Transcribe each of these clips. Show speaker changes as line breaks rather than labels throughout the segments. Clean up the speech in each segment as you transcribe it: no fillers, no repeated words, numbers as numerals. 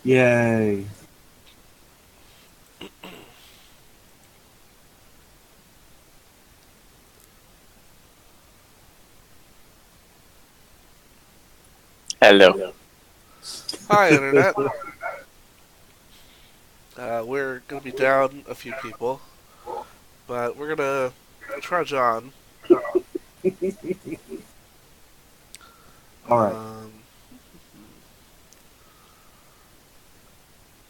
Yay.
Hello.
Hi, Internet. We're going to be down a few people, but we're going to trudge on.
All right.
Um,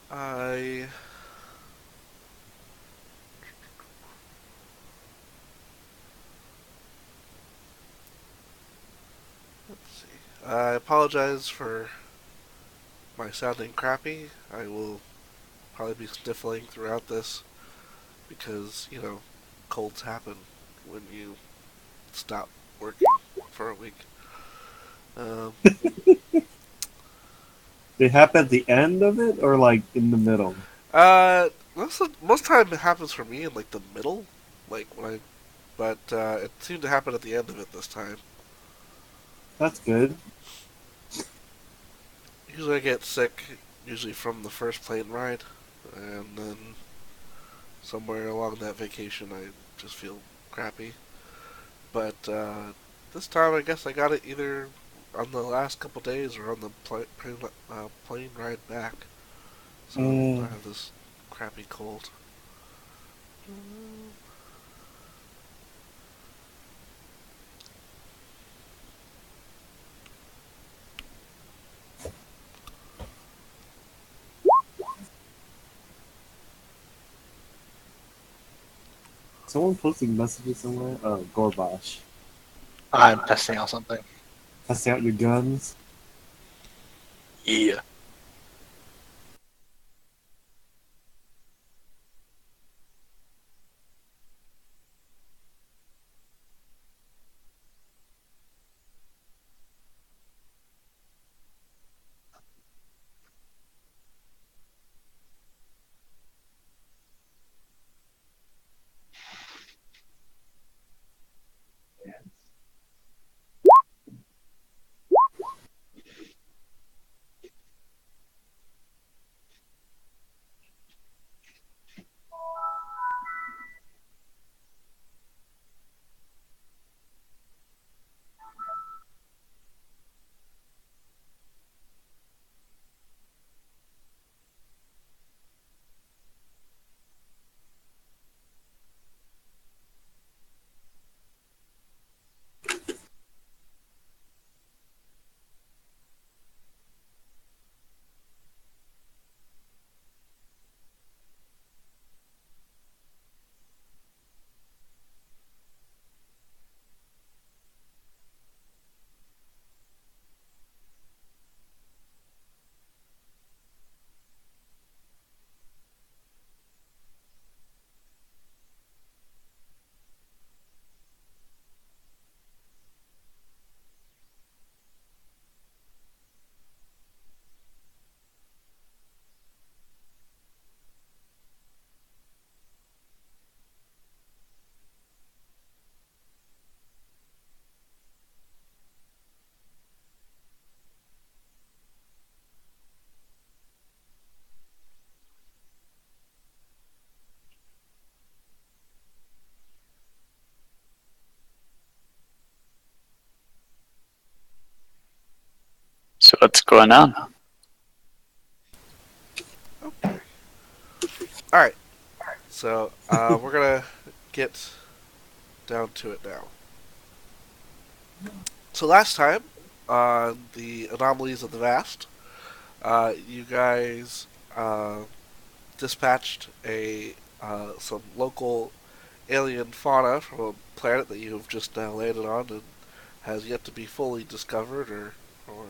I. Let's see. I apologize for my sounding crappy. I will probably be sniffling throughout this because, colds happen when you stop working for a week. Um,
They happen at the end of it or like in the middle?
most time it happens for me in like the middle, like when I, but it seemed to happen at the end of it this time.
That's good.
Usually I get sick, usually from the first plane ride, and then somewhere along that vacation I just feel crappy. But this time I guess I got it either on the last couple days or on the plane ride back. So I
Mm.
have this crappy cold.
Someone posting messages somewhere? Oh, Gorbash.
I'm testing out something.
Testing out your guns.
Yeah. So what's going on?
Okay. All right. So we're gonna get down to it now. So last time on the Anomalies of the Vast, you guys dispatched a some local alien fauna from a planet that you have just now landed on and has yet to be fully discovered or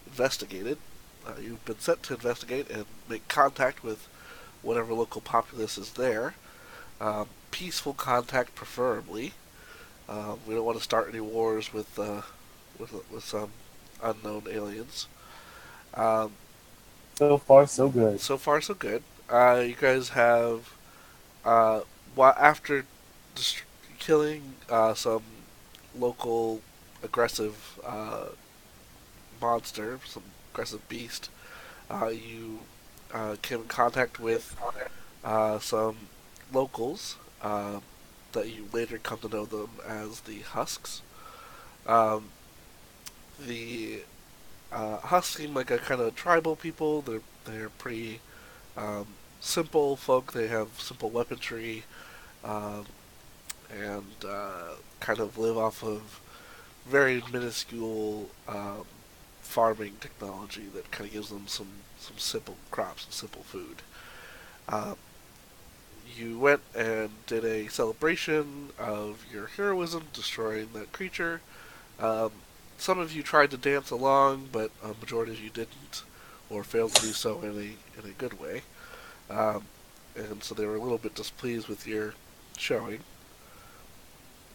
investigated. You've been sent to investigate and make contact with whatever local populace is there. Peaceful contact, preferably. We don't want to start any wars with some unknown aliens. Um,
So far, so good.
so far, so good. You guys have uh, after just killing some local aggressive monster, some aggressive beast. You came in contact with some locals that you later come to know them as the Husks. Um, the Husks seem like a kind of tribal people. They're pretty um, simple folk. They have simple weaponry um, and kind of live off of very minuscule farming technology that kind of gives them some simple crops and simple food. Uh, you went and did a celebration of your heroism, destroying that creature. Um, some of you tried to dance along, but a majority of you didn't, or failed to do so in a good way. Um, and so they were a little bit displeased with your showing.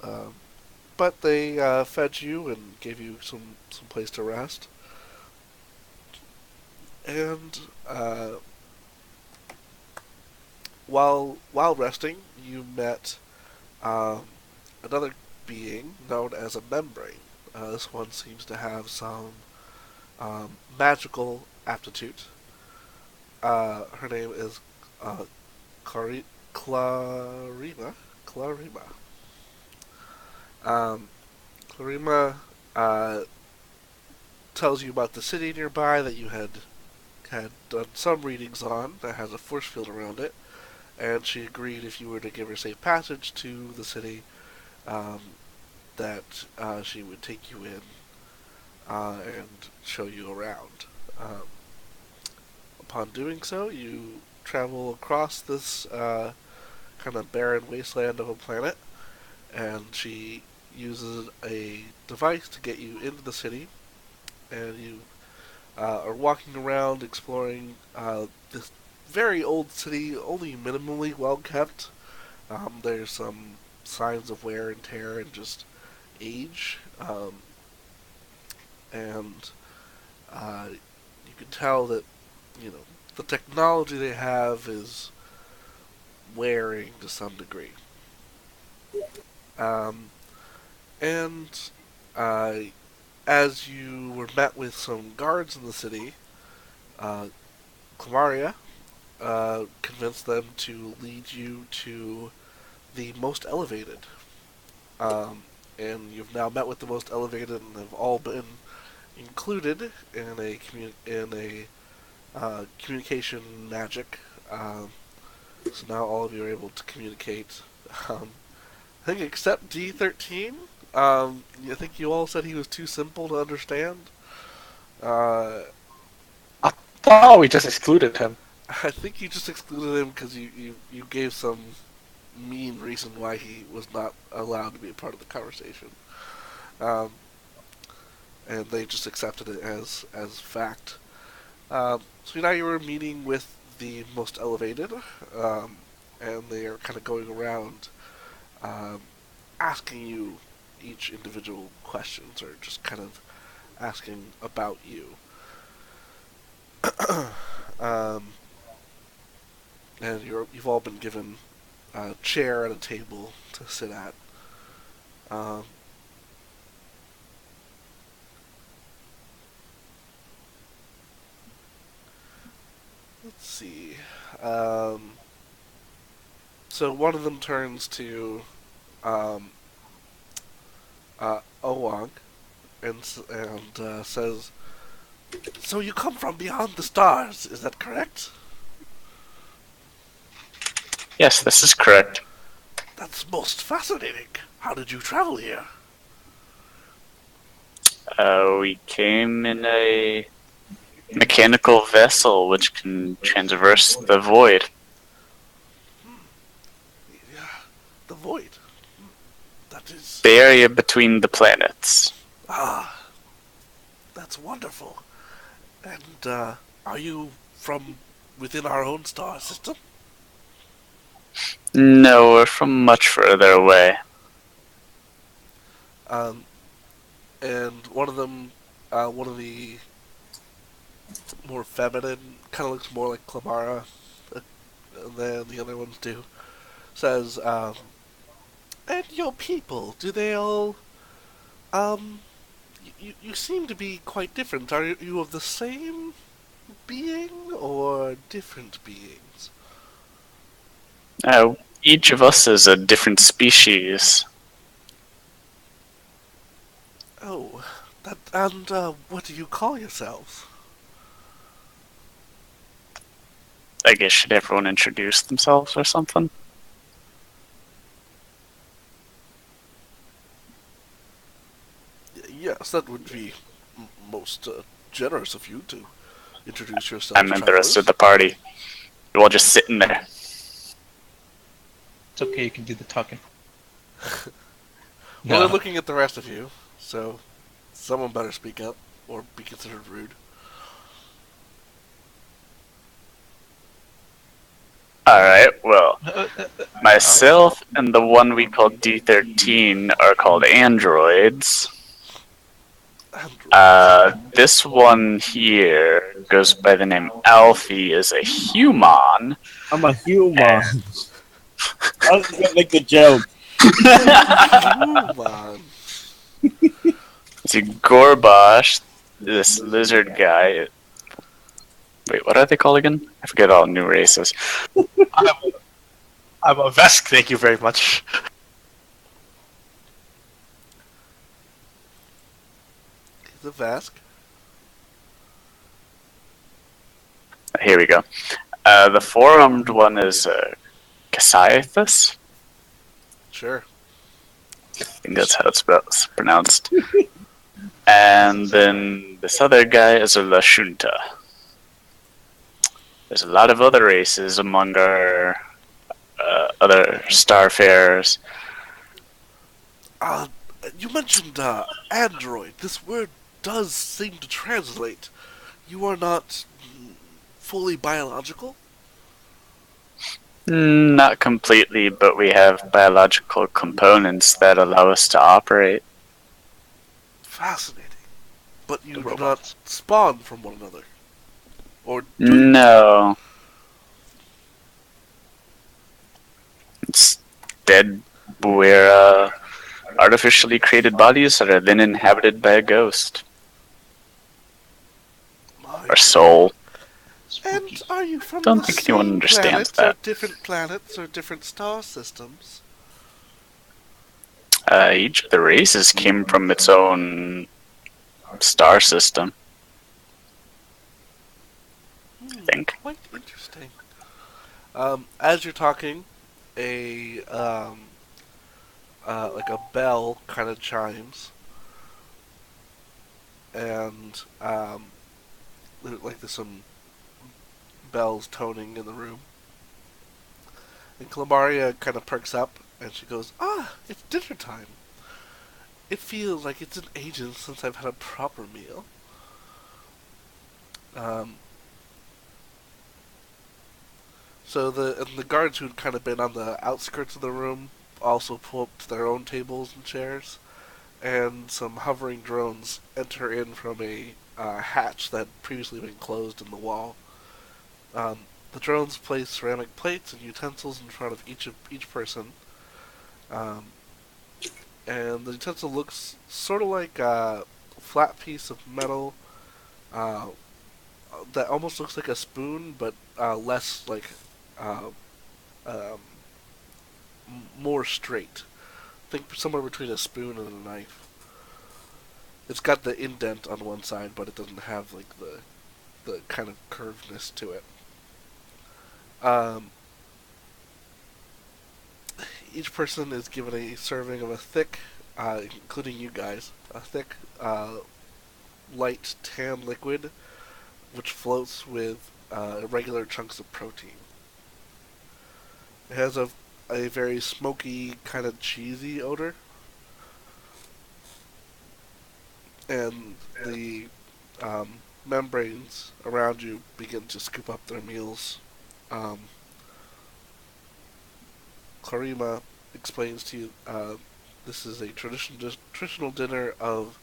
Um, but they fed you and gave you some place to rest. And while resting, you met um, another being known as a membrane. This one seems to have some magical aptitude. Her name is uh, Clarima. Clarima. Um, Clarima uh, tells you about the city nearby that you had done some readings on that has a force field around it, and she agreed if you were to give her safe passage to the city, um, that she would take you in and show you around. Um, upon doing so, you travel across this kind of barren wasteland of a planet, and she uses a device to get you into the city, and you are walking around exploring this very old city, only minimally well kept. There's some signs of wear and tear and just age, and you can tell that you know the technology they have is wearing to some degree. Um, and uh, as you were met with some guards in the city, uh, Clamaria convinced them to lead you to the most elevated. Um, and you've now met with the most elevated and have all been included in a communication magic. So now all of you are able to communicate. Um, I think except D13. I think you all said he was too simple to understand. Uh,
I thought we just excluded him.
I think you just excluded him because you gave some mean reason why he was not allowed to be a part of the conversation. Um, and they just accepted it as fact. So now you were meeting with the most elevated, um, and they are kind of going around um, asking you each individual questions, or just kind of asking about you. um, and you've all been given a chair and a table to sit at. Um, let's see. Um, so one of them turns to um, Owang and says, "So you come from beyond the stars, is that correct?"
Yes, this is correct.
"That's most fascinating. How did you travel here?"
We came in a mechanical vessel which can traverse the void.
Yeah, the void. That is...
The area between the planets.
Ah, that's wonderful. And, are you from within our own star system?
No, we're from much further away.
Um, and one of the more feminine, kind of looks more like Clamara than the other ones do, says, "And your people, do they all, um, you seem to be quite different. Are you of the same being or different beings?
Each of us is a different species.
Oh, that and what do you call yourselves?
I guess should everyone introduce themselves or something?
Yes, that would be most generous of you to introduce
I
yourselves,
meant the rest of
travelers.
the party. We're all just sitting there.
It's okay, you can do the talking.
Well, they're
No.
looking at the rest of you, so someone better speak up or be considered rude.
Alright, well,
Oh,
myself and the one we call D13 are called androids.
Androids.
This one here goes by the name Alfie, is a human.
I'm a human. I was gonna make the joke.
Human.
See, Gorbash, this lizard guy. Wait, what are they called again? I forget all new races.
I'm a Vesk, thank you very much.
He's a Vesk.
Here we go. The four-armed one is Cassiathus.
Sure.
I think that's how it's pronounced. And then this other guy is a Lashunta. There's a lot of other races among our other starfarers.
Uh, you mentioned android. This word does seem to translate. You are not fully biological?
Not completely, but we have biological components that allow us to operate.
Fascinating. But you
The
do not
robots.
spawn from one another. Or do you?
No. Instead, we're artificially created bodies that are then inhabited by a ghost.
My
Or soul.
And
Spooky.
are you from
Don't
the
think anyone
same
understands
planets or
that.
different planets or different star systems?
Each of the races came from its own star system, I think.
Quite interesting. As you're talking, a like a bell kind of chimes, and like there's some bells toning in the room. And Clamaria kind of perks up, and she goes, "Ah, it's dinner time. It feels like it's an ages since I've had a proper meal." Um, So the guards who'd kind of been on the outskirts of the room also pull up to their own tables and chairs, and some hovering drones enter in from a hatch that had previously been closed in the wall. The drones place ceramic plates and utensils in front of each person, um, and the utensil looks sort of like a flat piece of metal uh, that almost looks like a spoon, but less like uh, um, more straight. Think somewhere between a spoon and a knife. It's got the indent on one side, but it doesn't have like the kind of curvedness to it. Um, each person is given a serving of a thick, including you guys, a thick, light tan liquid, which floats with irregular chunks of protein. It has a very smoky, kind of cheesy odor, and the membranes around you begin to scoop up their meals. Um, Clarima explains to you this is a traditional dinner of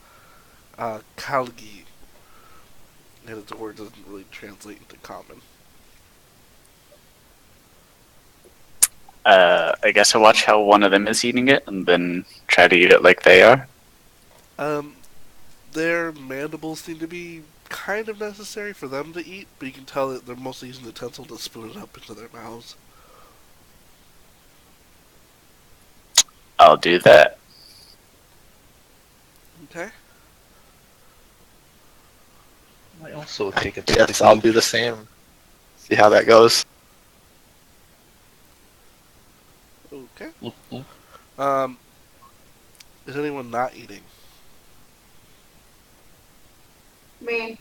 Kalgi, and the word doesn't really translate into common.
I guess I watch how one of them is eating it and then try to eat it like they are.
Um, their mandibles seem to be kind of necessary for them to eat, but you can tell that they're mostly using the utensil to spoon it up into their mouths.
I'll do that.
Okay.
I also take a
Yes, I'll do the same. See how that goes.
Okay.
Oop, oop.
Is anyone not eating?
Me,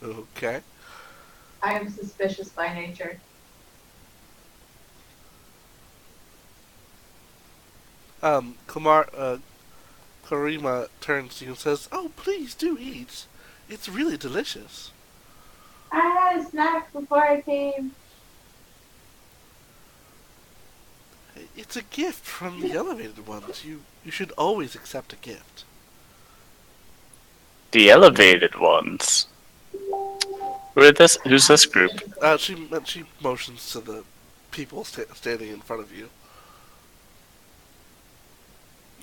Okay.
I am suspicious by nature.
Karima turns to you and says, "Oh, please do eat. It's really delicious."
I had a snack before I came.
It's a gift from the elevated ones. You should always accept a gift.
The elevated ones. Who's this group?
She motions to the people standing in front of you.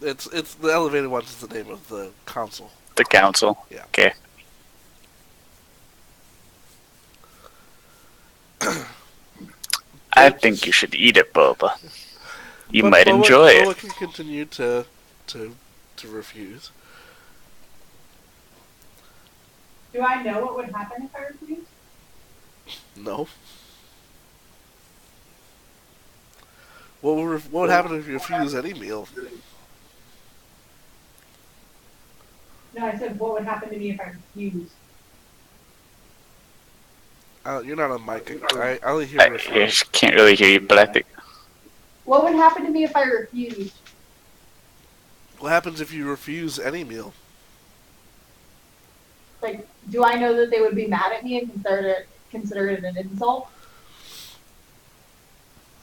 It's the elevated ones is the name of the council.
The council.
Yeah.
Okay. I think you should eat it, Boba. You might enjoy it.
Boa can continue to refuse.
Do I know what would happen if I refused?
No. What would happen if you refuse any meal?
No, I said what would happen to me if I refused.
You're not on mic. I only hear
I
refuse.
can't really hear you, but I think
What would happen to me if I refused?
What happens if you refuse any meal?
Like, do I know that they would be mad at me and consider it an insult?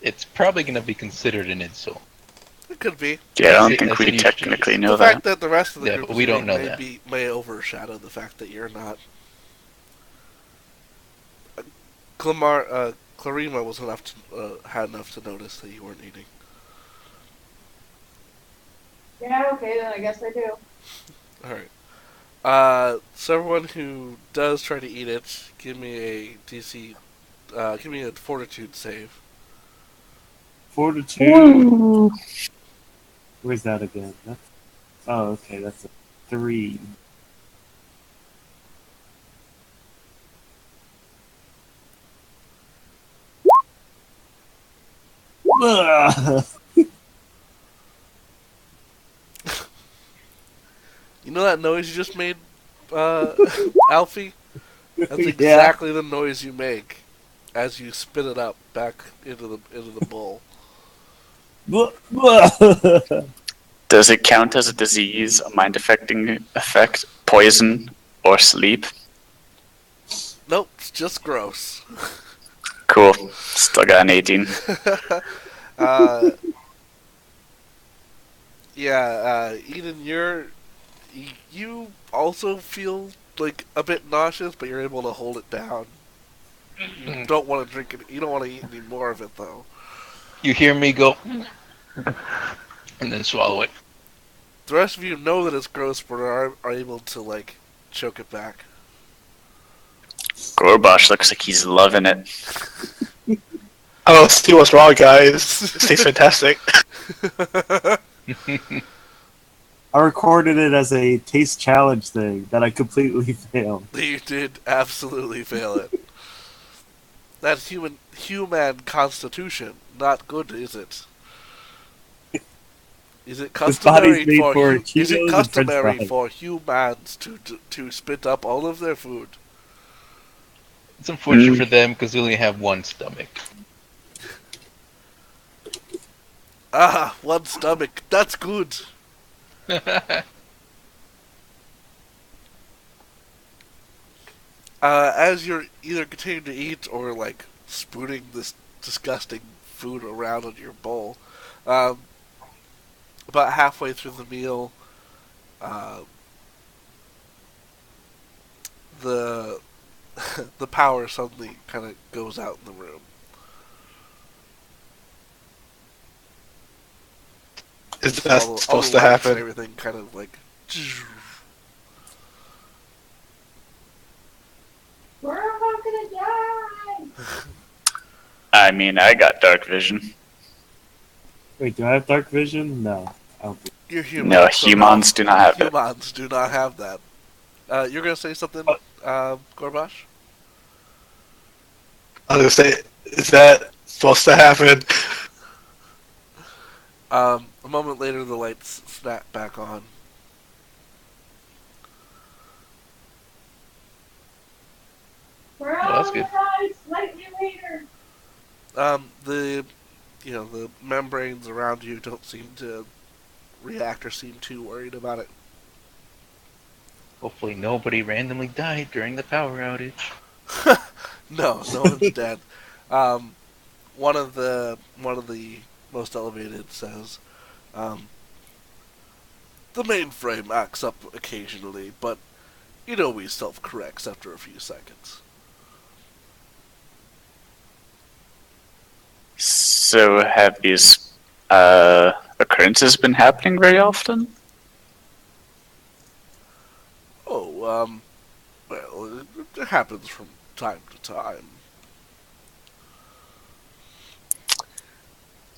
It's probably going to be considered an insult.
It could be.
yeah, I don't
As
think
an
we
usual.
technically know
The fact
that.
that the rest of the
Yeah,
group
but we don't know
may
that.
may overshadow the fact that you're not. Clarima was had enough to notice that you weren't eating.
Yeah, okay, then I guess I do.
All right. So everyone who does try to eat it, give me a DC. Give me a fortitude save.
Fortitude. Where's that again? Oh, okay, that's a 3. Ugh.
You know that noise you just made, Alfie? That's
Yeah.
exactly the noise you make as you spit it up back into the bowl.
Does it count as a disease, a mind-affecting effect, poison, or sleep?
Nope, it's just gross.
Cool. Still got an 18.
Eden, you also feel like a bit nauseous, but you're able to hold it down. You don't want to drink it. You don't want to eat any more of it, though.
You hear me go, and then swallow it.
The rest of you know that it's gross, but are able to like choke it back.
Gorbash looks like he's loving it.
I don't see what's wrong, guys. This tastes fantastic.
I recorded it as a taste challenge thing that I completely failed.
You did absolutely fail it. That's human constitution. Not good, is it? Is it
This body's
customary
made for
is it
Cheetos and French
customary
fries.
for humans to spit up all of their food?
It's unfortunate for them because they only have one stomach.
Ah, one stomach. That's good. As you're either continuing to eat or like spooning this disgusting food around in your bowl, about halfway through the meal, the the power suddenly kind of goes out in the room.
Is that
all
supposed
the
to
lights and
happen?
everything kind of like.
I mean, I got dark vision.
Wait, do I have dark vision? No, I don't think.
You're human,
No,
so no.
humans do not have it.
Humans do not have that. You're gonna say something, Gorbash?
I was gonna say, is that supposed to happen?
A moment later, the lights snap back on.
We're
Well, that's
on
good.
the ride slightly later.
The membranes around you don't seem to react or seem too worried about it.
Hopefully nobody randomly died during the power outage.
No, no one's dead. Um, one of the most elevated says, um, the mainframe acts up occasionally, but it always self-corrects after a few seconds.
So have these occurrences been happening very often?
Oh, well, it happens from time to time.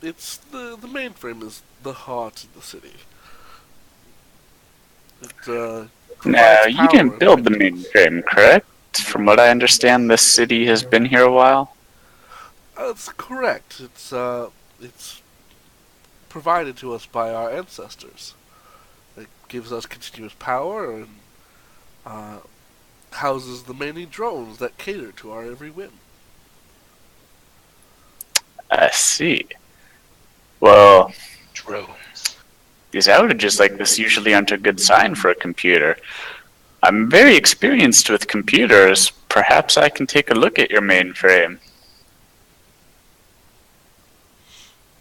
It's the mainframe is the heart of the city. It
Now,
provides
you
power
didn't
and
build the
light to us.
mainframe, correct? From what I understand, this city has been here a while.
That's correct. It's provided to us by our ancestors. It gives us continuous power and uh, houses the many drones that cater to our every whim.
I see. Well,
Drones.
these outages like this usually aren't a good sign for a computer. I'm very experienced with computers. Perhaps I can take a look at your mainframe.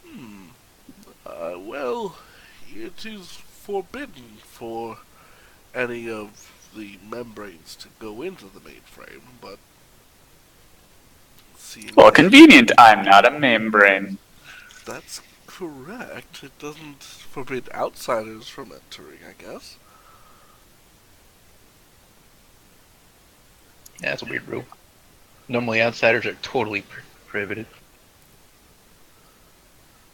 Hmm. Well, it is forbidden for any of the membranes to go into the mainframe, but seeing
Well,
as
convenient. I'm not a membrane.
that's correct, it doesn't forbid outsiders from entering, I guess.
Yeah, that's a weird rule. Normally outsiders are totally prohibited.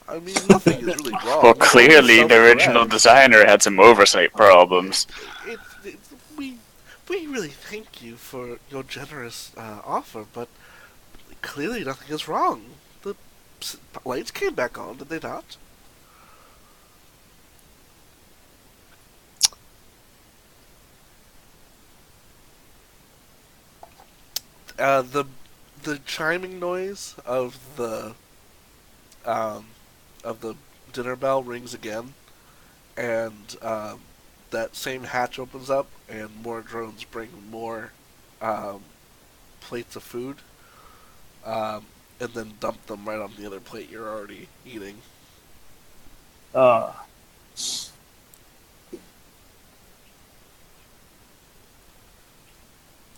I mean, nothing is really
Well,
wrong. It only
clearly the original
self-corrects.
designer had some oversight problems.
It's we really thank you for your generous offer, but clearly nothing is wrong. The lights came back on, did they not? The chiming noise um, of the dinner bell rings again, and that same hatch opens up, and more drones bring more um, plates of food, um, and then dump them right on the other plate you're already eating.
Uh,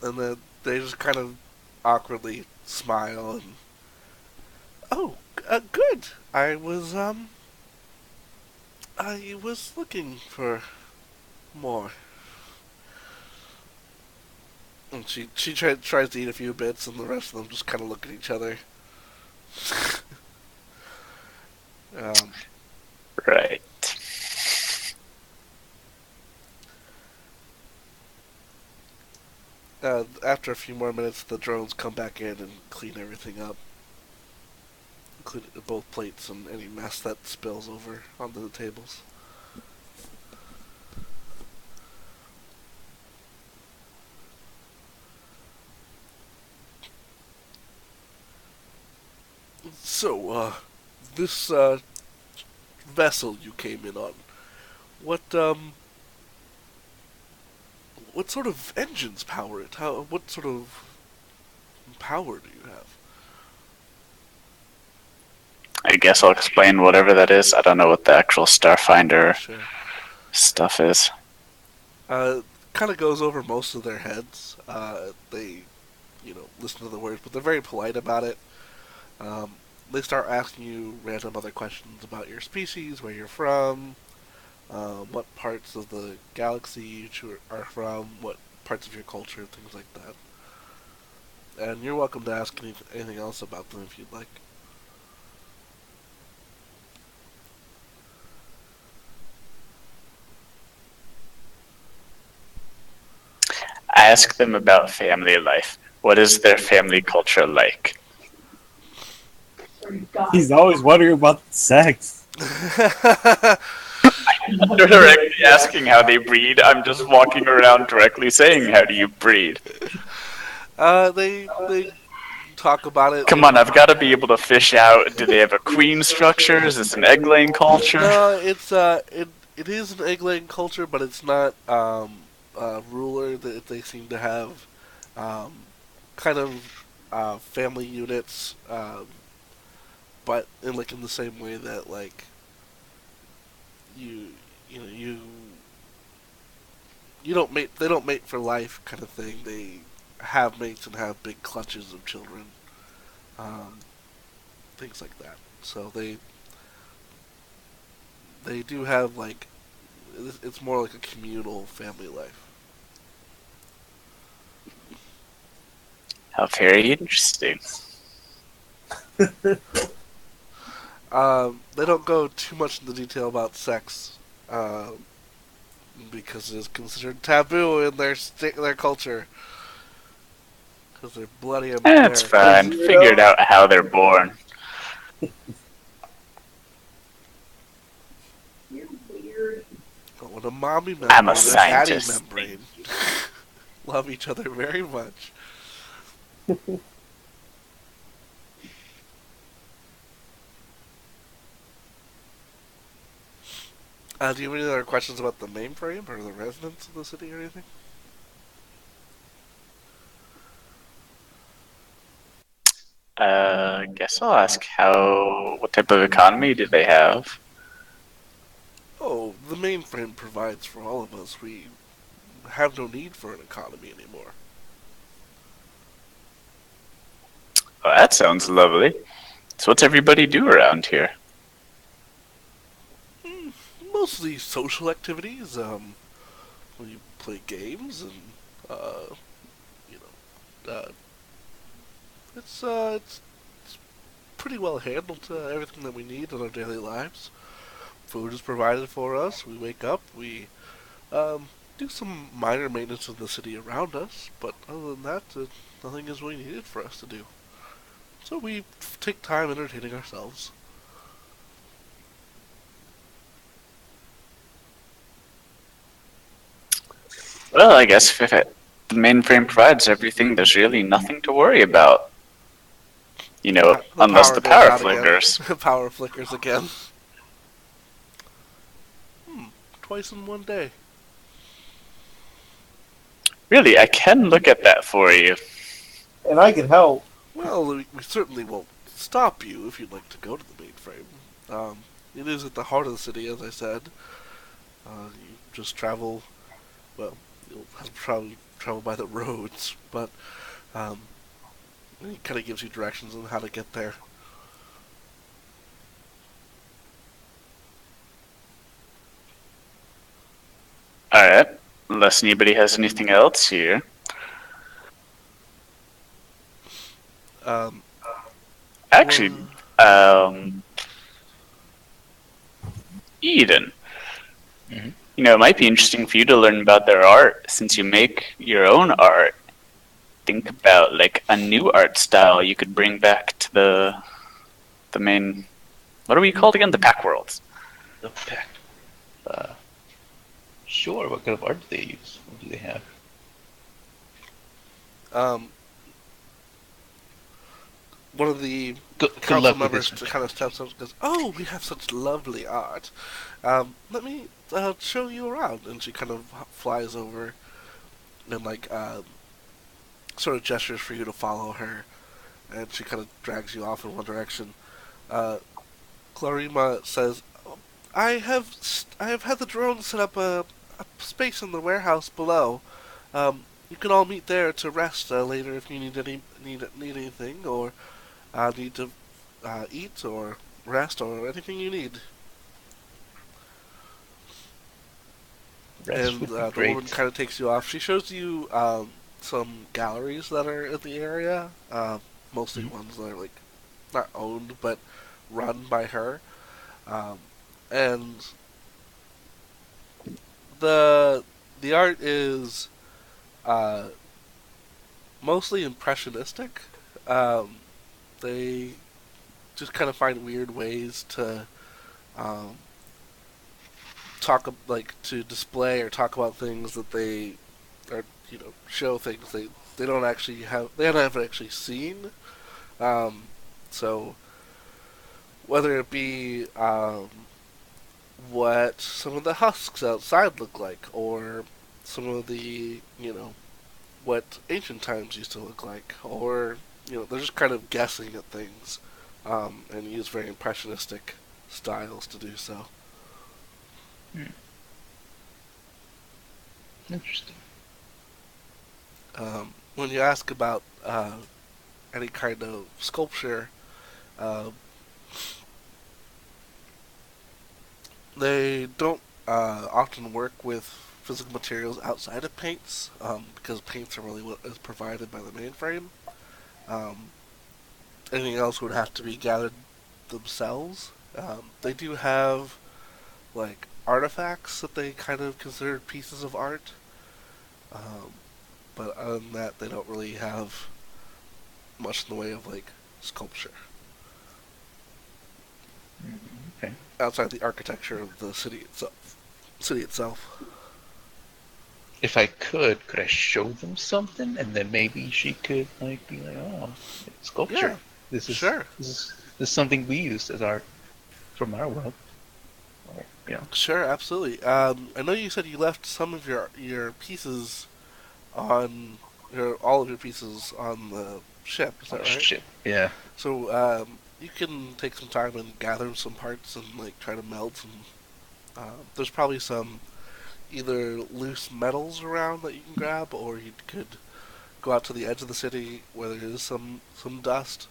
And then they just kind of awkwardly smile and, oh, good. I was looking for more. And she tries to eat a few bits, and the rest of them just kind of look at each other. um,
Right.
After a few more minutes, the drones come back in and clean everything up, including both plates and any mess that spills over onto the tables. So, this vessel you came in on, what what sort of engines power it? What sort of power do you have?
I guess I'll explain whatever that is. I don't know what the actual Starfinder
Sure.
stuff is.
Kind of goes over most of their heads. They, listen to the words, but they're very polite about it. Um, they start asking you random other questions about your species, where you're from, what parts of the galaxy you are from, what parts of your culture, things like that. And you're welcome to ask anything else about them if you'd like.
ask them about family life. What is their family culture like?
Or you got
He's always wondering about sex.
I'm not directly asking how they breed. I'm just walking around directly saying, "How do you breed?"
They talk about it.
Come on, I've got to be able to fish out. Do they have a queen structure? Is this an egg-laying culture?
No, it is an egg-laying culture, but it's not ruler. That they seem to have um, kind of family units, but in the same way that like you you know you don't mate. They don't mate for life, kind of thing. They have mates and have big clutches of children, um, things like that. So they do have like it's more like a communal family life.
How very interesting.
They don't go too much into detail about sex, because it is considered taboo in their culture. Because they're bloody and
That's
bare.
fine. Figured out how they're born.
You're weird.
But with a mommy membrane
I'm a
and a daddy
scientist.
membrane, love each other very much. Do you have any other questions about the mainframe or the residents of the city or anything?
Guess I'll ask what type of economy do they have?
Oh, the mainframe provides for all of us. We have no need for an economy anymore.
Oh, that sounds lovely. So what's everybody do around here?
Mostly social activities. We play games and you know, it's pretty well handled. Everything that we need in our daily lives. Food is provided for us. We wake up. We do some minor maintenance of the city around us, but other than that, nothing is really needed for us to do. So we take time entertaining ourselves.
Well, I guess the mainframe provides everything, there's really nothing to worry about.
The
Unless
power
the
goes
power
out again.
flickers.
Power flickers again. Twice in one day.
Really, I can look at that for you.
And I can help.
Well, we certainly won't stop you if you'd like to go to the mainframe. It is at the heart of the city, as I said. You just travel. Well, you'll have to travel by the roads, but um, it kind of gives you directions on how to get there.
Alright. Unless anybody has anything else here.
Um,
Actually, um, Eden.
Mhm.
It might be interesting for you to learn about their art since you make your own art. Think about like a new art style you could bring back to the main. What are we called again? The Pack Worlds.
The pack. Sure. What kind of art do they use? What do they have?
um, one of the
Good
council
luck with
members
this one.
kind of steps up and goes, "Oh, we have such lovely art. Let me show you around." And she kind of flies over and sort of gestures for you to follow her, and she kind of drags you off in one direction. Uh, Clarima says, I have had the drone set up a space in the warehouse below. You can all meet there to rest later if you need anything or need to eat or rest or anything you need."
Rest
And
would be
the woman
great.
kind of takes you off. She shows you some galleries that are in the area, mostly
Mhm.
ones that are like not owned but run by her. Um, and the art is mostly impressionistic. Um, they just kind of find weird ways to um, to display or talk about things that they or show things they don't actually have they haven't actually seen. Um, so whether it be what some of the husks outside look like, or some of the what ancient times used to look like, or they're just kind of guessing at things, and use very impressionistic styles to do so.
Interesting.
When you ask about any kind of sculpture, uh, they don't often work with physical materials outside of paints, because paints are really what is provided by the mainframe. Um, Anything else would have to be gathered themselves. They do have like artifacts that they kind of consider pieces of art, um, but other than that, they don't really have much in the way of like sculpture
Okay.
outside the architecture of the city itself.
If I could I show them something, and then maybe she could like be like, "Oh, it's sculpture.
Yeah,
This is
sure,
this is something we use as art from our world." Or,
sure, absolutely. I know you said you left some of your pieces on all of your pieces on the ship. Is
on
that
the
right?
ship. Yeah.
So you can take some time and gather some parts and like try to melt some. There's probably some either loose metals around that you can grab, or you could go out to the edge of the city where there is some dust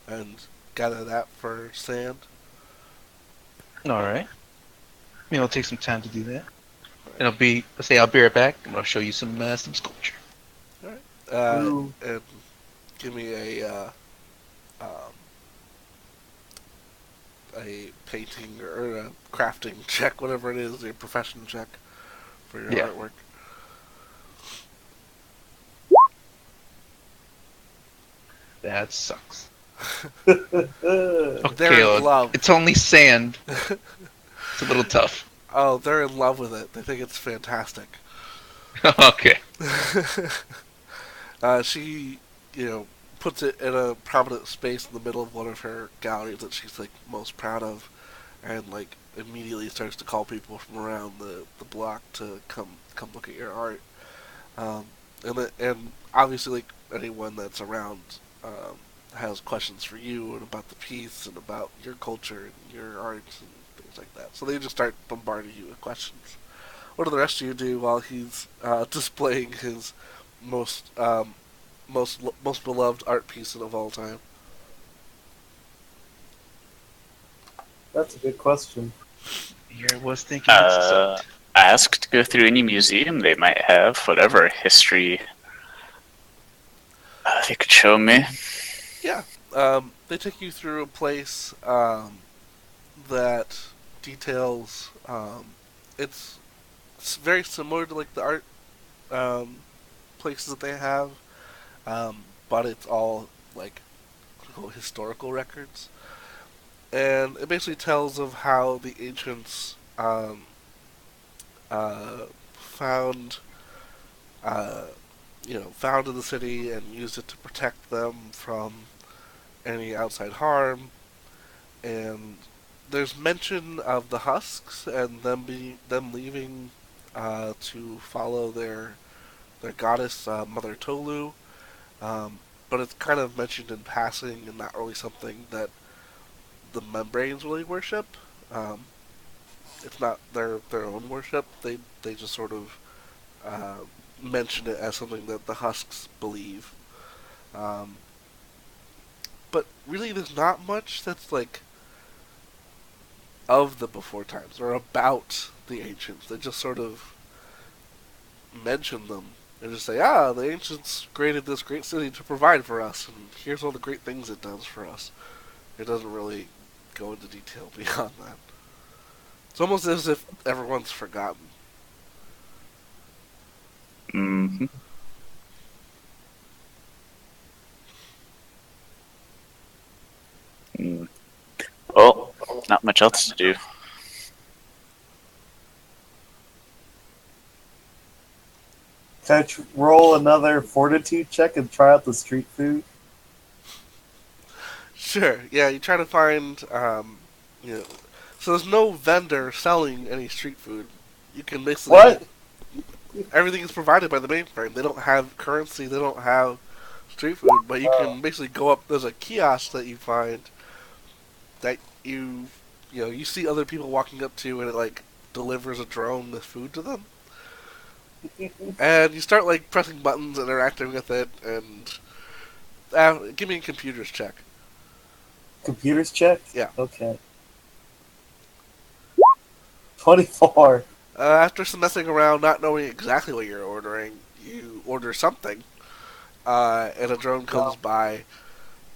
and gather that for sand.
All right. Maybe I'll take some time to do that. And I'll be right back, and I'll show you some sculpture.
All right.
Ooh.
And give me um, a painting or a crafting check, whatever it is, your profession check for your
Yeah.
artwork.
That sucks.
They're
Okay,
in love.
it's only sand. It's a little tough.
Oh, they're in love with it. They think it's fantastic.
Okay.
She, puts it in a prominent space in the middle of one of her galleries that she's like most proud of, and like immediately starts to call people from around the block to come look at your art. Um, and obviously, like anyone that's around has questions for you and about the piece and about your culture and your art and things like that. So they just start bombarding you with questions. What do the rest of you do while he's displaying his most most beloved art piece of all time?
That's a good question.
Here I was thinking it sucked.
Ask to go through any museum they might have, whatever history they could show me.
Yeah, they take you through a place that details. It's very similar to like the art um, places that they have, but it's all like historical records, and it basically tells of how the ancients found uh, founded the city and used it to protect them from any outside harm. And there's mention of the husks and them leaving to follow their goddess Mother Tolu, but it's kind of mentioned in passing and not really something that the membranes really worship. Um, it's not their own worship. They just sort of uh, mention it as something that the husks believe. Um, but really, there's not much that's like of the before times or about the ancients. They just sort of mention them and just say, the ancients created this great city to provide for us, and here's all the great things it does for us. It doesn't really go into detail beyond that. It's almost as if everyone's forgotten.
Hmm. not much else to do.
Can I roll another fortitude check and try out the street food?
Sure. Yeah, you try to find, you know, so there's no vendor selling any street food. You can basically
What?
everything is provided by the mainframe. They don't have currency. They don't have street food, but you can basically go up. There's a kiosk that you find that you see other people walking up to, and it like delivers a drone with food to them. And you start like pressing buttons, interacting with it, and give me a computers check.
Computers check?
Yeah.
Okay. 24.
After some messing around, not knowing exactly what you're ordering, you order something, and a drone comes by,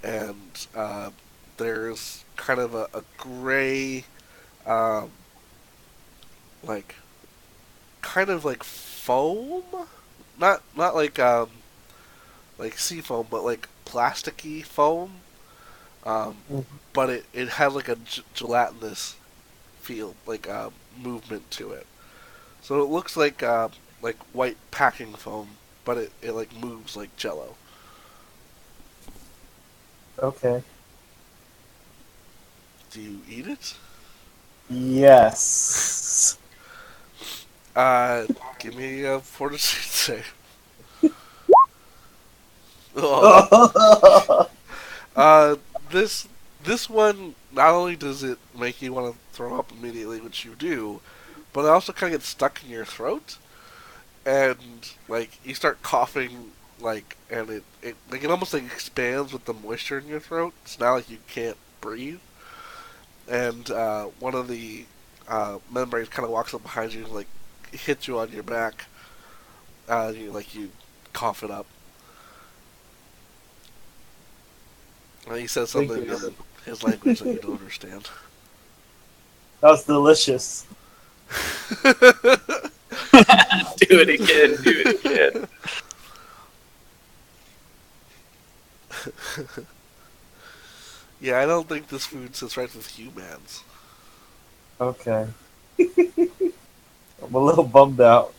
and there's kind of a gray, um, like, kind of like foam, not like sea foam, but like plasticky foam.
Mhm.
But it had like a gelatinous feel, like movement to it. So it looks like white packing foam, but it like moves like jello.
Okay.
Do you eat it?
Yes.
Uh, give me a fortitude save. Oh. Uh, this this one not only does it make you want to throw up immediately, which you do, but it also kind of gets stuck in your throat, and like you start coughing, like, and it almost like expands with the moisture in your throat. It's now like you can't breathe, and one of the membranes kind of walks up behind you, and, like hits you on your back. You cough it up. And he says
Thank
something
you.
in his language that you don't understand.
That was delicious.
Do it again. Do it again.
Yeah, I don't think this food sits right with humans.
Okay. I'm a little bummed out.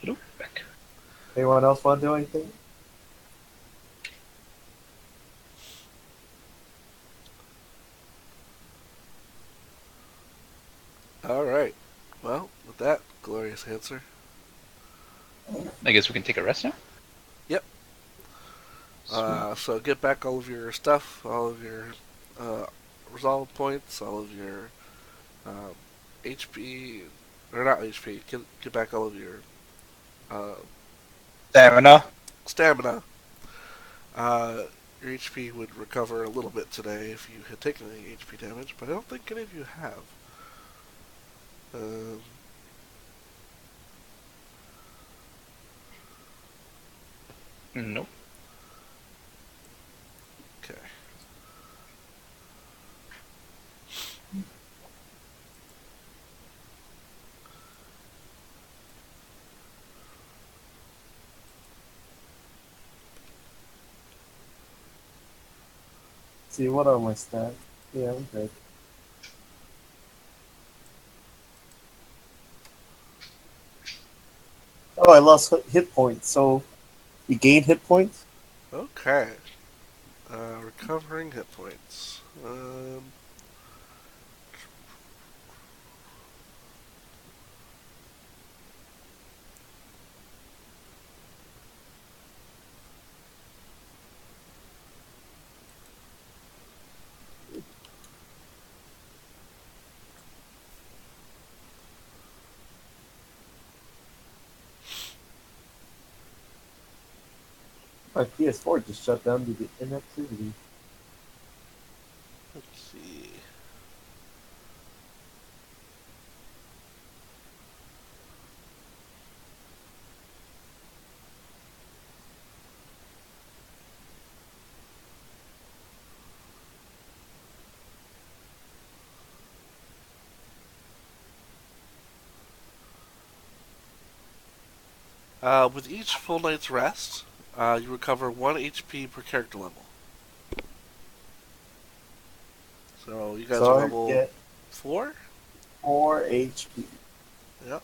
Hello, back.
Anyone else want to do anything?
Alright. Well, with that glorious answer.
I guess we can take a rest now.
Yep.
Sweet.
So get back all of your stuff, all of your resolve points, all of your um, HP, or not HP, get back all of your uh,
Stamina.
stamina. Your HP would recover a little bit today if you had taken any HP damage, but I don't think any of you have. Um,
Nope.
okay.
See, what are my stats? Yeah, I'm good. Oh, I lost hit points. So, you gain hit points?
Okay. Recovering hit points.
My PS4 just shut down due to inactivity.
Let's see. With each full night's rest, you recover 1 HP per character level. So you guys
So
are
I
level
get
4?
4 HP.
Yep.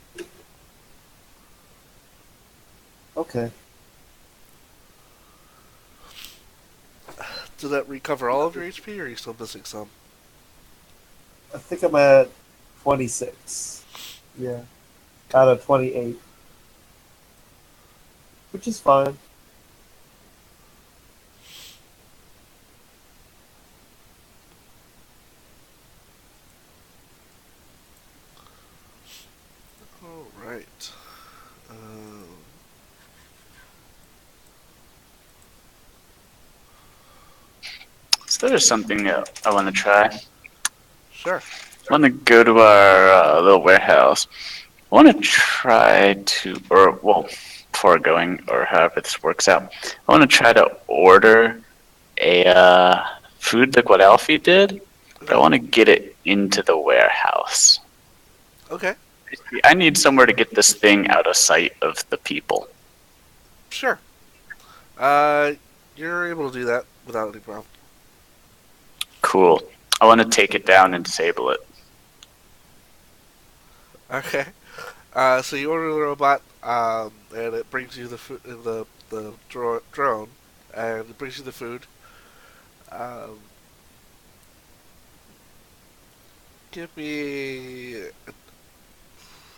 Okay.
Does that recover all of your HP, or are you still missing some?
I think I'm at 26. Yeah. Out of 28. Which is fine.
Alright.
So there's something I want to try.
Sure.
I want to go to our little warehouse. I want to try to, or well, before going, or however this works out, I want to try to order a food like what Alfie did, but I want to get it into the warehouse.
Okay.
I need somewhere to get this thing out of sight of the people.
Sure. You're able to do that without any problem.
Cool. I want to take it down and disable it.
Okay. So you order the robot, and it brings you the drone, and it brings you the food. Um, Give me an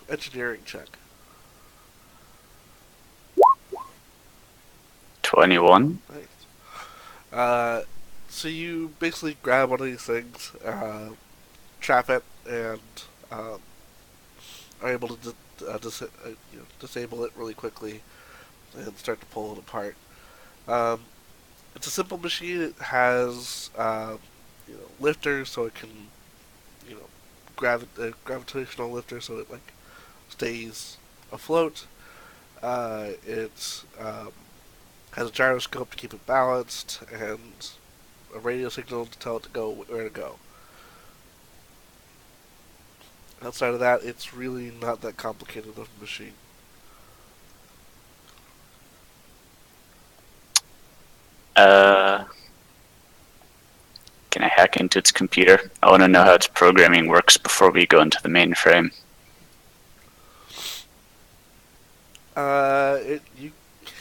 engineering check.
21.
Nice. So you basically grab one of these things, trap it, and um, are able to disable it really quickly and start to pull it apart. Um, it's a simple machine. It has lifters, so it can gravitational lifter, so it like stays afloat. It has a gyroscope to keep it balanced, and a radio signal to tell it to go where to go. Outside of that, it's really not that complicated of a machine.
Can I hack into its computer? I want to know how its programming works before we go into the mainframe.
You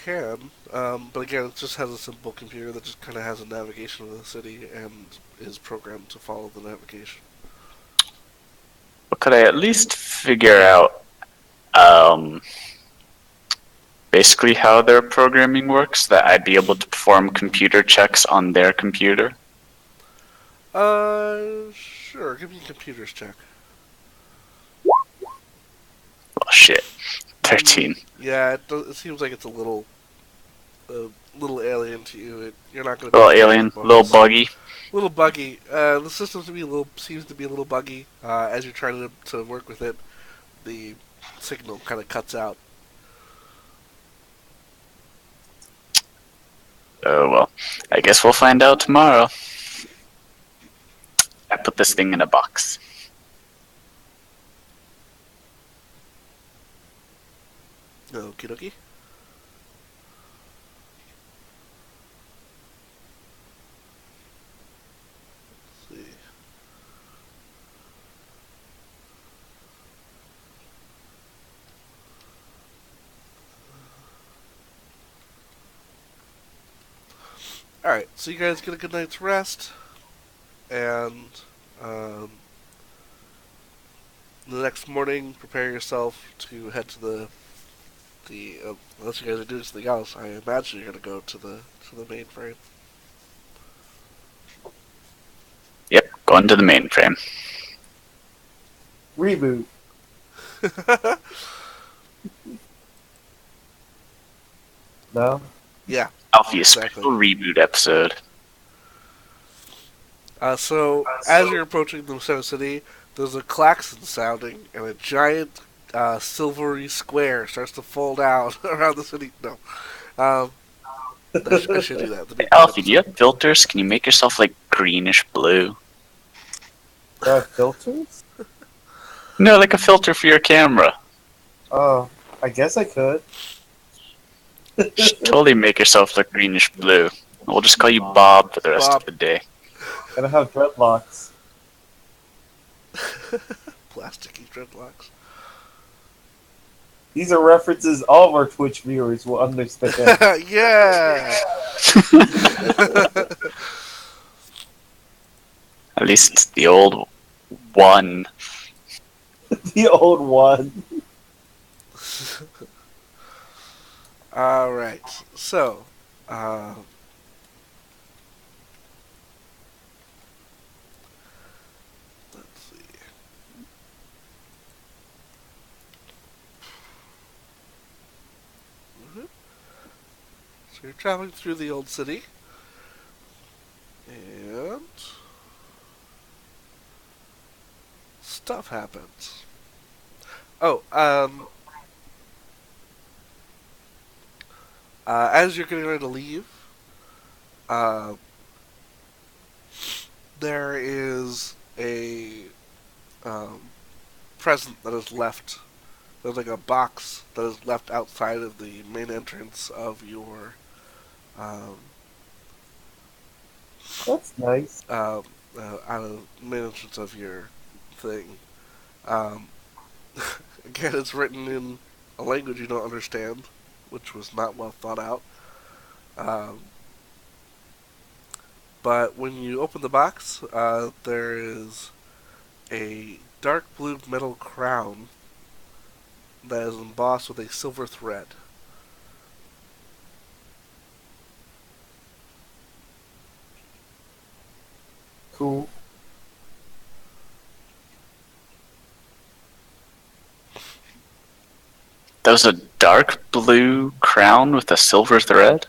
can, but again, it just has a simple computer that just kind of has a navigation of the city and is programmed to follow the navigation.
But could I at least figure out basically how their programming works, that I'd be able to perform computer checks on their computer?
Sure. Give me a computer's check.
Well, shit. 13.
Yeah, it seems like it's a little alien to you. You're not going to.
Little alien, little buggy.
Little buggy. The system seems to be a little buggy. As you're trying to work with it, the signal kind of cuts out.
Oh well, I guess we'll find out tomorrow. I put this thing in a box.
Okie dokie. Let's see. Alright, so you guys get a good night's rest, and the next morning, prepare yourself to head to the unless you guys are doing something else, I imagine you're gonna go to the mainframe.
Yep, going to the mainframe.
Reboot. No?
Yeah.
Alfie, a
Exactly.
special reboot episode.
So as you're approaching the center city, there's a klaxon sounding, and a giant silvery square starts to fold out around the city. No, I should do that.
Hey, Alfie, do you have filters? Can you make yourself like greenish blue?
Filters?
No, like a filter for your camera.
Oh, I guess I could.
Should totally make yourself look greenish blue. We'll just call you Bob for the rest
Bob.
of the day.
Gotta have dreadlocks.
Plasticky dreadlocks.
These are references all of our Twitch viewers will understand.
Yeah.
At least it's the old one.
The old one.
All right. So, let's see. So you're traveling through the old city, and stuff happens. Oh, as you're getting ready to leave, uh, there is a present that is left. There's like a box that is left outside of the main entrance of your
That's nice.
out of main entrance of your thing. Um, again, it's written in a language you don't understand, which was not well thought out. Um, but when you open the box, there is a dark blue metal crown that is embossed with a silver thread.
Cool.
That was a dark blue crown with a silver thread?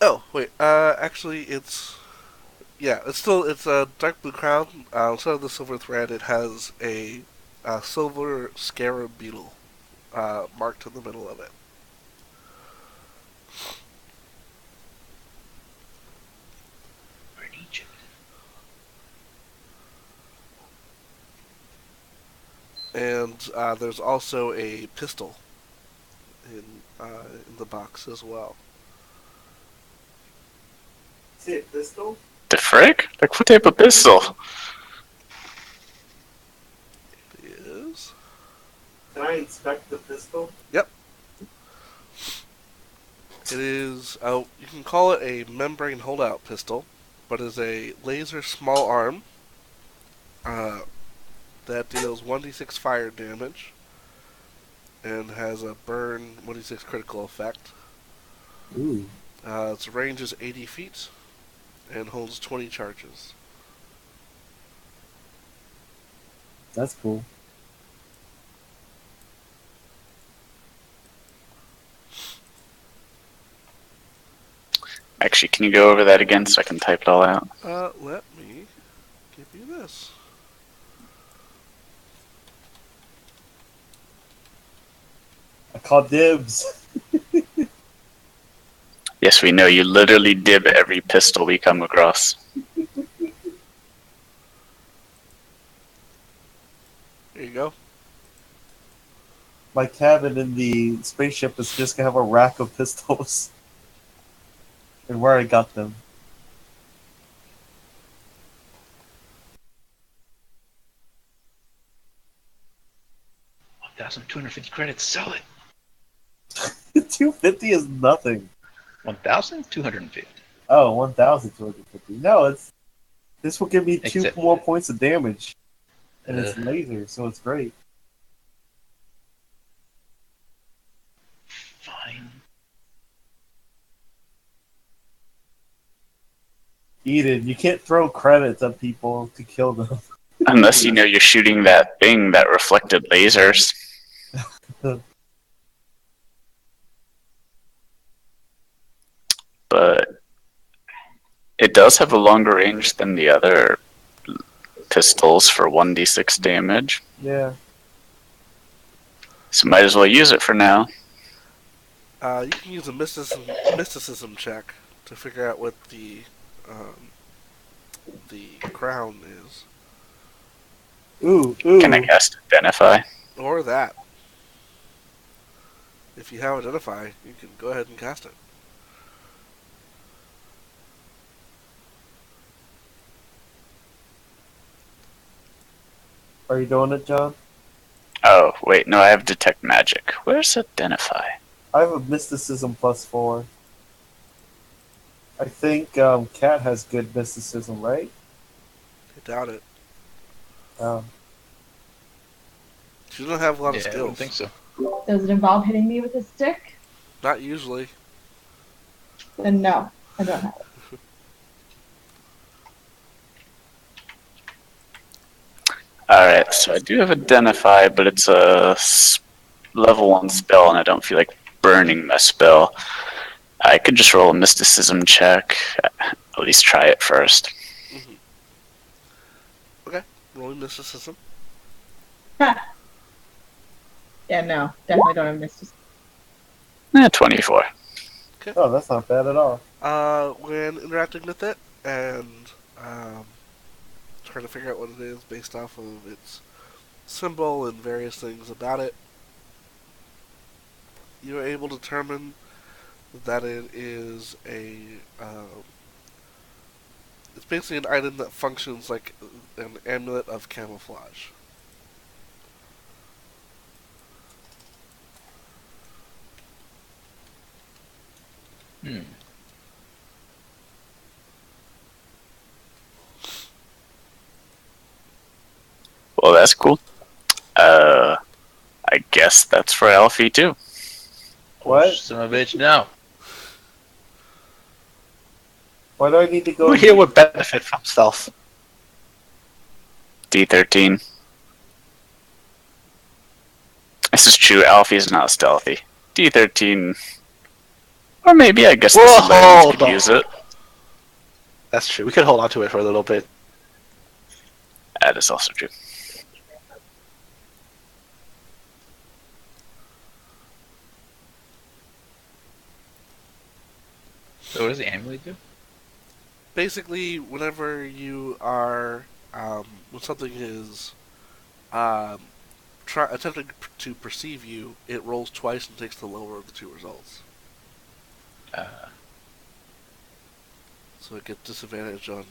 Oh wait, actually, it's a dark blue crown. Instead of the silver thread, it has a silver scarab beetle marked in the middle of it.
We're in Egypt.
And there's also a pistol in the box as well.
See it, pistol?
The frick? Like, what type of pistol?
It is.
Can I inspect the pistol?
Yep. It is. Oh, you can call it a membrane holdout pistol, but is a laser small arm that deals 1d6 fire damage and has a burn 1d6 critical effect.
Ooh.
Its range is 80 feet and holds 20 charges.
That's cool.
Actually, can you go over that again so I can type it all out?
Let me give you this.
I call dibs.
Yes, we know you literally dib every pistol we come across.
There you go.
My cabin in the spaceship is just gonna have a rack of pistols. And where I got them.
$1,250 credits. Sell it.
250 is nothing.
1,250.
Oh, 1,250. No, this will give me two
Except-
more points of damage. And it's
Ugh.
laser, so it's great.
Fine.
Eden, you can't throw credits at people to kill them.
Unless you know you're shooting that thing that reflected lasers. But it does have a longer range than the other pistols for 1d6 damage.
Yeah.
So might as well use it for now.
You can use a mysticism check to figure out what the crown is,
Ooh.
Can I cast Identify?
or that. If you have Identify, you can go ahead and cast it.
Are you doing it, John?
Oh, wait, no, I have Detect Magic. Where's Identify?
I have a mysticism +4. I think Cat has good mysticism, right?
I doubt it.
Um,
She doesn't have a lot of
Yeah, I wouldn't
skills.
think so.
Does it involve hitting me with a stick?
Not usually.
Then no, I don't have it.
Alright, so I do have Identify, but it's a level 1 spell, and I don't feel like burning my spell. I could just roll a mysticism check. At least try it first.
Mm-hmm. Okay, rolling mysticism.
Yeah, no, definitely don't have mysticism.
24.
oh, that's not bad at all.
When interacting with it and trying to figure out what it is based off of its symbol and various things about it, you are able to determine that it is it's basically an item that functions like an amulet of camouflage.
Hmm.
Well, that's cool. I guess that's for Alfie too.
What?
Son of a bitch, now.
Why do I need to go?
Who here would benefit from stealth?
D13. This is true. Alfie's not stealthy. D13. Or maybe, I guess the
Whoa,
civilians could
hold
use
on.
it.
That's true. We could hold on to it for a little bit.
That is also true.
So what does the amulet do?
Basically, whenever you are when something is um, attempting to perceive you, it rolls twice and takes the lower of the two results. So it gets disadvantage on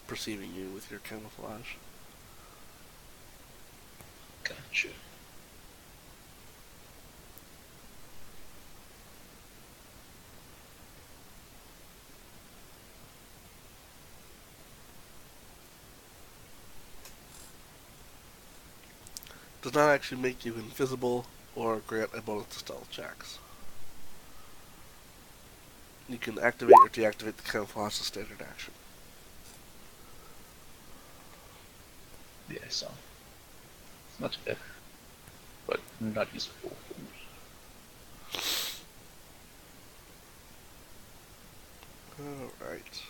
perceiving you with your camouflage.
Gotcha.
Does not actually make you invisible or grant a bonus to stealth checks. You can activate or deactivate the camouflage as standard action.
Yeah, so. It's not too bad. But not useful.
Alright.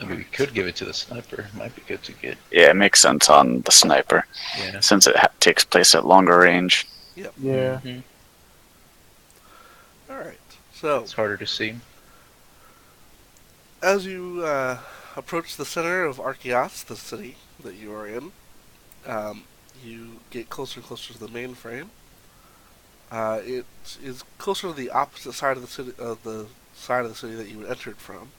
I mean, we could give it to the sniper. Might be good to get.
Yeah, it makes sense on the sniper,
Yeah.
since it takes place at longer range.
Yep.
Yeah.
Mm-hmm.
Alright. So,
It's harder to see.
as you approach the center of Archeos, the city that you are in, you get closer and closer to the mainframe. It is closer to the opposite side of the city, that you entered from.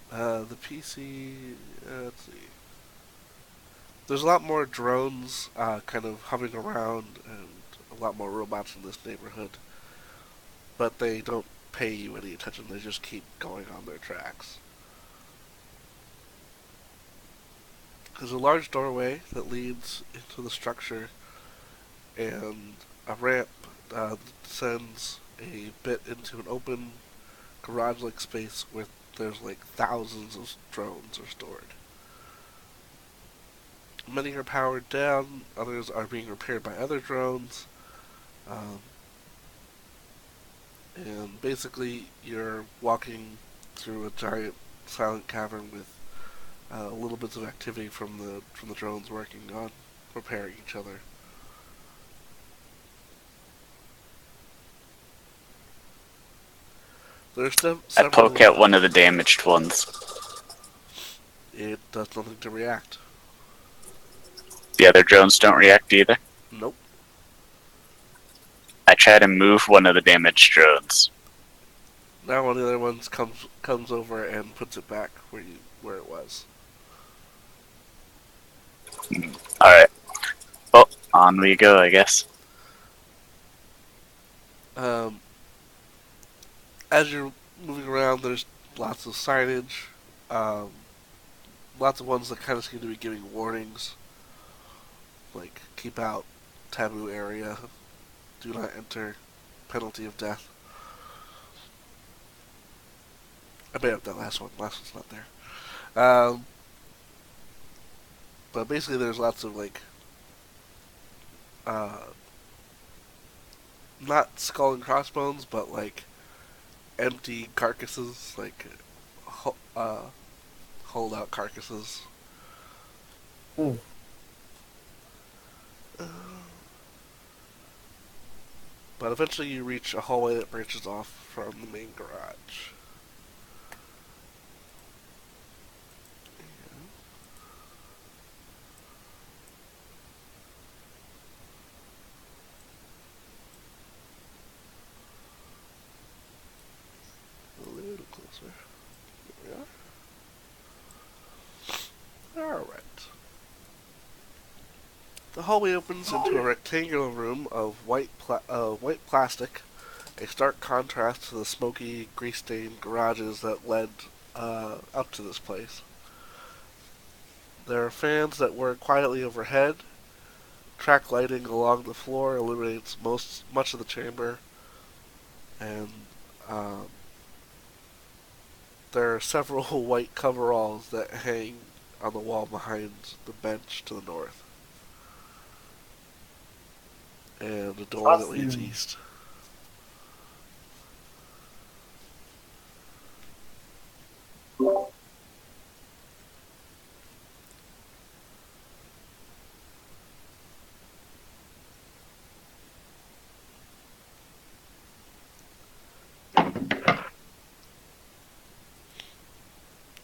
The PC. Let's see. There's a lot more drones kind of hovering around, and a lot more robots in this neighborhood. But they don't pay you any attention. They just keep going on their tracks. There's a large doorway that leads into the structure, and a ramp descends a bit into an open garage-like space where there's like thousands of drones are stored. Many are powered down, others are being repaired by other drones. And basically, you're walking through a giant silent cavern with little bits of activity from the drones working on repairing each other. There's
I
several.
poke out one of the damaged ones.
It does nothing to react.
The other drones don't react either.
Nope.
I try to move one of the damaged drones.
Now one of the other ones comes over and puts it back where it was.
Alright. Well, on we go, I guess.
As you're moving around, there's lots of signage. Lots of ones that kind of seem to be giving warnings, like keep out, taboo area, do not enter, penalty of death. I made up that last one. Last one's not there. But basically, there's lots of like, not skull and crossbones, but like empty carcasses, like holdout carcasses.
Hmm.
But eventually, you reach a hallway that branches off from the main garage. A little closer. Here we are. Alright. The hallway opens into a rectangular room of white plastic, a stark contrast to the smoky, grease-stained garages that led up to this place. There are fans that whir quietly overhead. Track lighting along the floor illuminates much of the chamber, and there are several white coveralls that hang on the wall behind the bench to the north, and a door that leads east.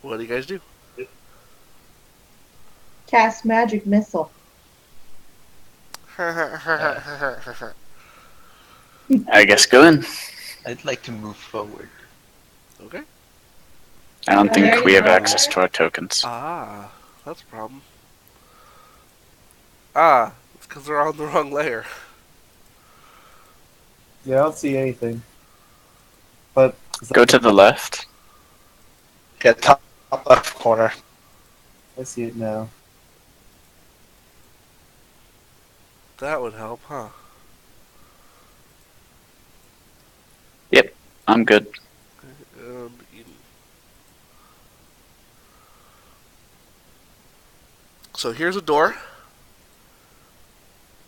What do you guys do?
Cast magic missile.
I guess go in.
I'd like to move forward.
Okay.
I don't
Oh, there
think we
you
have
go.
access to our tokens.
Ah, that's a problem. Ah, it's because they're on the wrong layer.
Yeah, I don't see anything. But
Go to the left.
Yeah, top left corner.
I see it now.
That would help, huh?
Yep, I'm good.
Eden. So here's a door.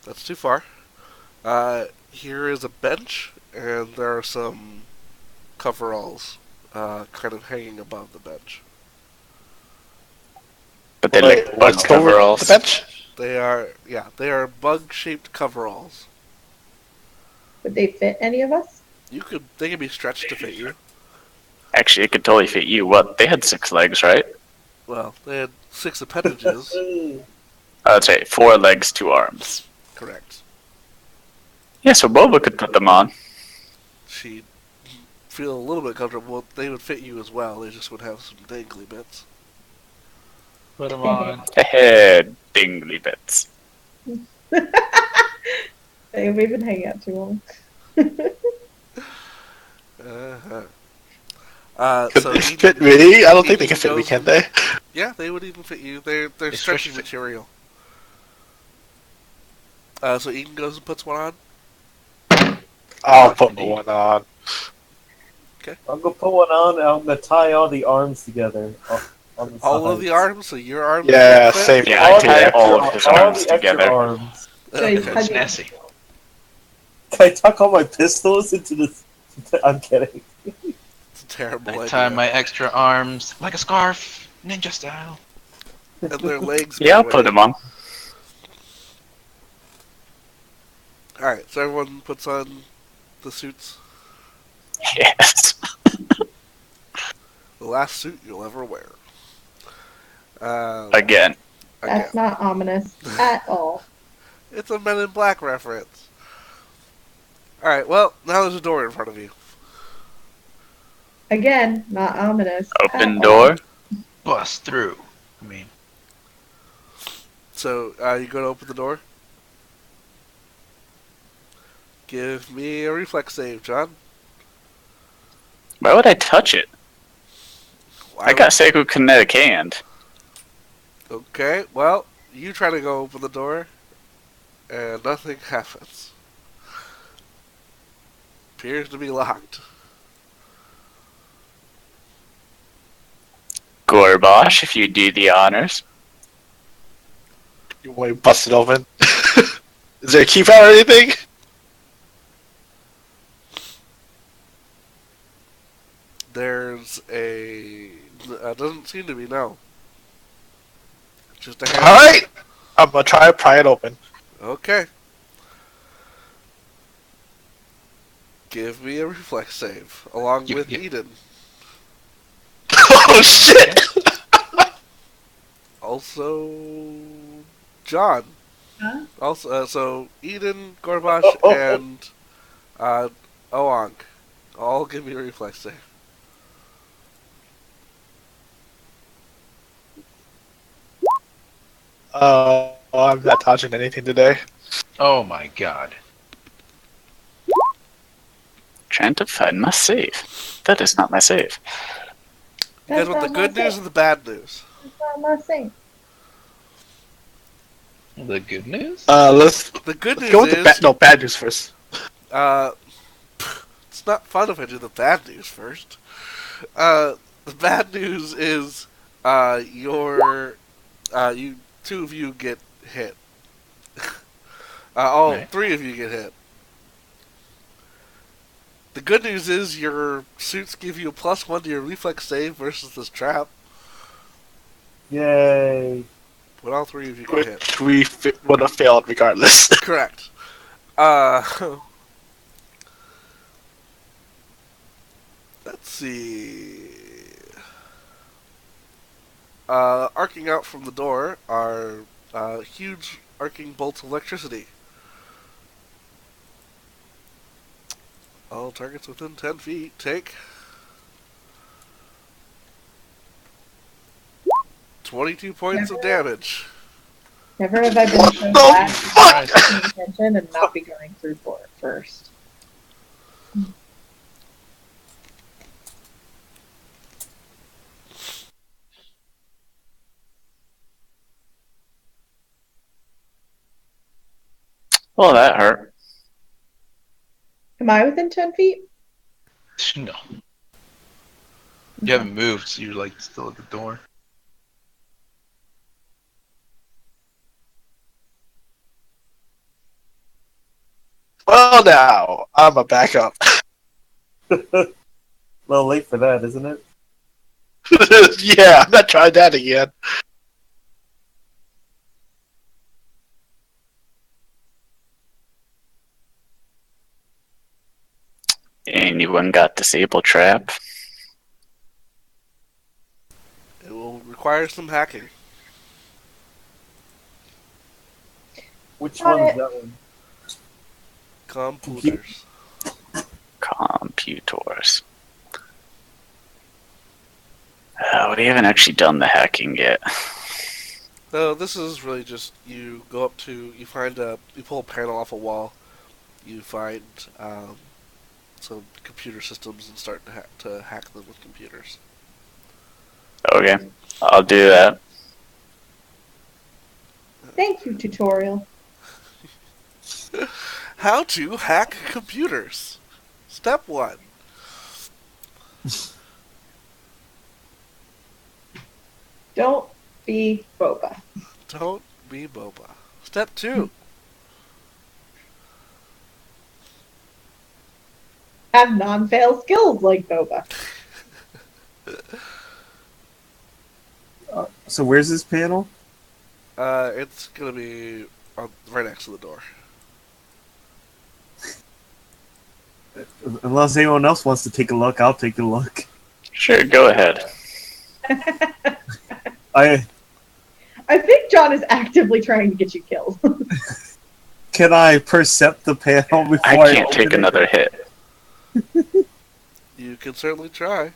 That's too far. Here is a bench, and there are some coveralls kind of hanging above the bench.
But they like bug
what's over
coveralls.
the bench?
They are bug-shaped coveralls.
Would they fit any of us?
They can be stretched to fit you.
Actually, it could totally fit you. What? They had 6 legs, right?
Well, they had 6 appendages.
Oh, that's right. 4 legs, 2 arms.
Correct.
Yeah, so Boba could put them on.
She'd feel a little bit comfortable. They would fit you as well. They just would have some dangly bits.
Put them on.
Head dingly bits.
We've been hanging out too long.
Could
So
they
Eden,
fit me? I don't think they
Eden
can fit me,
goes-
can they?
Yeah, they would even fit you. They're
It's
stretchy
stretchy.
material. So Eden goes and puts one on.
I'll put one on.
I'm gonna put one on and I'm gonna tie all the arms together. On the
All of
sides.
the arms, so your arms.
Yeah,
don't fit?
same.
Yeah, I tie all of his arms
the extra
together.
arms.
So he's
Okay.
That's
hugging.
nasty.
Can I tuck all my pistols into this? I'm kidding.
It's a terrible
I
idea.
tie my extra arms like a scarf, ninja style.
And their legs.
Yeah, I'll put them on.
Alright, so everyone puts on the suits.
Yes.
The last suit you'll ever wear.
Again.
Again.
That's not ominous at all.
It's a Men in Black reference. Alright, well, now there's a door in front of you.
Again, not ominous
Open
at
door.
all.
Bust through. I mean,
So, you go to open the door? Give me a reflex save, John.
Why would I touch it?
Why
I got psychokinetic hand.
Okay, well, you try to go open the door, and nothing happens. Appears to be locked.
Gorbash, if you do the honors.
You want to bust it open? Is there a keypad or anything?
There's a... doesn't seem to be, no. Just a hand.
Alright! I'm gonna try to pry it open.
Okay. Give me a reflex save, along
Yeah,
with
yeah.
Eden.
Oh shit!
Also, John.
Huh?
Also, so Eden, Gorbash,
Oh.
and Oank. All give me a reflex save.
I'm not touching anything today.
oh my god.
Trying to find my save. That is not my save.
You guys
That's
want the
not
good
my
news
thing.
or the bad news?
That's not my thing.
The good news?
Let's
The good
go with
news
the
is,
bad news first.
it's not fun if I do the bad news first. The bad news is, you two of you get hit.
Right.
Three of you get hit. The good news is your suits give you a +1 to your reflex save versus this trap.
Yay.
But all three of you get hit.
Which we would have failed regardless.
Correct. Let's see. Arcing out from the door are huge arcing bolts of electricity. All targets within 10 feet take 22 points of damage.
Never have I been so
the
glad to
fuck?
stop paying attention and not be going through for it first.
Well, that hurt.
Am I within 10 feet?
No. You haven't moved, so you're like still at the door.
Well, now I'm a backup.
A little late for that, isn't it?
Yeah, I'm not trying that again.
Anyone got disable trap?
It will require some hacking.
Which
Got
one's
it.
that one?
Computers.
Computers. We haven't actually done the hacking yet.
No, this is really just you go up to, you pull a panel off a wall, you find some computer systems and start to hack them with computers.
Okay, I'll do that.
Thank you, tutorial.
How to hack computers. Step 1.
Don't be boba.
Don't be boba. Step 2.
Have non-fail skills like boba.
So where's this panel?
It's gonna be right next to the door.
Unless anyone else wants to take a look, I'll take a look.
Sure, go ahead.
I
I think John is actively trying to get you killed.
can I percept the panel before
I
I
can't
open
take
it?
another hit.
You can certainly try.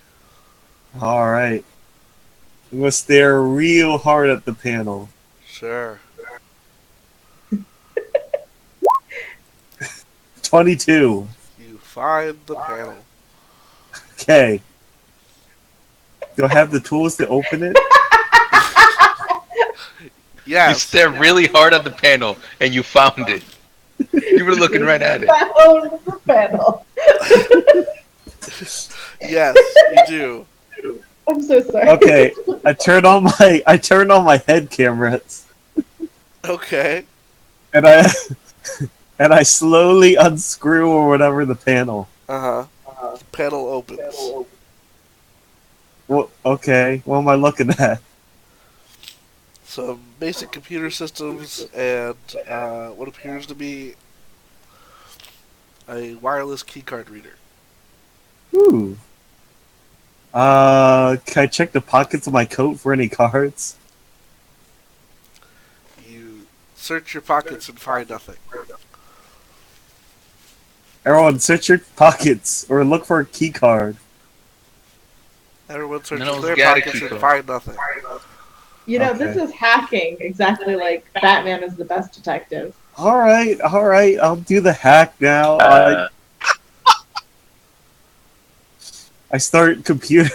All right. I'm gonna stare real hard at the panel.
Sure.
22.
You find the panel.
Okay. Do I have the tools to open it?
You
Yes.
stare really hard at the panel, and you found it. You were looking right at it.
Found the panel.
Yes, you do.
I'm so sorry.
Okay. I turned on my head cameras
Okay.
and I and I slowly unscrew or whatever the panel.
Uh huh. The panel opens.
Well, okay. What am I looking at?
Some basic computer systems and what appears to be a wireless keycard reader.
Ooh. Can I check the pockets of my coat for any cards?
You search your pockets and find nothing.
Everyone, search your pockets or look for a key card.
Everyone searches
No one's
their
got a
pockets and
keycard.
find nothing.
You know,
Okay.
this is hacking, exactly like Batman is the best detective.
All right. I'll do the hack now.
Uh,
I start computer.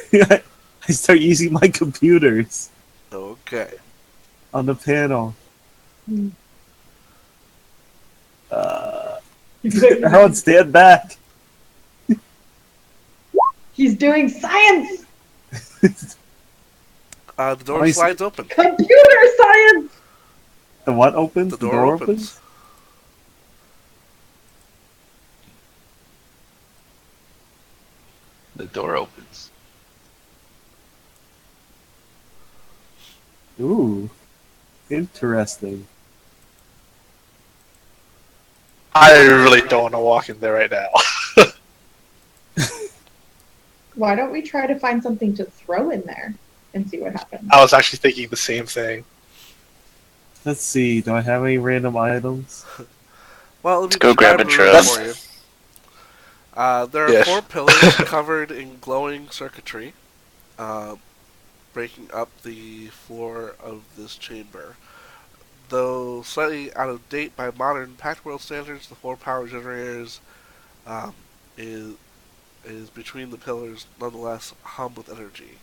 I start using my computers
Okay.
on the panel.
Hmm. He's
Everyone, stand back.
doing science!
The door
Nice.
slides open.
Computer science!
The what opens?
The door opens.
The door opens.
Ooh, interesting.
I really don't want to walk in there right now.
Why don't we try to find something to throw in there and see what happens?
I was actually thinking the same thing.
Let's see. Do I have any random items?
Well, let me
Let's go grab
describe
a
the room
truck.
for you. There are
Yes.
4 pillars covered in glowing circuitry, breaking up the floor of this chamber. Though slightly out of date by modern Pact World standards, the 4 power generators um, is between the pillars nonetheless hum with energy.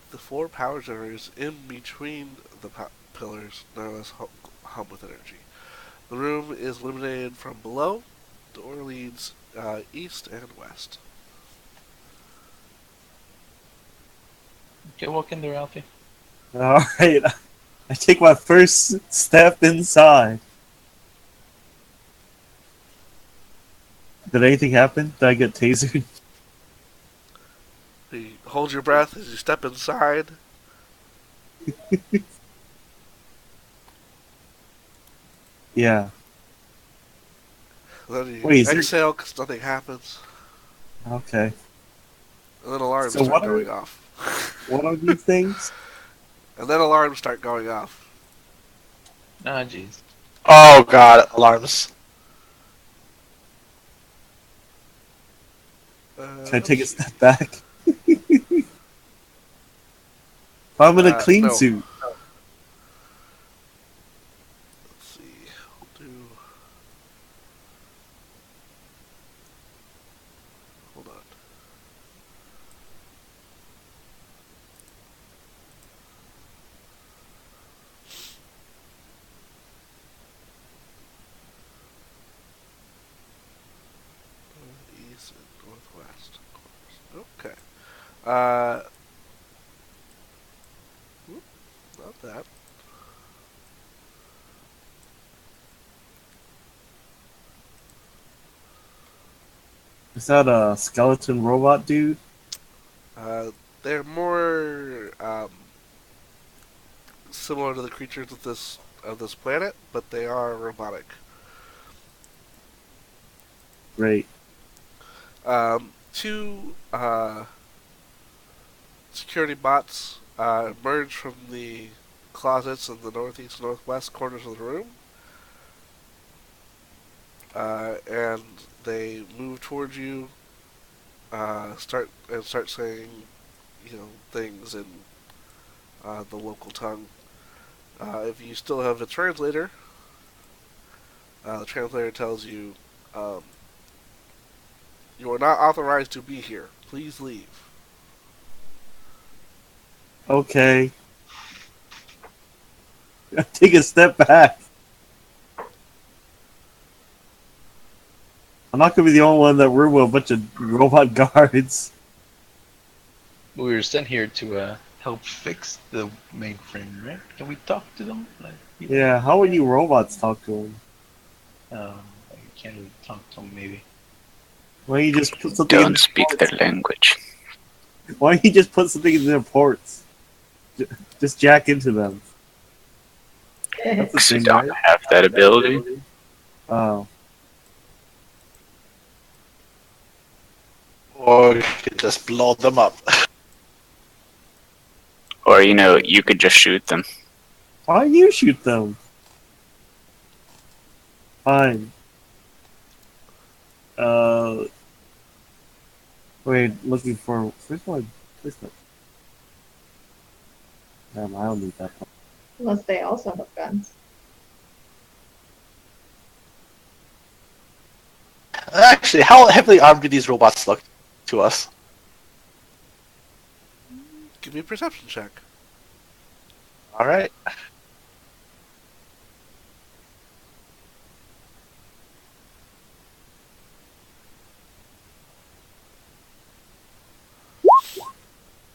The 4 power generators in between the pillars nonetheless hum with energy. The room is illuminated from below. The door leads east and west.
Okay, walk in there, Alfie.
All right. I take my first step inside. Did anything happen? Did I get tasered?
You hold your breath as you step inside.
Yeah.
Then you
Wait, is there-
exhale because nothing happens.
Okay.
And then alarms
So
start
what are-
going off.
What are these things?
And then alarms start going off.
Ah, jeez.
Oh god, alarms.
Can I take a step back? I'm in a clean
no.
suit.
Let's see. We'll do. Hold on. East and northwest. Okay. Not that.
Is that a skeleton robot dude?
They're more similar to the creatures of this planet, but they are robotic.
Great.
Two security bots emerge from the closets in the northeast, northwest corners of the room, and they move towards you. Start saying, things in the local tongue. If you still have a translator, the translator tells you, um, "You are not authorized to be here. Please leave."
Okay. Take a step back. I'm not gonna be the only one that we're with a bunch of robot guards.
We were sent here to help fix the mainframe, right? Can we talk to them?
Yeah, how would you robots talk to them?
I can't really talk to them, maybe.
Why don't you just put something in
Don't
their
speak
ports?
their language.
Why don't you just put something in their ports? Just jack into them. That's the
Because we
thing,
don't
right?
have that ability.
Oh.
Or you could just blow them up.
Or, you could just shoot them.
Why don't you shoot them? Fine. Wait, looking for. Where's my. Damn, I don't need that.
Unless they also have guns.
Actually, how heavily armed do these robots look to us?
Give me a perception check.
Alright.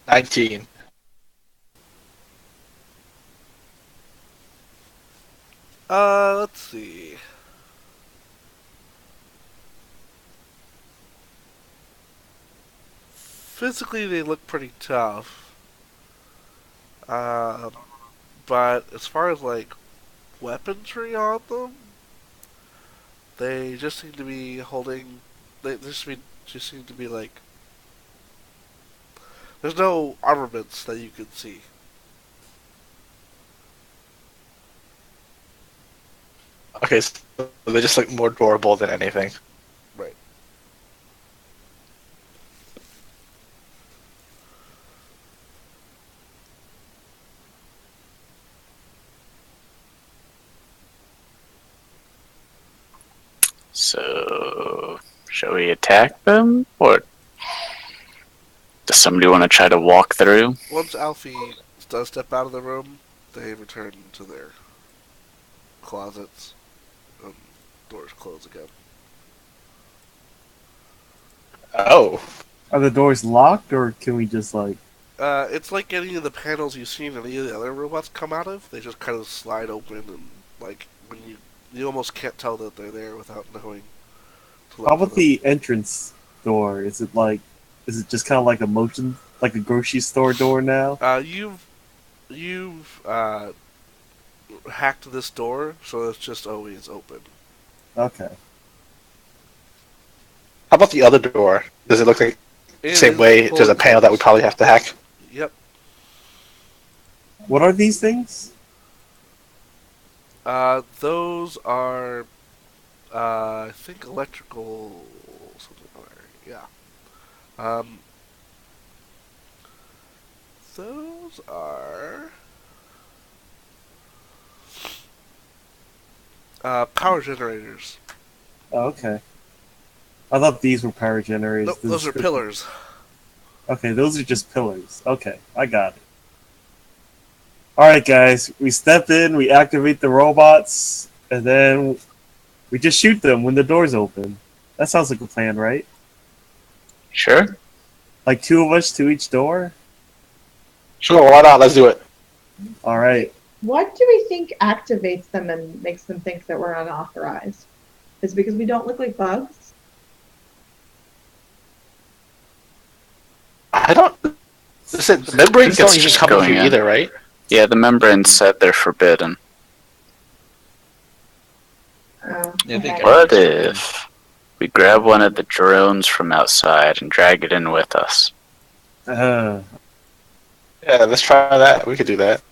$19.
Let's see. Physically, they look pretty tough. But as far as weaponry on them, they just seem to be holding. They just seem to be like. There's no armaments that you can see.
Okay, so they just look more durable than anything.
Right.
So, shall we attack them? Or does somebody want to try to walk through?
Once Alfie does step out of the room, they return to their closets and doors close again.
Oh.
Are the doors locked, or can we just, like.
It's like any of the panels you've seen any of the other robots come out of. They just kind of slide open, and when you almost can't tell that they're there without knowing to look
How
for
about
them.
the entrance door? Is it just kind of like a motion, like a grocery store door now?
You've hacked this door, so it's just always open.
Okay.
How about the other door? Does it look like the
It
same
is
way? There's a
fully
panel that we
closed.
probably have to hack?
Yep.
What are these things?
Those are, I think electrical something or other. Yeah. Those are power generators.
Oh, okay. I thought these were power generators.
Nope, those are pillars.
Okay, those are just pillars. Okay, I got it. Alright, guys. We step in, we activate the robots, and then we just shoot them when the doors open. That sounds like a plan, right?
Sure.
Like 2 of us to each door?
Sure, why not? Let's do it.
Alright.
What do we think activates them and makes them think that we're unauthorized? Is it because we don't look like bugs?
I don't. Listen, the membranes
think
don't
it's
even
just
come with
going
you
in.
either, right?
Yeah, the membrane said they're forbidden.
Oh,
Yeah, I think
okay.
What if we grab one of the drones from outside and drag it in with us?
Yeah, let's try that. We could do that.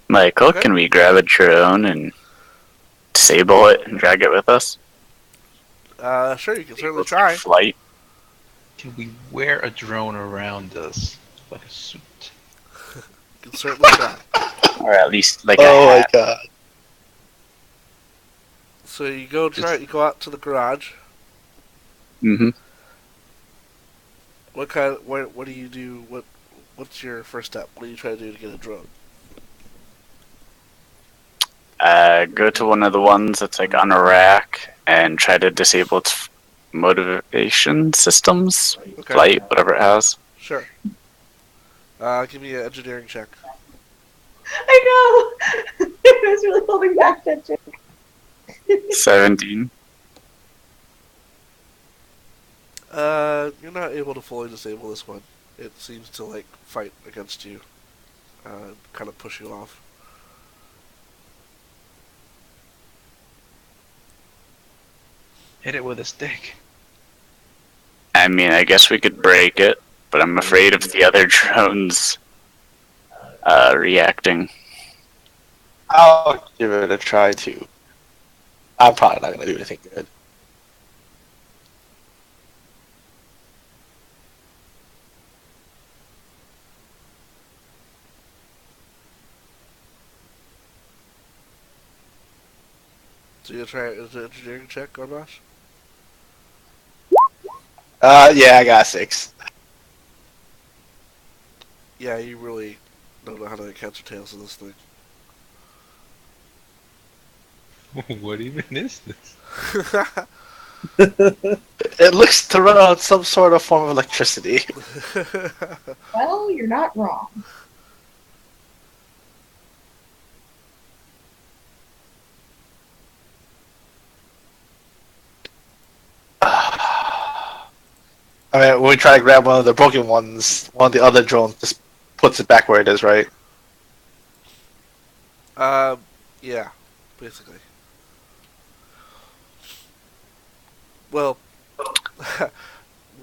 Michael,
Okay.
can we grab a drone and disable it and drag it with us?
Sure, you can certainly
Able to take
try.
flight.
Can we wear a drone around us like a suit?
You can certainly try.
Or at least like a
Oh my
hat.
god.
So you go try it. You go out to the garage.
Mm-hmm.
What kind? What do you do? What's your first step? What do you try to do to get a drone?
Go to one of the ones that's like on a rack and try to disable its motivation systems,
Okay.
flight, whatever it has.
Sure. Give me an engineering check.
I know. I was really holding back that joke.
17.
You're not able to fully disable this one. It seems to like fight against you, kind of push you off.
Hit it with a stick.
I mean, I guess we could break it, but I'm afraid of the other drones reacting.
I'll give it a try too. I'm probably not gonna do anything good.
So you try an engineering check, Gorbash?
Yeah, I got 6.
Yeah, you really don't know how to make heads or tails of this thing.
What even is this?
It looks to run on some sort of form of electricity.
Well, you're not wrong.
I mean, when we try to grab one of the broken ones, one of the other drones just puts it back where it is, right?
Yeah, basically. Well,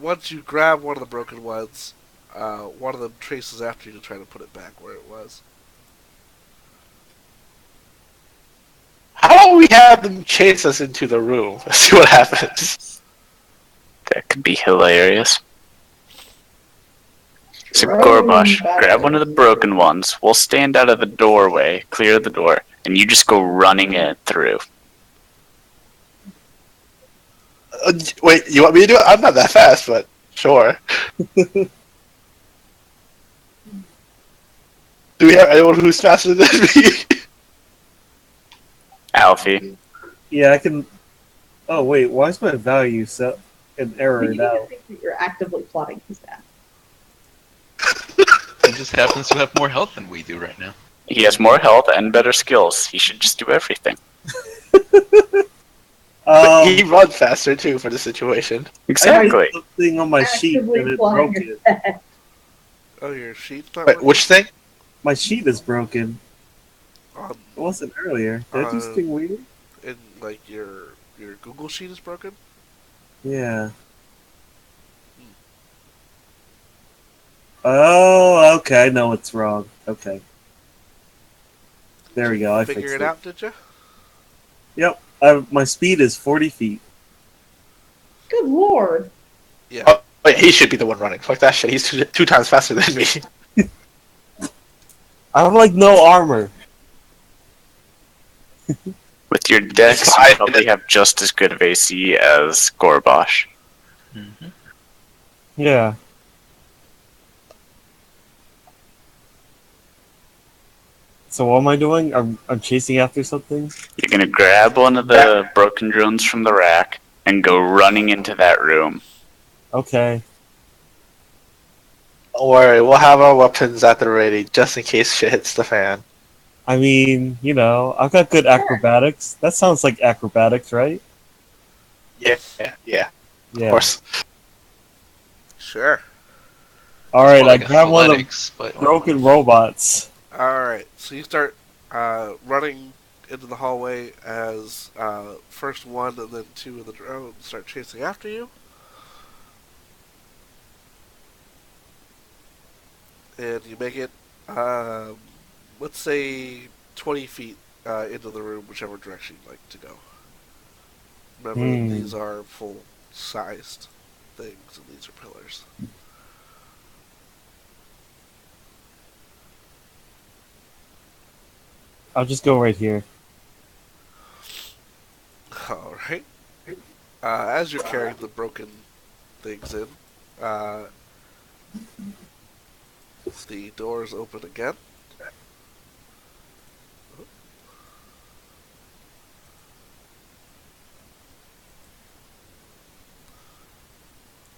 once you grab one of the broken ones, one of them traces after you to try to put it back where it was.
How about we have them chase us into the room? See what happens.
That could be hilarious. So
Drone
Gorbash,
battle.
grab one of the broken ones. We'll stand out of the doorway, clear the door, and you just go running it through.
Wait, you want me to do it? I'm not that fast, but sure. Do we have anyone who's faster than me?
Alfie.
Yeah, I can. Oh wait, why is my value set an error
You need
now?
to think that you're actively plotting his death.
He just happens to have more health than we do right now.
He has more health and better skills. He should just do everything.
He runs faster too for the situation.
Exactly.
Something on my sheet
Actively
and it
plotting
broke
your
it.
death.
Oh, your sheet's not
Wait,
working?
which thing?
My sheet is broken.
On,
It wasn't earlier. Did I do something weird?
in like your Google sheet is broken?
Yeah. Oh, okay. I know what's wrong. Okay. There we go. I
Figure
fixed
it
it.
out, did you?
Yep. My speed is 40 feet.
Good lord.
Yeah.
Oh, wait, he should be the one running. Fuck that shit. He's two times faster than me.
I have like no armor.
With your dex,
It's
you
fine.
probably have just as good of AC as Gorbash.
Mm-hmm.
Yeah. So what am I doing? I'm chasing after something?
You're gonna grab one of the broken drones from the rack and go running into that room.
Okay.
Don't worry, we'll have our weapons at the ready just in case shit hits the fan.
I mean, you know, I've got good acrobatics. That sounds like acrobatics, right?
Yeah,
Yeah.
of course.
Sure.
Alright,
More
I
like
grab one of the
athletics, but
broken robots.
Alright, so you start running into the hallway as first one and then two of the drones start chasing after you. and you make it, let's say, 20 feet into the room, whichever direction you'd like to go. Remember, these are full-sized things, and these are pillars.
I'll just go right here.
All right. As you're carrying the broken things in, the doors open again.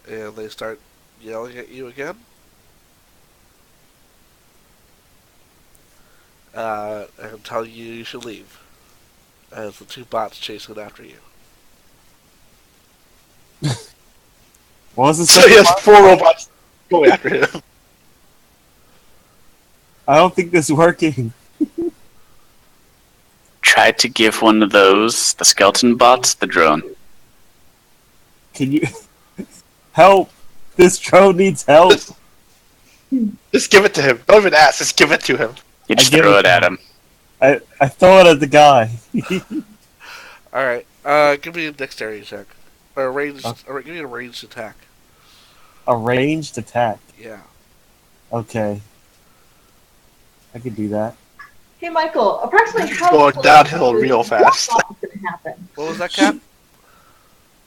And they start yelling at you again. And telling you should leave. As the two bots chase it after you.
What was the
So
second
he has
part?
4 robots going after him.
I don't think this is working.
Try to give one of those, the skeleton bots, the drone.
Can you help? This drone needs help.
Just give it to him. Don't even ask. Just give it to him.
You just
give
throw
it
it
to
at
him.
him.
I throw it at the guy.
Alright, give me a dexterity check. Or a ranged, or give me a ranged attack.
A ranged attack.
Yeah.
Okay. I can do that.
Hey, Michael, approximately how
Going
close
downhill
is
real fast.
what was going to happen?
What was that, Cap?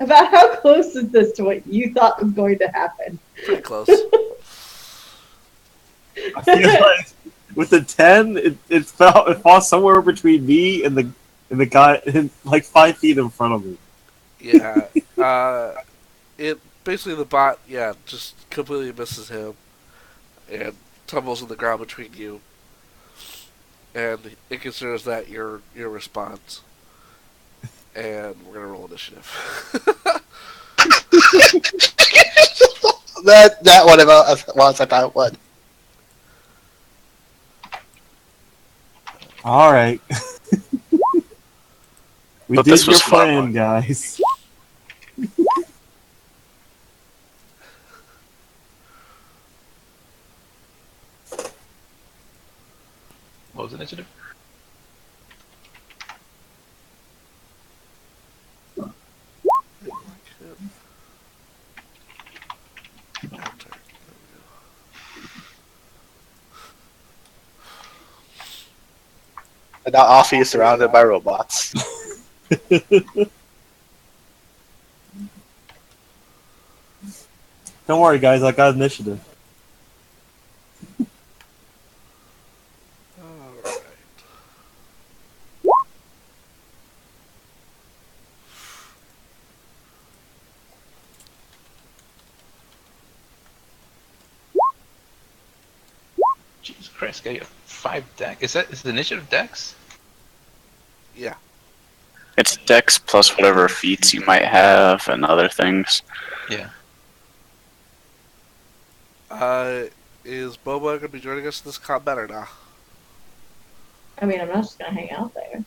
About how close is this to what you thought was going to happen?
Pretty close.
I feel like with the 10, it falls somewhere between me and the guy, like 5 feet in front of me.
Yeah. It basically the bot, just completely misses him and tumbles on the ground between you. And it considers that your response. And we're gonna roll initiative.
that whatever was about what?
All right. We
But
did
this
your
was fun.
plan, guys.
What was the initiative?
And now Alfie is surrounded by robots.
Don't worry, guys. I got initiative.
Alright.
Jesus Christ, got you 5 dex. Is the initiative dex?
Yeah.
It's dex plus whatever feats you might have and other things.
Yeah.
Is Boba gonna be joining us in this combat or not?
I mean, I'm not just going to hang out there.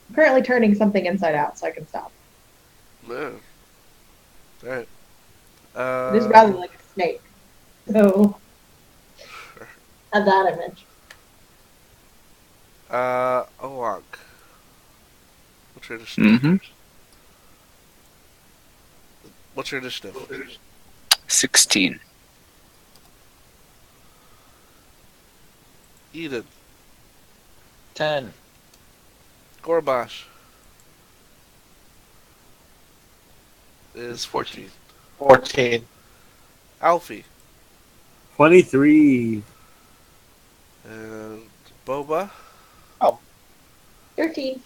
I'm currently turning something inside out, so I can stop.
No. Alright.
It is rather like a snake. So, have that image.
Oak. What's your initiative?
Mm-hmm.
What's your initiative?
16.
Eden.
10.
Gorbash.
Is 14.
14.
Alfie.
23.
And Boba.
13.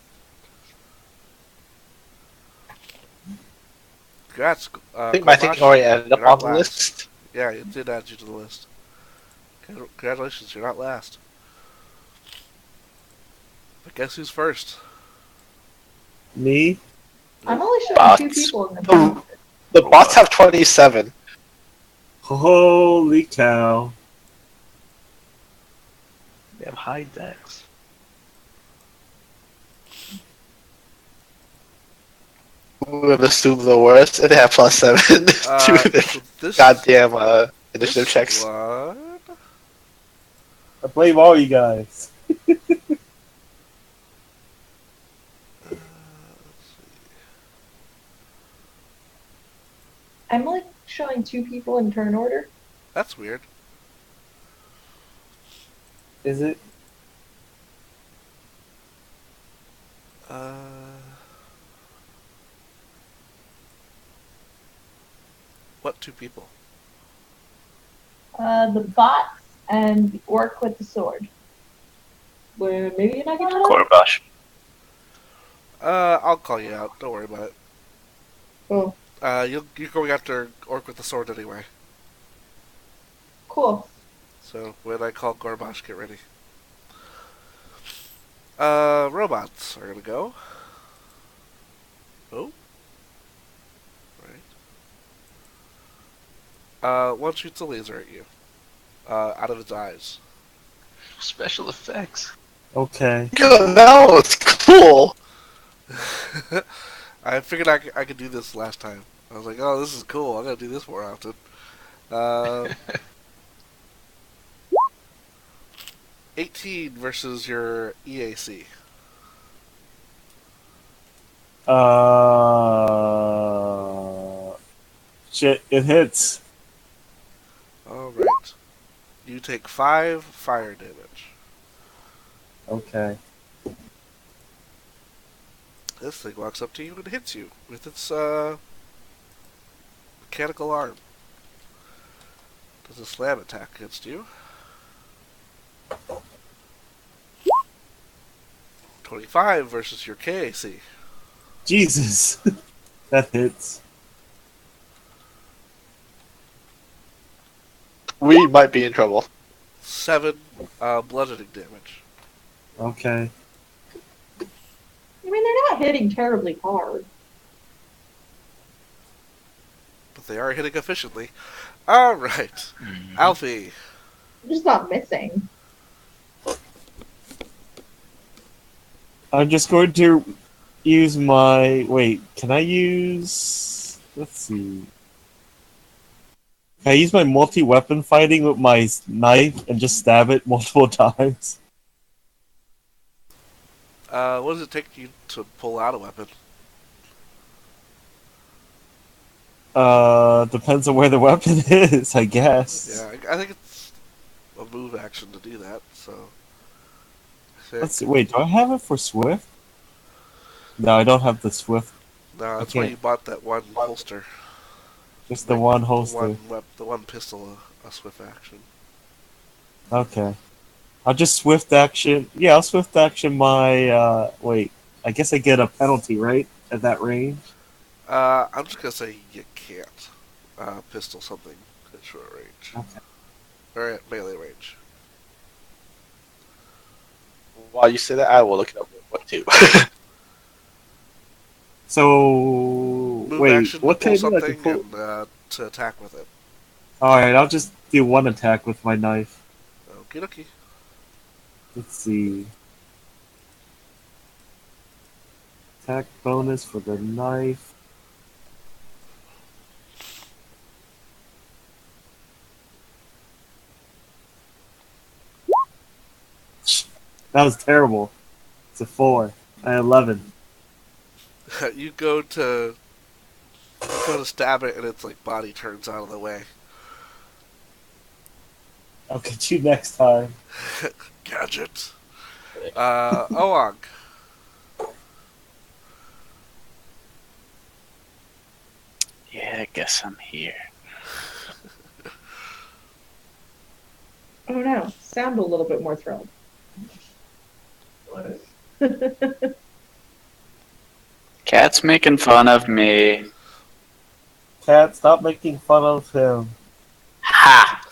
Congrats.
I think my thing
Gorbash.
already ended up
You're
on
not
the
last.
list.
Yeah, it did add you to the list. Congratulations, you're not last. But guess who's first?
Me?
I'm only showing
Bots.
2 people in the
The, the bots have 27.
Holy cow.
They have high dex.
We would assume the worst, and they have +7 to their
So this
goddamn initiative
this
checks.
one.
I blame all you guys.
I'm like showing 2 people in turn order.
That's weird.
Is it?
What 2 people?
The bots and the orc with the sword. Where maybe you're not gonna know.
Korbash.
I'll call you out. Don't worry about it.
Cool.
You're going after Orc with the sword anyway.
Cool.
So when I call Gorbash, get ready. Robots are gonna go. Oh. Right. One shoots a laser at you. Out of its eyes.
Special effects.
Okay.
Yo, that was cool.
I figured I could do this last time. I was like, oh, this is cool. I gotta do this more often. 18 versus your EAC.
Shit, it hits.
Alright. You take 5 fire damage.
Okay.
This thing walks up to you and hits you with its mechanical arm. Does a slam attack against you. 25 versus your KAC.
Jesus. That hits.
We might be in trouble.
7 bludgeoning damage.
Okay.
I mean, they're not hitting terribly hard.
But they are hitting efficiently. Alright. Alfie.
They're just not missing.
I'm just going to use my... Wait, can I use... Let's see. Can I use my multi-weapon fighting with my knife and just stab it multiple times?
What does it take you to pull out a weapon?
Depends on where the weapon is, I guess.
Yeah, I think it's a move action to do that, so...
Let's see. Wait, do I have it for Swift? No, I don't have the Swift.
No, that's why you bought that one holster.
Just the one holster.
The one pistol, a swift action.
Okay. I'll just Swift action. Yeah, I'll Swift action my, wait. I guess I get a penalty, right? At that range?
I'm just gonna say you can't. Pistol something at short range.
Okay.
Or at melee range.
While you say that, I will look it up. What too?
So...
Move
wait,
action
what
to pull
can I do? I
something
can pull...
and to attack with it.
Alright, I'll just do one attack with my knife.
Okie dokie.
Let's see. Attack bonus for the knife. That was terrible. It's a 4. I had 11.
You go to stab it and its like body turns out of the way.
I'll get you next time.
Gadget. Oag.
Yeah, I guess I'm here.
Oh no, sound a little bit more thrilled.
Cat's making fun of me.
Cat, stop making fun of him.
Ha!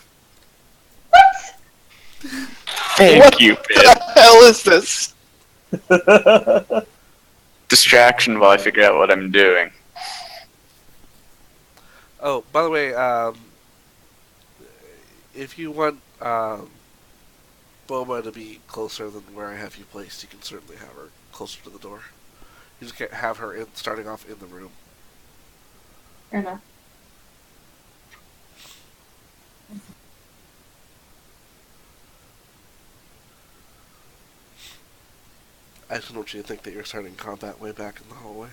Thank
What
you,
the
Bib.
hell is this?
Distraction while I figure out what I'm doing.
Oh, by the way, if you want Boma to be closer than where I have you placed, you can certainly have her closer to the door. You just can't have her starting off in the room.
Fair enough.
I just don't want you to think that you're starting combat way back in the hallway.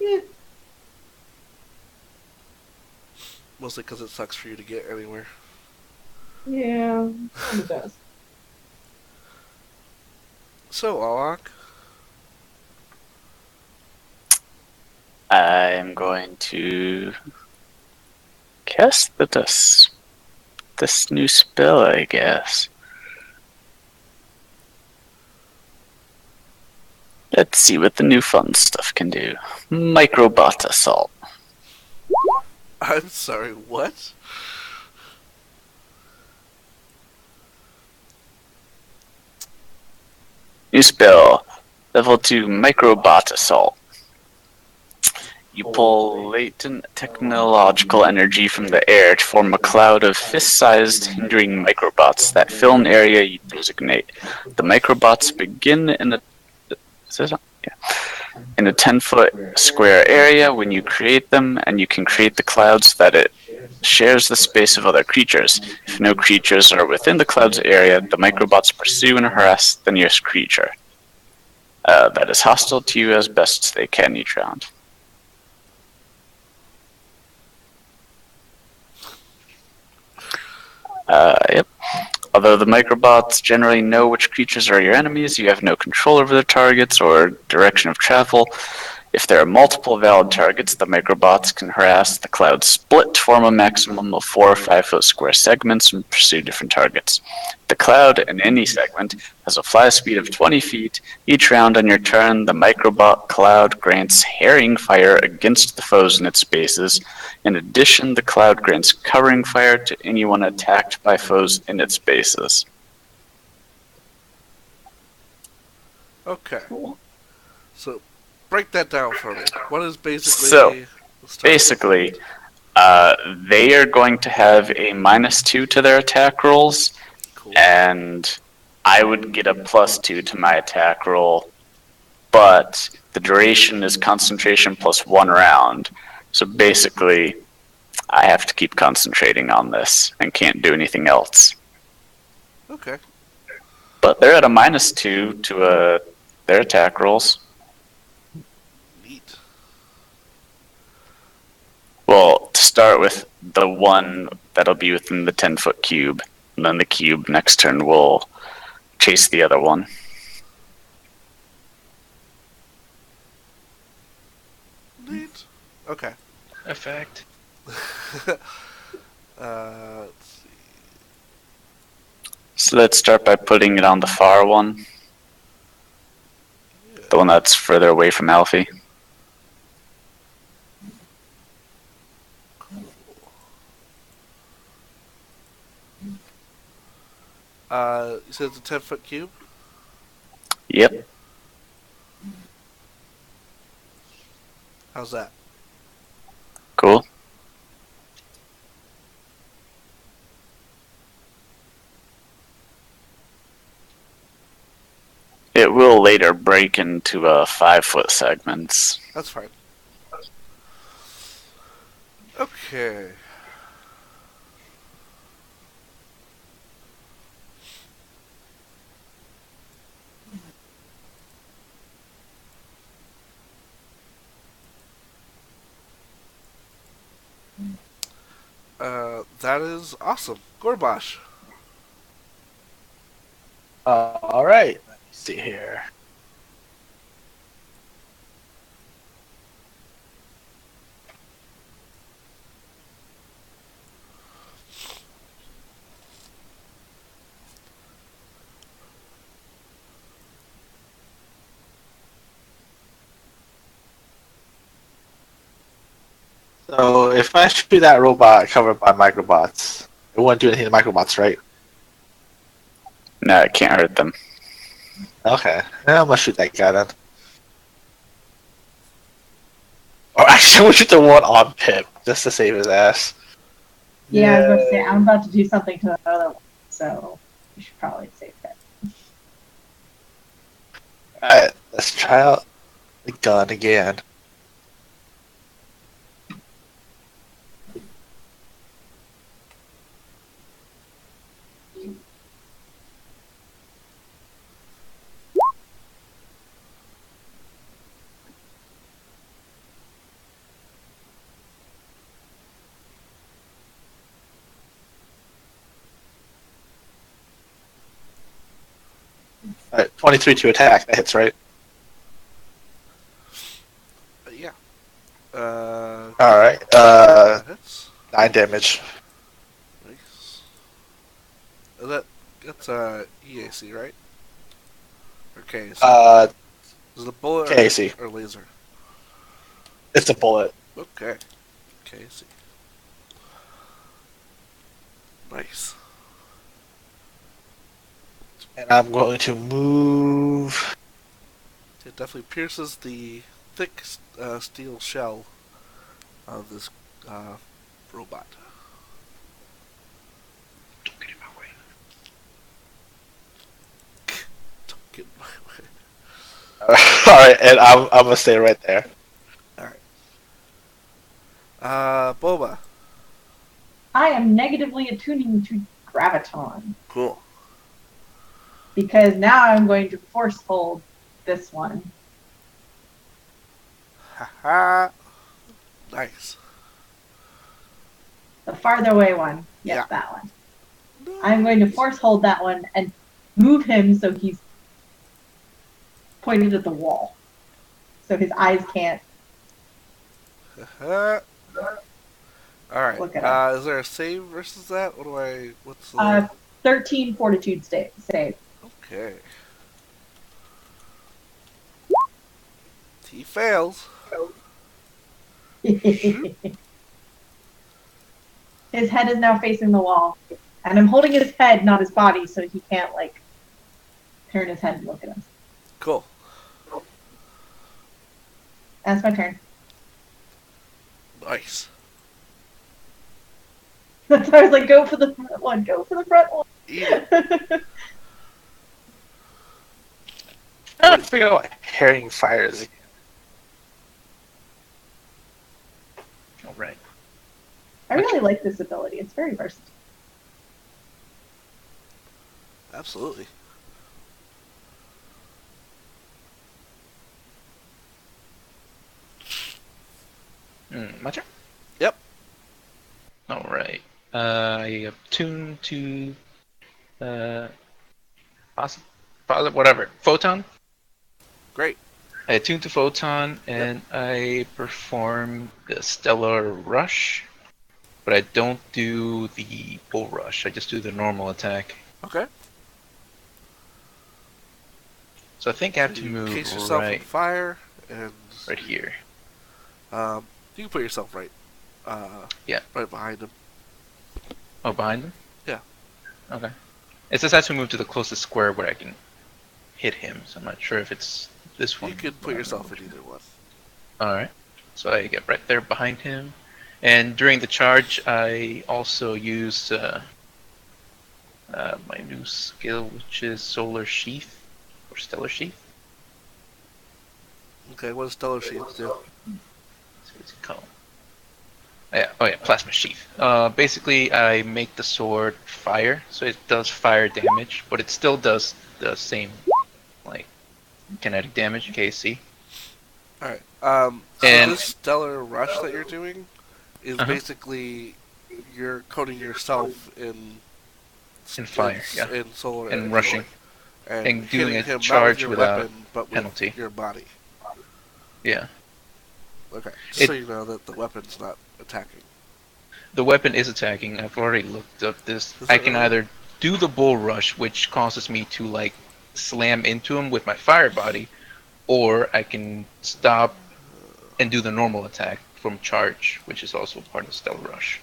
Yeah.
Mostly because it sucks for you to get anywhere.
Yeah, it does.
So, Alak,
I am going to cast this new spell, I guess. Let's see what the new fun stuff can do. Microbot Assault.
I'm sorry, what?
New spell. Level 2 Microbot Assault. You pull latent technological energy from the air to form a cloud of fist-sized hindering microbots that fill an area you designate. The microbots begin in a in a 10-foot square area when you create them, and you can create the clouds that it shares the space of other creatures. If no creatures are within the cloud's area, the microbots pursue and harass the nearest creature that is hostile to you as best they can each round. Yep. Although the microbots generally know which creatures are your enemies, you have no control over their targets or direction of travel. If there are multiple valid targets, the microbots can harass the cloud split to form a maximum of 4 or 5 foot square segments and pursue different targets. The cloud in any segment has a fly speed of 20 feet. Each round on your turn, the microbot cloud grants harrying fire against the foes in its bases. In addition, the cloud grants covering fire to anyone attacked by foes in its bases.
Okay. So, break that down for me. What is basically
So,
the Starfinder?
Basically, they are going to have a -2 to their attack rolls,
Cool.
and I would get a +2 to my attack roll, but the duration is concentration plus 1 round. So basically, I have to keep concentrating on this and can't do anything else.
Okay.
But they're at a -2 to their attack rolls.
Neat.
Well, to start with, the one that'll be within the 10-foot cube, and then the cube next turn will chase the other one.
Neat. Okay.
Effect.
Let's see.
So let's start by putting it on the far one, the one that's further away from Alfie.
You said it's a 10-foot cube?
Yep.
How's that?
Cool. It will later break into 5-foot segments.
That's fine. Okay. That is awesome. Gorbash.
Alright. Let me see here. So if I shoot that robot covered by microbots, it won't do anything to microbots, right?
No, it can't hurt them.
Okay. Then I'm gonna shoot that guy then. Or actually, I'm gonna shoot the one on Pip, just to save his ass.
Yeah, I was about to say, I'm about to do something to the other one, so you should probably save that.
Alright, let's try out the gun again. 23 to attack. That hits, right?
Yeah.
All right.
That hits.
9 damage.
Nice. That's EAC, right? Or KAC?
Uh,
Is it a bullet
KAC.
or laser?
It's a bullet.
Okay. KAC. Nice.
And I'm going to move.
It definitely pierces the thick steel shell of this robot.
Don't get in my way.
Don't get in my way.
All right, and I'm gonna stay right there.
Alright. Boba.
I am negatively attuning to graviton
Cool.
because now I'm going to force hold this one.
Haha. Nice.
The farther away one. Yes,
Yeah.
that one. I'm going to force hold that one and move him so he's pointed at the wall. So his eyes can't
Alright.
look at us.
Is there a save versus that? What's the...
13 fortitude save.
Okay. He fails.
His head is now facing the wall. And I'm holding his head, not his body, so he can't, like, turn his head and look at us.
Cool.
That's my turn.
Nice.
That's why I was like, go for the front one, go for the front one.
Eat it.
I'm trying to figure out what herring fires again.
All right.
I really like this ability. It's very versatile.
Absolutely.
My turn.
Yep.
All right. I attune to whatever photon.
Great.
I attune to photon and I perform the stellar rush, but I don't do the bull rush. I just do the normal attack.
Okay.
So I think I have to
You
move
case yourself in
right
fire, and
here.
you can put yourself right.
Yeah.
Right behind him.
Oh, behind him?
Yeah.
Okay. It says I have to move to the closest square where I can hit him, so I'm not sure if it's this one.
You could put yourself in either one.
Alright. So I get right there behind him. And during the charge, I also use my new skill, which is Solar Sheath, or Stellar Sheath.
Okay, what does Stellar Sheath do?
Let's see what's it called. Oh yeah, Plasma Sheath. Basically, I make the sword fire, so it does fire damage, but it still does the same, like, kinetic damage, KC.
Alright. So
And-
this Stellar Rush that you're doing is
Uh-huh.
basically you're coating yourself in
fire, yeah.
in solar
And
energy,
rushing.
and
And doing
hitting
a
him not with
charge
your
without
weapon, but
penalty.
with your body.
Yeah.
Okay, just so you know that the weapon's not attacking.
The weapon is attacking. I've already looked up this.
Is
I
it
can
really?
either do the bull rush, which causes me to like slam into him with my fire body, or I can stop and do the normal attack from charge, which is also part of Stellar Rush.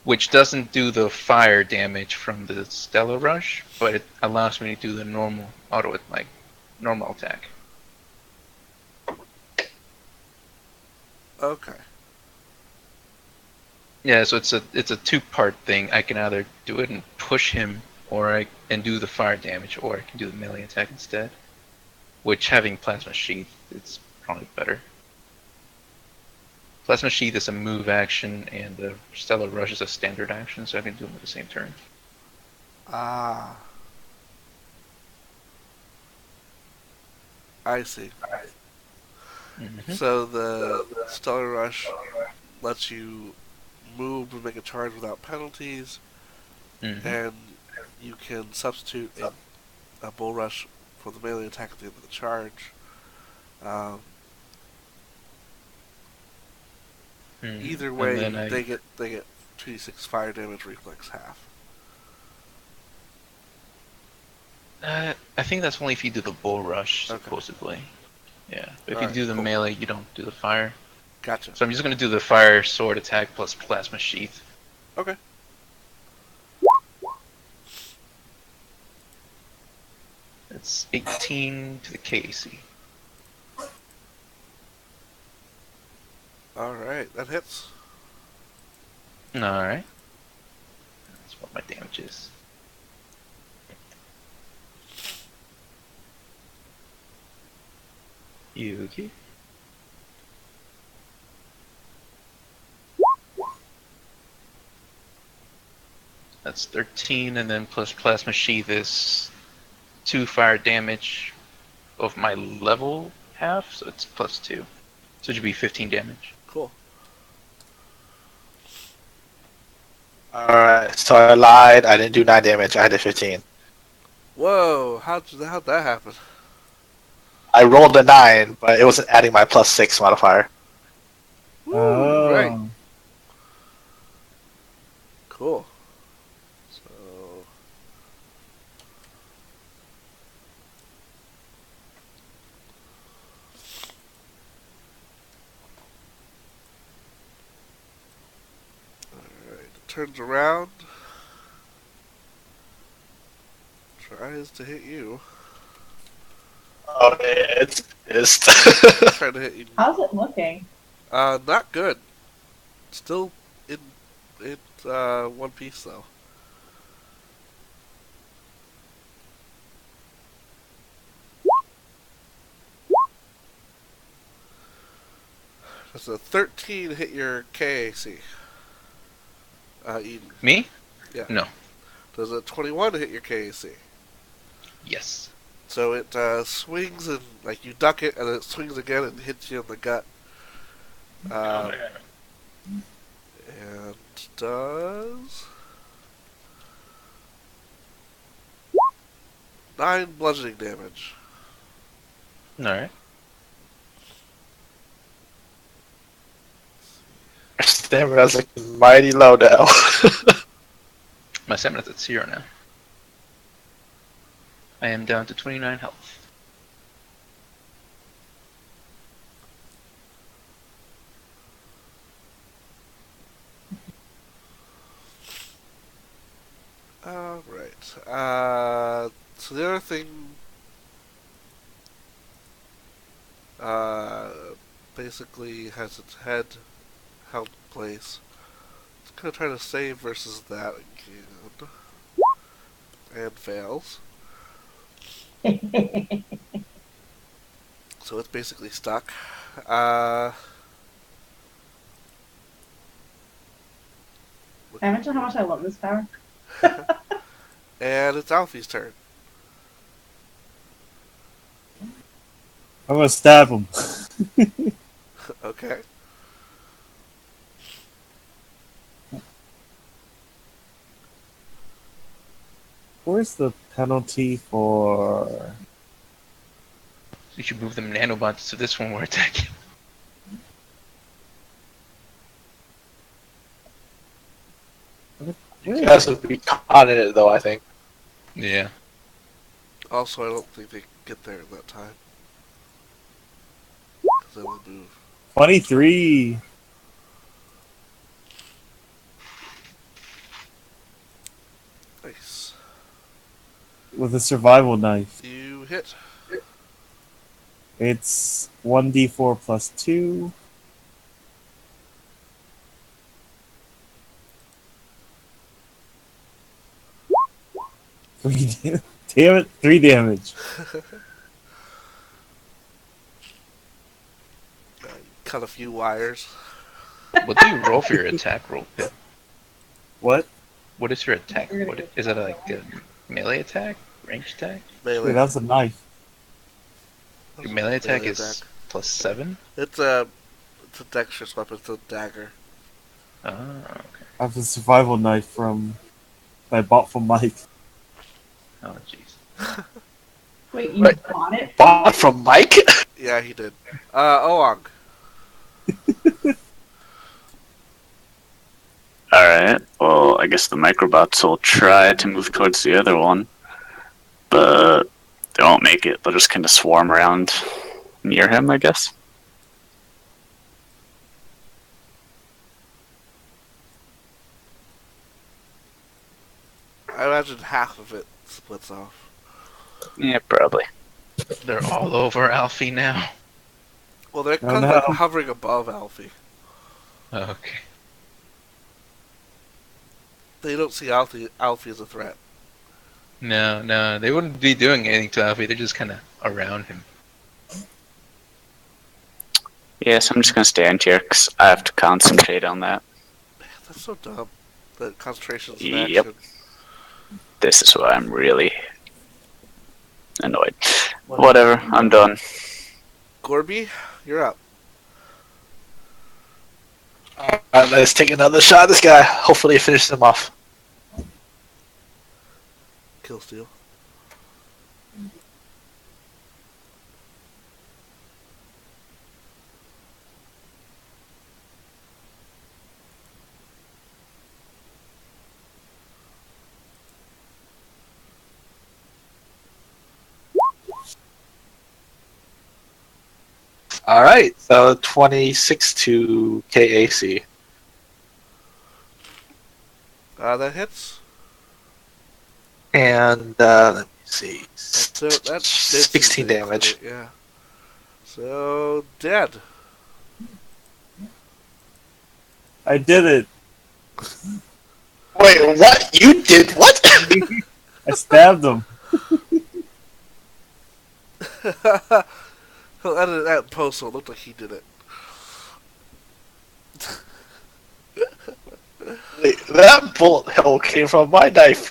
Which doesn't do the fire damage from the Stellar Rush, but it allows me to do the normal normal attack.
Okay.
Yeah, so it's a two-part thing. I can either do it and push him, and do the fire damage, or I can do the melee attack instead. Which, having Plasma Sheath, it's probably better. Plasma Sheath is a move action, and the Stellar Rush is a standard action, so I can do them at the same turn.
Ah. I see.
Mm-hmm.
So the Stellar Rush lets you move and make a charge without penalties,
Mm-hmm.
and you can substitute a Bull Rush for the melee attack at the end of the charge. Either
And
way,
then
they get 2d6 fire damage, reflex half.
I think that's only if you do the bull rush,
Okay.
supposedly. Yeah. But if you
Alright,
do the
cool.
melee, you don't do the fire.
Gotcha.
So I'm just gonna do the fire sword attack plus plasma sheath.
Okay.
It's 18 to the KAC.
Alright, that hits.
Alright. That's what my damage is. Yuki. That's 13, and then plus plasma sheath is 2 fire damage of my level half, so it's plus 2. So it should be 15 damage.
Cool.
Alright, so I lied. I didn't do 9 damage. I did 15.
Whoa, how'd that happen?
I rolled a 9, but it wasn't adding my plus 6 modifier.
Woo, right.
Oh.
Cool. So alright, it turns around. Tries to hit you.
Oh, it's
Trying to hit you.
How's it looking?
Not good. Still in one piece though. Does a 13 hit your KAC? Eden.
Me?
Yeah.
No.
Does a 21 hit your KAC?
Yes.
So it swings and like you duck it, and then it swings again and hits you in the gut. And does 9 bludgeoning damage.
Alright.
Stamina's like mighty low now.
My stamina's at 0 now. I am down to 29 health.
Alright. So the other thing basically has its head held in place. It's gonna try to save versus that again. And fails. So it's basically stuck.
I mentioned how much I love this power.
And it's Alfie's turn.
I'm gonna stab him.
Okay.
Where's the penalty for?
You should move them nanobots to this one we're attacking.
It has to be caught in it, though, I think.
Yeah.
Also, I don't think they can get there in that time. Because they will move.
23.
Nice.
With a survival knife.
You hit.
It's 1d4 plus 2. Damn it, 3 damage.
Cut a few wires.
What do you roll for your attack roll, Pip?
What?
What is your attack? What is it, like a melee attack? Range attack?
Melee.
Wait, that's a knife.
Your melee attack
Melee
is
attack.
plus 7?
It's a dexterous weapon. It's a dagger.
Oh, okay.
I have a survival knife that I bought from Mike.
Oh, jeez.
Wait, you
Right.
bought it from
Bought
Mike?
from Mike?
Wait, you
Right.
bought it from
Bought
Mike?
from Mike?
Yeah, he did. Oang.
Alright, well, I guess the microbots will try to move towards the other one, but they won't make it. They'll just kind of swarm around near him, I guess.
I imagine half of it splits off.
Yeah, probably.
They're all over Alfie now.
Well, they're
Oh
kind of like
no.
hovering above Alfie.
Okay.
They don't see Alfie as a threat.
No, they wouldn't be doing anything to Alfie. They're just kind of around him.
Yeah, so I'm just gonna stand here because I have to concentrate on that.
Man, that's so dumb. The concentration's an
Yep.
action.
This is why I'm really annoyed. Whatever, I'm done.
Gorby, you're up.
Alright, let's take another shot at this guy. Hopefully it finishes him off.
Kill steal.
Alright, so 26 to KAC.
That hits.
And, let me see.
That did
16
something,
damage.
Yeah. So, dead.
I did it.
Wait, what? You did what?
I stabbed him.
He'll edit that in post so it looked like he did it.
Wait, that bullet hole came from my knife.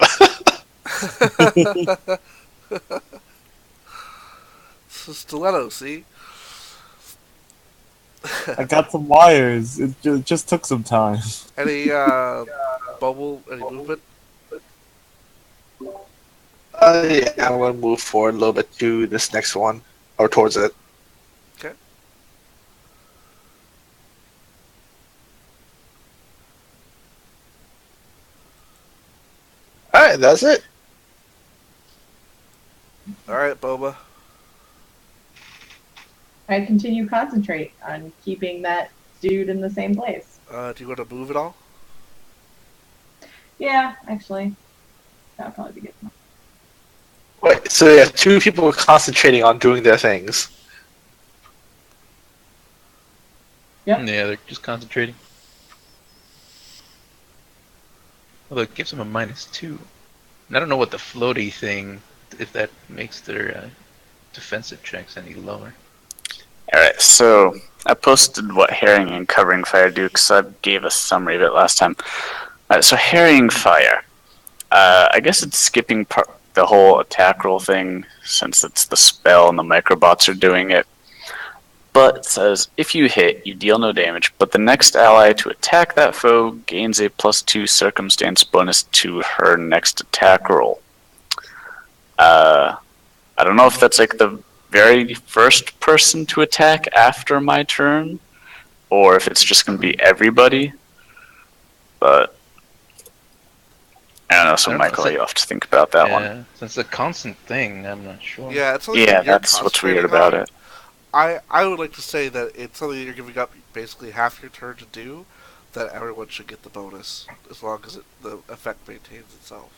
It's a stiletto, see?
I got some wires. It just took some time.
Any, bubble, any movement?
Yeah, I'm gonna move forward a little bit to this next one, or towards it.
Okay.
Alright, that's it.
Alright, Boba.
I continue concentrate on keeping that dude in the same place.
Do you want to move at all?
Yeah, actually, that'll probably be good enough.
Wait, so yeah, two people concentrating on doing their things.
Yep.
Yeah, they're just concentrating. Although it gives them a -2. And I don't know what the floaty thing, if that makes their defensive checks any lower.
Alright, so I posted what Harrying and Covering Fire do because I gave a summary of it last time. Alright, so Harrying Fire. I guess it's skipping the whole attack roll thing since it's the spell and the microbots are doing it. But it says, if you hit, you deal no damage, but the next ally to attack that foe gains a +2 circumstance bonus to her next attack roll. I don't know if that's like the very first person to attack after my turn, or if it's just going to be everybody. But I don't know, so
I don't know,
Michael,
it's
you have to think about that one.
Yeah, since it's a constant thing, I'm not sure.
Yeah, it's something
Yeah,
that you're
that's what's weird
concentrating
about
on.
it.
I would like to say that it's something you're giving up basically half your turn to do, that everyone should get the bonus, as long as the effect maintains itself.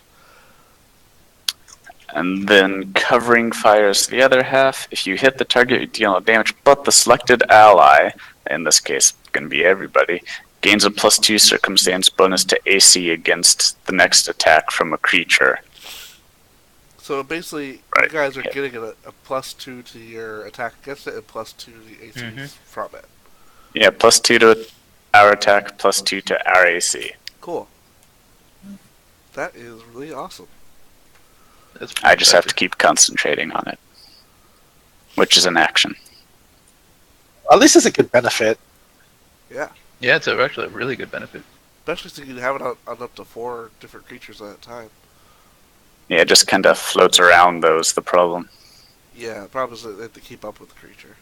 And then Covering Fires the other half. If you hit the target, you deal no damage, but the selected ally, in this case, going to be everybody, gains a +2 circumstance bonus to AC against the next attack from a creature.
So basically,
Right,
you guys are
yeah.
getting a +2 to your attack against it and +2 to the AC
Mhm.
from it.
Yeah, +2 to our attack, +2 to our AC.
Cool. That is really awesome.
That's
I just have to
impressive.
keep concentrating on it, which is an action.
At least it's a good benefit.
Yeah.
Yeah, it's actually a really good benefit.
Especially since you can have it on up to 4 different creatures at a time.
Yeah, it just kind of floats around, though, is the problem.
Yeah, the problem is that they have to keep up with the creature.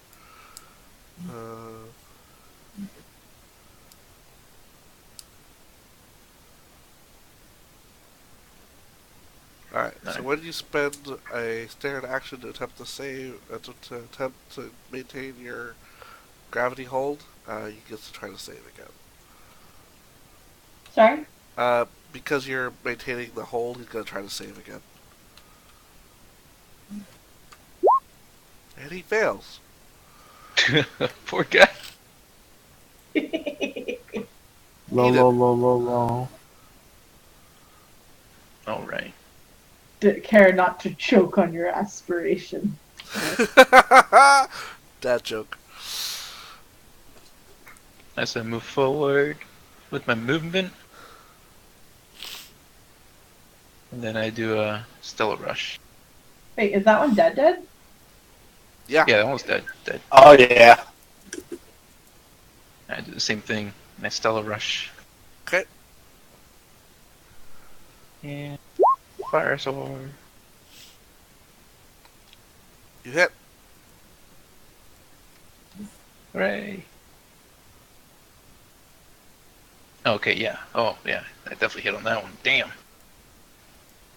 Alright, so
Alright.
when you spend a standard action to attempt to save, to attempt to maintain your gravity hold, you get to try to save again.
Sorry?
Because you're maintaining the hold, he's gonna try to save again. And he fails.
Poor guy.
Low,
Eat it.
low, low, low, low.
All right.
Care not to choke on your aspiration.
Dad joke.
As I move forward with my movement, and then I do a Stellar Rush.
Wait, is that one dead?
Yeah.
Yeah, that one's dead. Dead.
Oh yeah.
I do the same thing. My Stellar Rush.
Okay.
And Fire Sword.
You hit.
Hooray! Okay, yeah. Oh, yeah. I definitely hit on that one. Damn.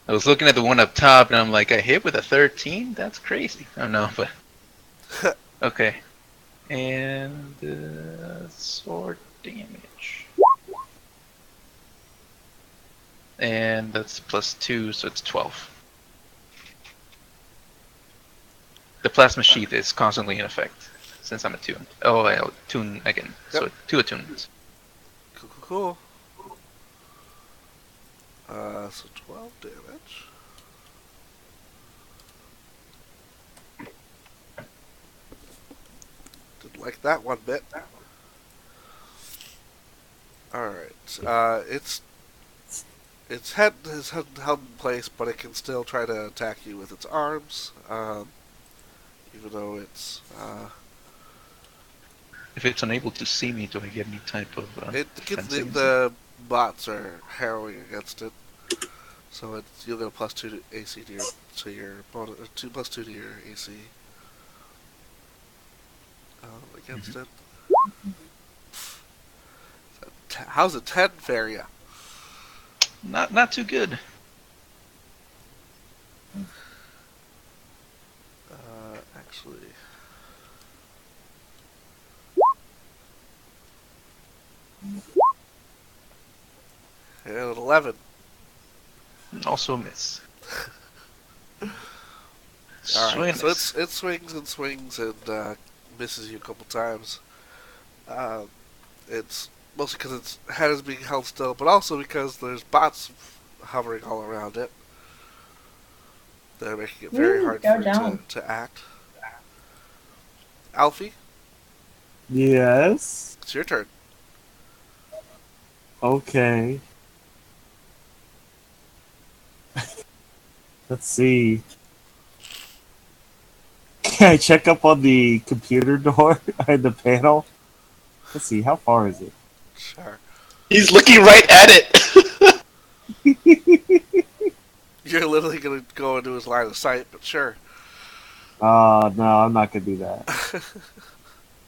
I was looking at the one up top, and I'm like, I hit with a 13? That's crazy. Oh, no, but... Okay. And... sword damage. And that's +2, so it's 12. The plasma sheath is constantly in effect, since I'm attuned. Oh, I'll tune again. So 2 attunements.
Cool. So 12 damage. Didn't like that one bit. Alright. Its head is held in place, but it can still try to attack you with its arms. Even though it's
If it's unable to see me, do I get any type of
it gets
fencing?
the bots are harrowing against it, so you'll get a +2 to AC to your bonus, 2 + 2 to your AC against it. How's a 10 fare ya?
Not too good.
Actually. And an 11.
Also a miss.
Alright, so
Swinus.
it swings and swings and misses you a couple times. It's mostly because its head is being held still, but also because there's bots hovering all around it. They're making it very hard
go
for
down.
it to act. Alfie,
Yes.
it's your turn.
Okay. Let's see. Can I check up on the computer door and the panel? Let's see, how far is it?
Sure.
He's looking right at it.
You're literally going to go into his line of sight, but sure.
No, I'm not gonna do that.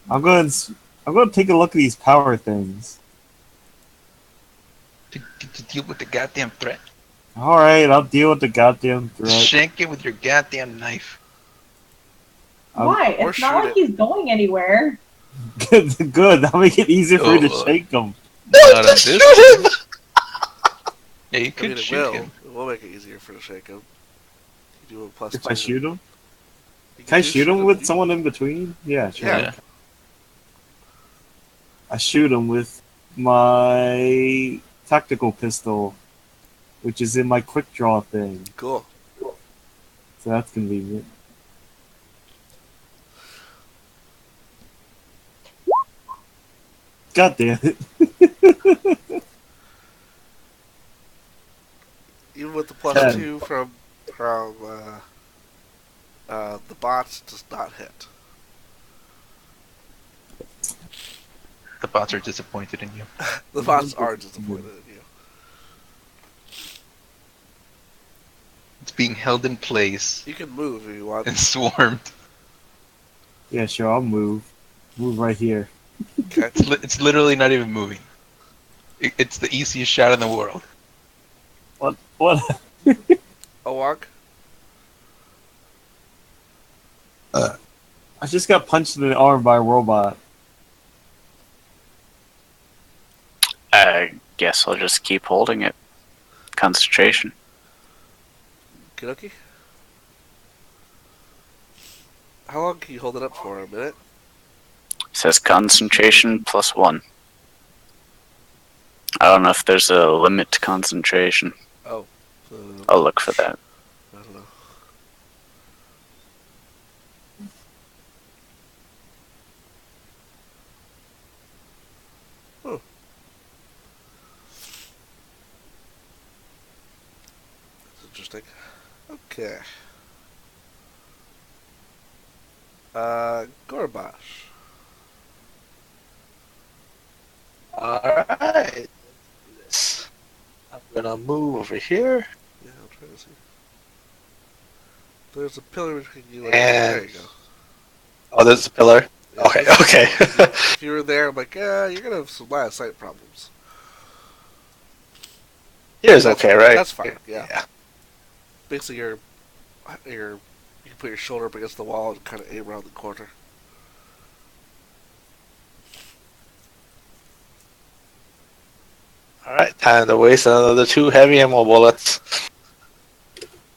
I'm going to take a look at these power things.
To deal with the goddamn threat.
Alright, I'll deal with the goddamn threat.
Shank it with your goddamn knife.
Why?
Or
It's not
shoot
like he's going anywhere.
Good, that'll make it easier for you to
Oh,
shake them.
No,
Not on
just
this
shoot him.
one. Yeah, you
I
could
mean,
shoot him.
It will make it easier for the shake him. You do a +2.
If I shoot them?
You
Can I
do
shoot them with
him.
someone in between? Yeah, sure.
Yeah.
Yeah.
I shoot them with my tactical pistol, which is in my quick draw thing.
Cool.
So that's convenient. God damn it.
Even with the
Ten.
+2 from the bots, does not hit.
The bots are disappointed in you.
The bots are disappointed in you.
It's being held in place
You can move if you want.
and swarmed.
Yeah, sure, I'll move. Move right here.
Okay.
It's literally not even moving. It's the easiest shot in the world.
What? What?
A walk.
I just got punched in the arm by a robot.
I guess I'll just keep holding it. Concentration.
Kidoki. How long can you hold it up for? A minute?
It says concentration +1. I don't know if there's a limit to concentration.
Oh.
I'll look for that.
I don't know. Oh. That's interesting. Okay. Gorbash.
Alright. I'm gonna move over here.
Yeah, I'm trying to see. There's a pillar between you and
And-
there you go.
Oh, there's a pillar.
Yeah,
Okay,
this is
okay.
the pillar. If you were there, I'm like, you're gonna have some line of sight problems.
Here's
That's
okay,
fine.
right?
That's fine, yeah. Basically, you can put your shoulder up against the wall and kind of aim around the corner.
Alright, time to waste another 2 heavy ammo bullets.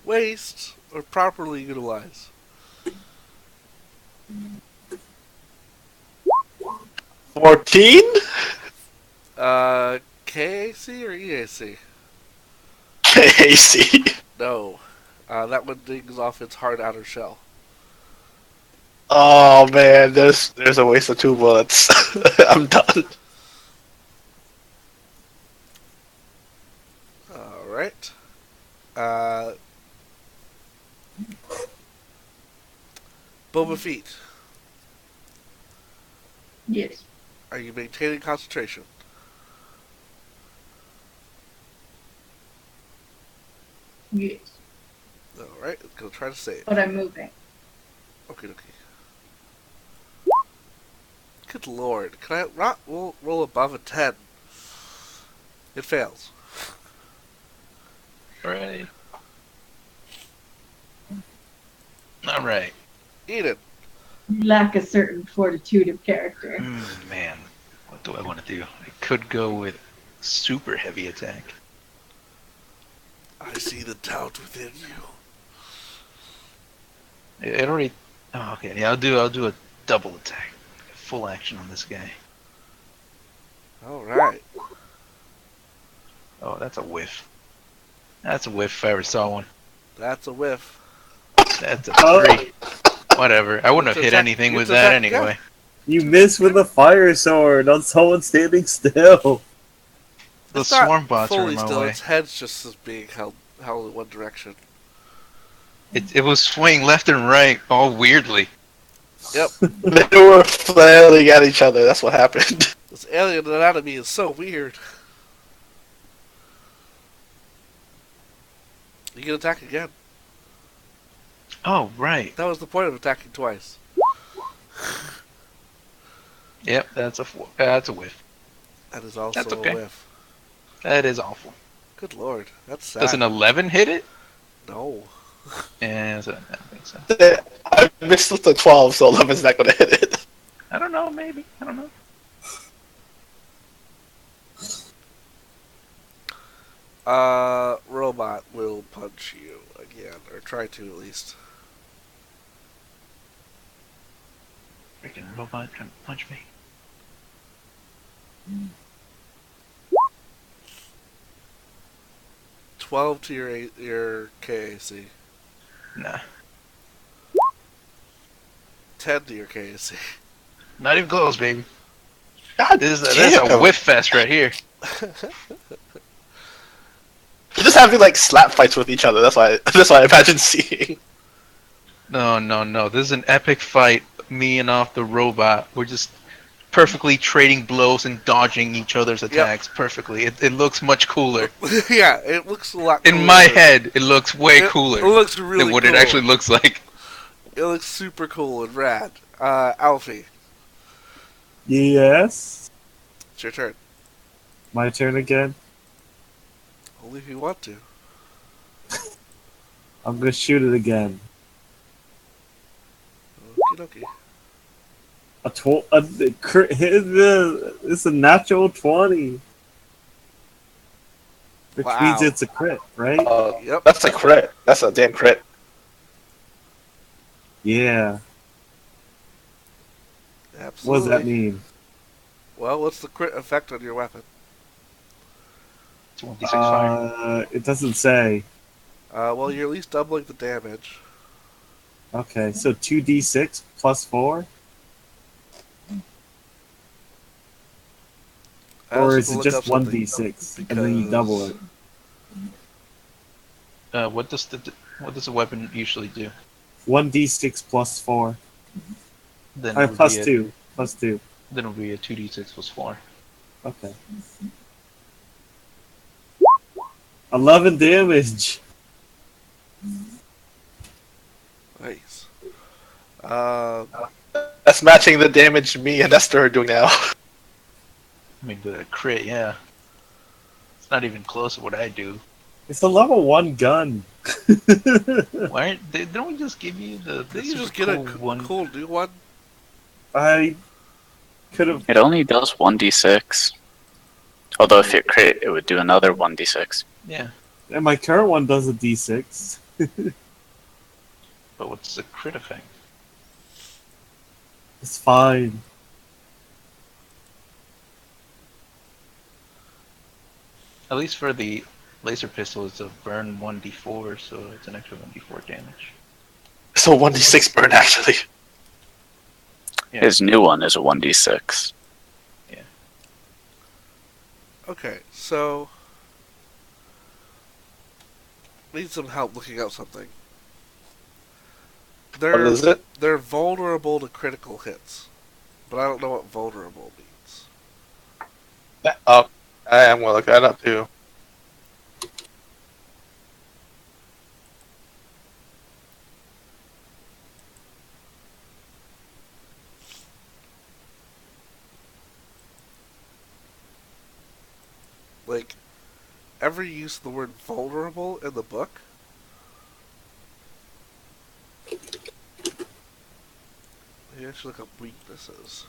Waste or properly utilize.
14?
KAC or EAC?
AC.
No. That one dings off its hard outer shell.
Oh man, there's a waste of 2 bullets. I'm done.
Alright. Boba Fett.
Yes.
Are you maintaining concentration?
Yes.
Alright, let's go try to save.
But I'm moving.
Okay. Good lord. Can I roll above a 10? It fails.
Right. Alright.
Eden.
You lack a certain fortitude of character.
Man, what do I want to do? I could go with super heavy attack.
I see the doubt within you.
It already. Oh, okay. Yeah, I'll do a double attack, full action on this guy.
Alright.
Oh, that's a whiff. That's a whiff if I ever saw one.
That's a whiff.
That's a
Oh.
3. Whatever. I wouldn't have hit anything with that anyway.
You missed with a fire sword on someone standing still.
The
It's not
swarm bots are
fully
in my
still,
way.
its head's just being held in one direction.
It was swaying left and right, all weirdly.
Yep.
They were flailing at each other, that's what happened.
This alien anatomy is so weird. You can attack again.
Oh, right.
That was the point of attacking twice.
Yep, that's a whiff.
That is also
That's okay.
a whiff.
That is awful.
Good lord, that's sad.
Does an 11 hit it?
No.
Yeah, so that makes sense.
I missed with the 12, so 11's not gonna hit it.
I don't know, maybe. I don't know.
Robot will punch you again, or try to at least.
Freaking robot trying to punch me.
Mm. 12 to your KAC.
Nah.
10 to your KAC.
Not even close, baby.
God
This is
damn.
a whiff fest right here.
They're just having like slap fights with each other. That's why I imagine seeing.
No. This is an epic fight. Me and off the robot. We're just perfectly trading blows and dodging each other's attacks perfectly. It looks much cooler.
Yeah, it looks a lot cooler.
In my head, it looks way cooler
It looks
than
really
what
cool.
it actually looks like.
It looks super cool and rad. Alfie,
Yes.
it's your turn.
My turn again.
Only if you want to.
I'm gonna shoot it again.
Okie dokie.
It's a natural 20. Which means
Wow.
it's a crit, right?
Yep.
That's a crit. That's a damn crit.
Yeah.
Absolutely.
What does that mean?
Well, what's the crit effect on your weapon?
It's 1d6 fire.
It doesn't say.
Well, you're at least doubling the damage.
Okay, so 2d6 plus 4?
I
Or
also
is
have to
it
look
just
up something
1d6 and then you double it?
What does the weapon usually do?
1d6 plus 4.
Then
Alright,
it would
plus
be a
2. Plus 2.
then it would be a 2d6 plus 4.
Okay. 11 damage.
Nice.
That's matching the damage me and Esther are doing now.
I mean, the crit, yeah. It's not even close to what I do.
It's a level 1 gun.
Why aren't don't we just give you the
Didn't you
super
just get
cool
a
one?
cool new one?
I could have.
It only does 1d6. Although if it crit, it would do another 1d6.
Yeah,
And my current one does a d6.
but what's the crit effect?
It's fine.
At least for the laser pistol, it's a burn 1d4, so it's an extra 1d4 damage.
So 1d6 burn actually.
Yeah.
His new one is a 1d6.
Okay, so need some help looking up something.
What is it?
They're vulnerable to critical hits, but I don't know what vulnerable means.
Oh, I am gonna look that up too.
Like, ever use the word vulnerable in the book? Maybe I should look up weaknesses.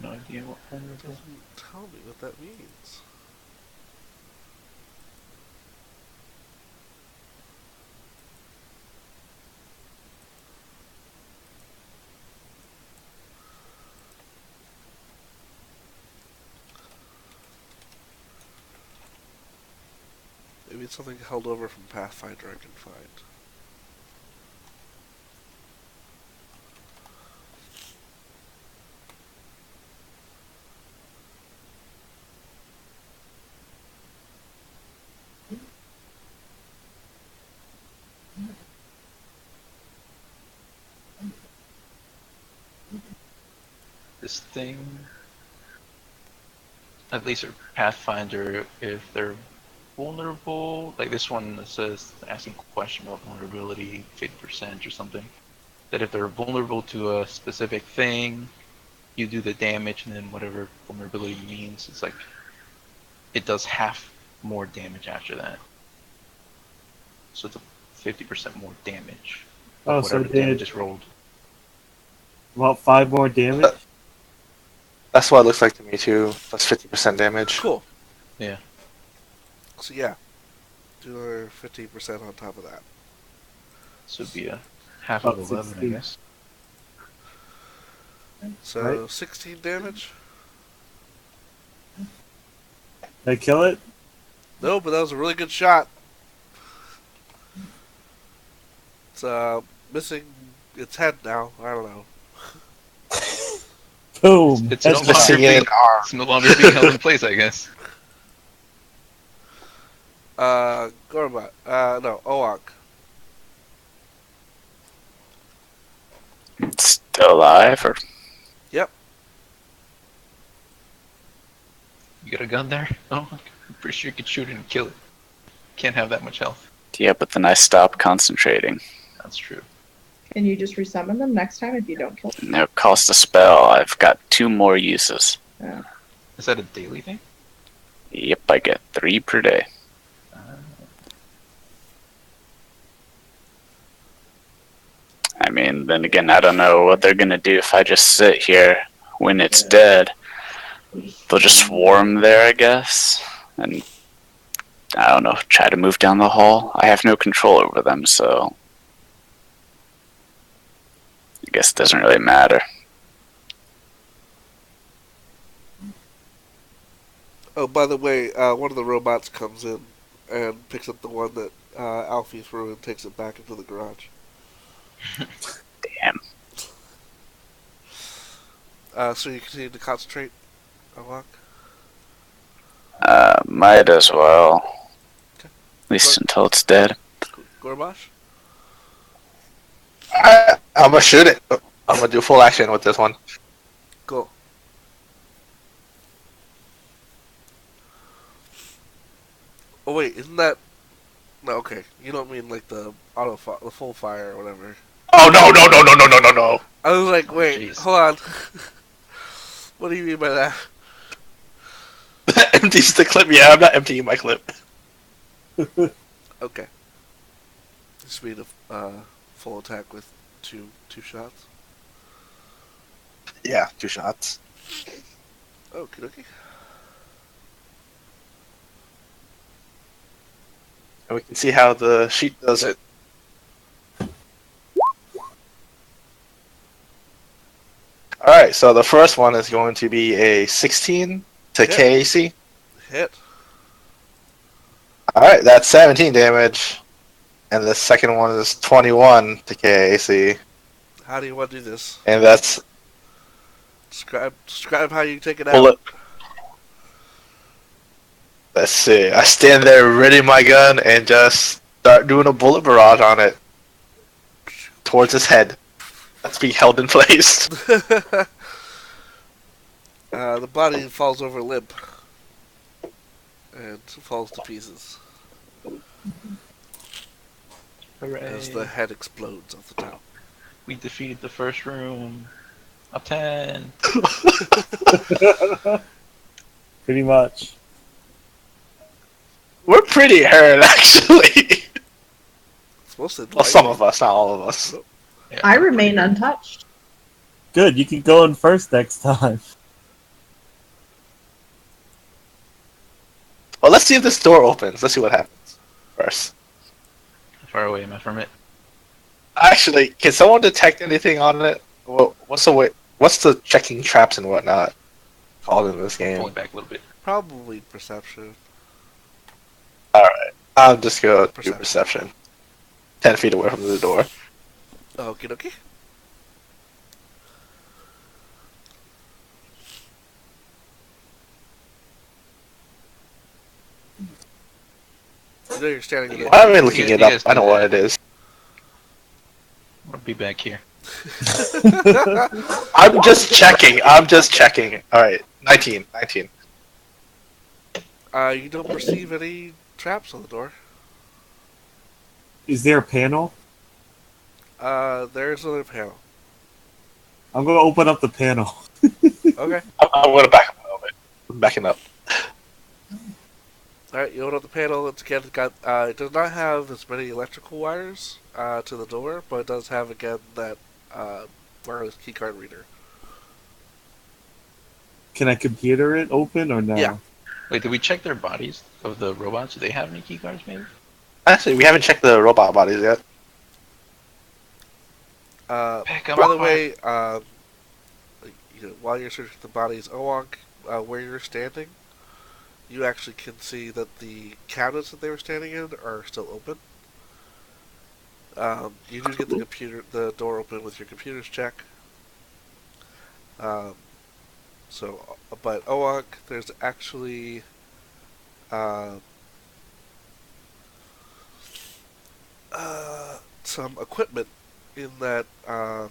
No idea what
It
vulnerable.
doesn't tell me what that means. Maybe it's something held over from Pathfinder I can find.
This thing, at least for Pathfinder, if they're vulnerable, like this one that says asking a question about vulnerability, 50% or something, that if they're vulnerable to a specific thing, you do the damage, and then whatever vulnerability means, it's like it does half more damage after that. So it's a 50% more damage of
Oh, so
whatever
it
damage
did
is rolled.
about 5 more damage?
That's what it looks like to me too. Plus 50% damage.
Cool.
Yeah.
So yeah, do another 15% on top of that.
So it'd be a half of
About
11,
16.
I guess.
So
Right.
16 damage?
Did I kill it?
No, but that was a really good shot. It's missing its head now. I don't know.
Boom.
It's no longer
Missing
being
an arm.
it's no longer being held in place, I guess.
Gorbat. No, Owak.
It's still alive, or
Yep.
You got a gun there? Oh, I'm pretty sure you could shoot it and kill it. Can't have that much health.
yeah, but then I stop concentrating.
That's true.
Can you just resummon them next time if you don't kill them?
Now cost a spell. I've got 2 more uses.
Yeah.
Is that a daily thing?
Yep, I get 3 per day. I mean, then again, I don't know what they're gonna do if I just sit here when it's dead. They'll just swarm there, I guess, and I don't know, try to move down the hall. I have no control over them, so I guess it doesn't really matter.
Oh, by the way, one of the robots comes in and picks up the one that Alfie threw and takes it back into the garage.
Damn.
So you continue to concentrate, Owak?
Might as well.
Okay.
At least until it's dead.
Gorbash?
I'm gonna shoot it. I'm gonna do full action with this one.
Go. Oh wait, isn't that... No, okay. You don't mean like the the full fire or whatever.
Oh no.
I was like, wait,
Jeez.
hold on. What do you mean by that?
Empties the clip. Yeah, I'm not emptying my clip.
Okay. This mean a full attack with two shots.
Yeah, 2 shots.
Okie dokie.
And we can see how the sheet does it. Alright, so the first one is going to be a 16 to
Yep.
KAC.
Hit.
Alright, that's 17 damage. And the second one is 21 to KAC.
How do you want to do this?
And that's
Describe how you take it out.
bullet. Let's see. I stand there, ready my gun, and just start doing a bullet barrage on it. Towards his head. That's being held in place.
The body falls over limp. And falls to pieces
Hooray.
as the head explodes off the top.
We defeated the first room. Up 10.
Pretty much.
We're pretty hurt, actually.
It's mostly
Well, some of us, not all of us.
Yeah.
I remain untouched.
Good, you can go in first next time.
Well, let's see if this door opens. Let's see what happens first.
How far away am I from it?
Actually, can someone detect anything on it? What's the way? What's the checking traps and whatnot called in this
Pull
game?
it back a little bit.
Probably perception.
Alright, I'm just gonna do
Perception.
perception. 10 feet away from the door.
Okie dokie. You know you're standing in
Why am I
You
looking
guys-
it
you
up?
guys
I know
do
what
that.
it is.
I'll be back here.
I'm just checking. Alright, 19.
You don't perceive any traps on the door.
Is there a panel?
There's another panel.
I'm gonna open up the panel.
Okay.
I'm gonna back up a little bit. I'm backing up.
Alright, you open up the panel. It's again got. It does not have as many electrical wires to the door, but it does have again that wireless keycard reader.
Can I computer it open or no?
Yeah.
Wait, did we check their bodies of the robots? Do they have any key cards, maybe?
Actually, we haven't checked the robot bodies yet.
Back up.
By the way, while you're searching the bodies, Owak, where you're standing, you actually can see that the cabinets that they were standing in are still open. You do get the door open with your computer's check. Um, but Owak, there's actually uh, some equipment in that uh,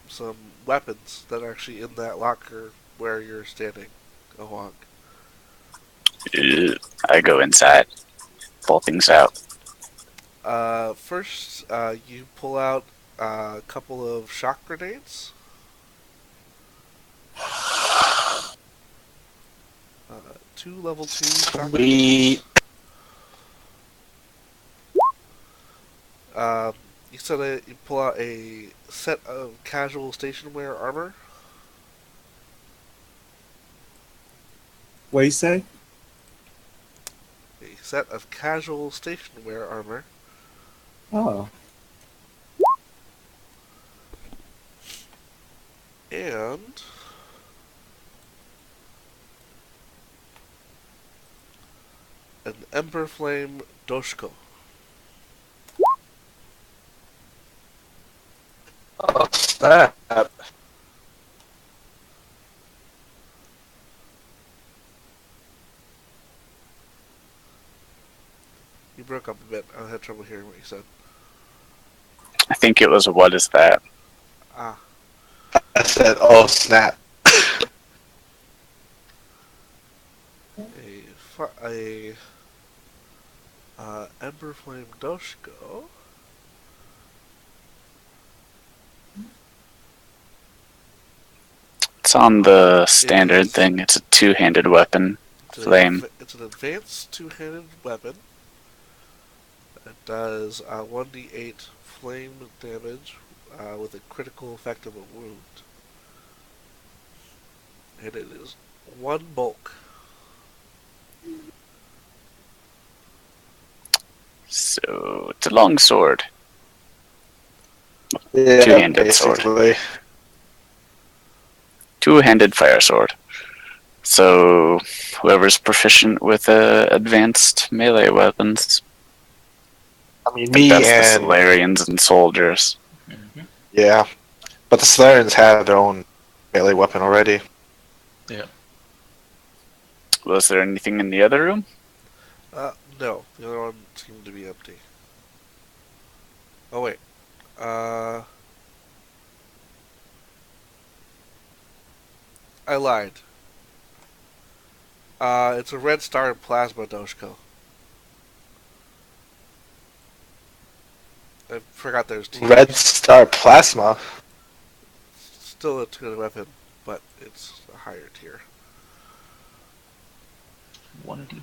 some weapons that are actually in that locker where you're standing, Owak.
I go inside, pull things out.
First, you pull out a couple of shock grenades. Two level 2 shock
Sweet.
grenades. Um, you said you pull out a set of casual station wear armor.
What you say?
A set of casual station wear armor.
Oh,
And an Ember Flame Doshko.
Oh, snap.
You broke up a bit. I had trouble hearing what you said.
I think it was, what is that?
Ah,
I said, oh, snap.
a Ember Flame Doshko.
It's on the standard
Is
thing. It's a two-handed weapon. Flame.
It's an advanced two-handed weapon. It does 1d8 flame damage with a critical effect of a wound. And it is one bulk.
So it's a long sword.
Yeah,
Two-handed sword.
basically.
Two-handed fire sword. So whoever's proficient with advanced melee weapons.
I mean,
I think
me
that's the
and...
Solarians and soldiers.
Mm-hmm.
Yeah. But the Solarians have their own melee weapon already.
Yeah.
Was there anything in the other room?
No, the other one seemed to be empty. Oh wait, I lied. It's a red star and plasma Doshko. I forgot there's tiers.
Red Star Plasma.
Still a two-handed weapon, but it's a higher tier.
1d10.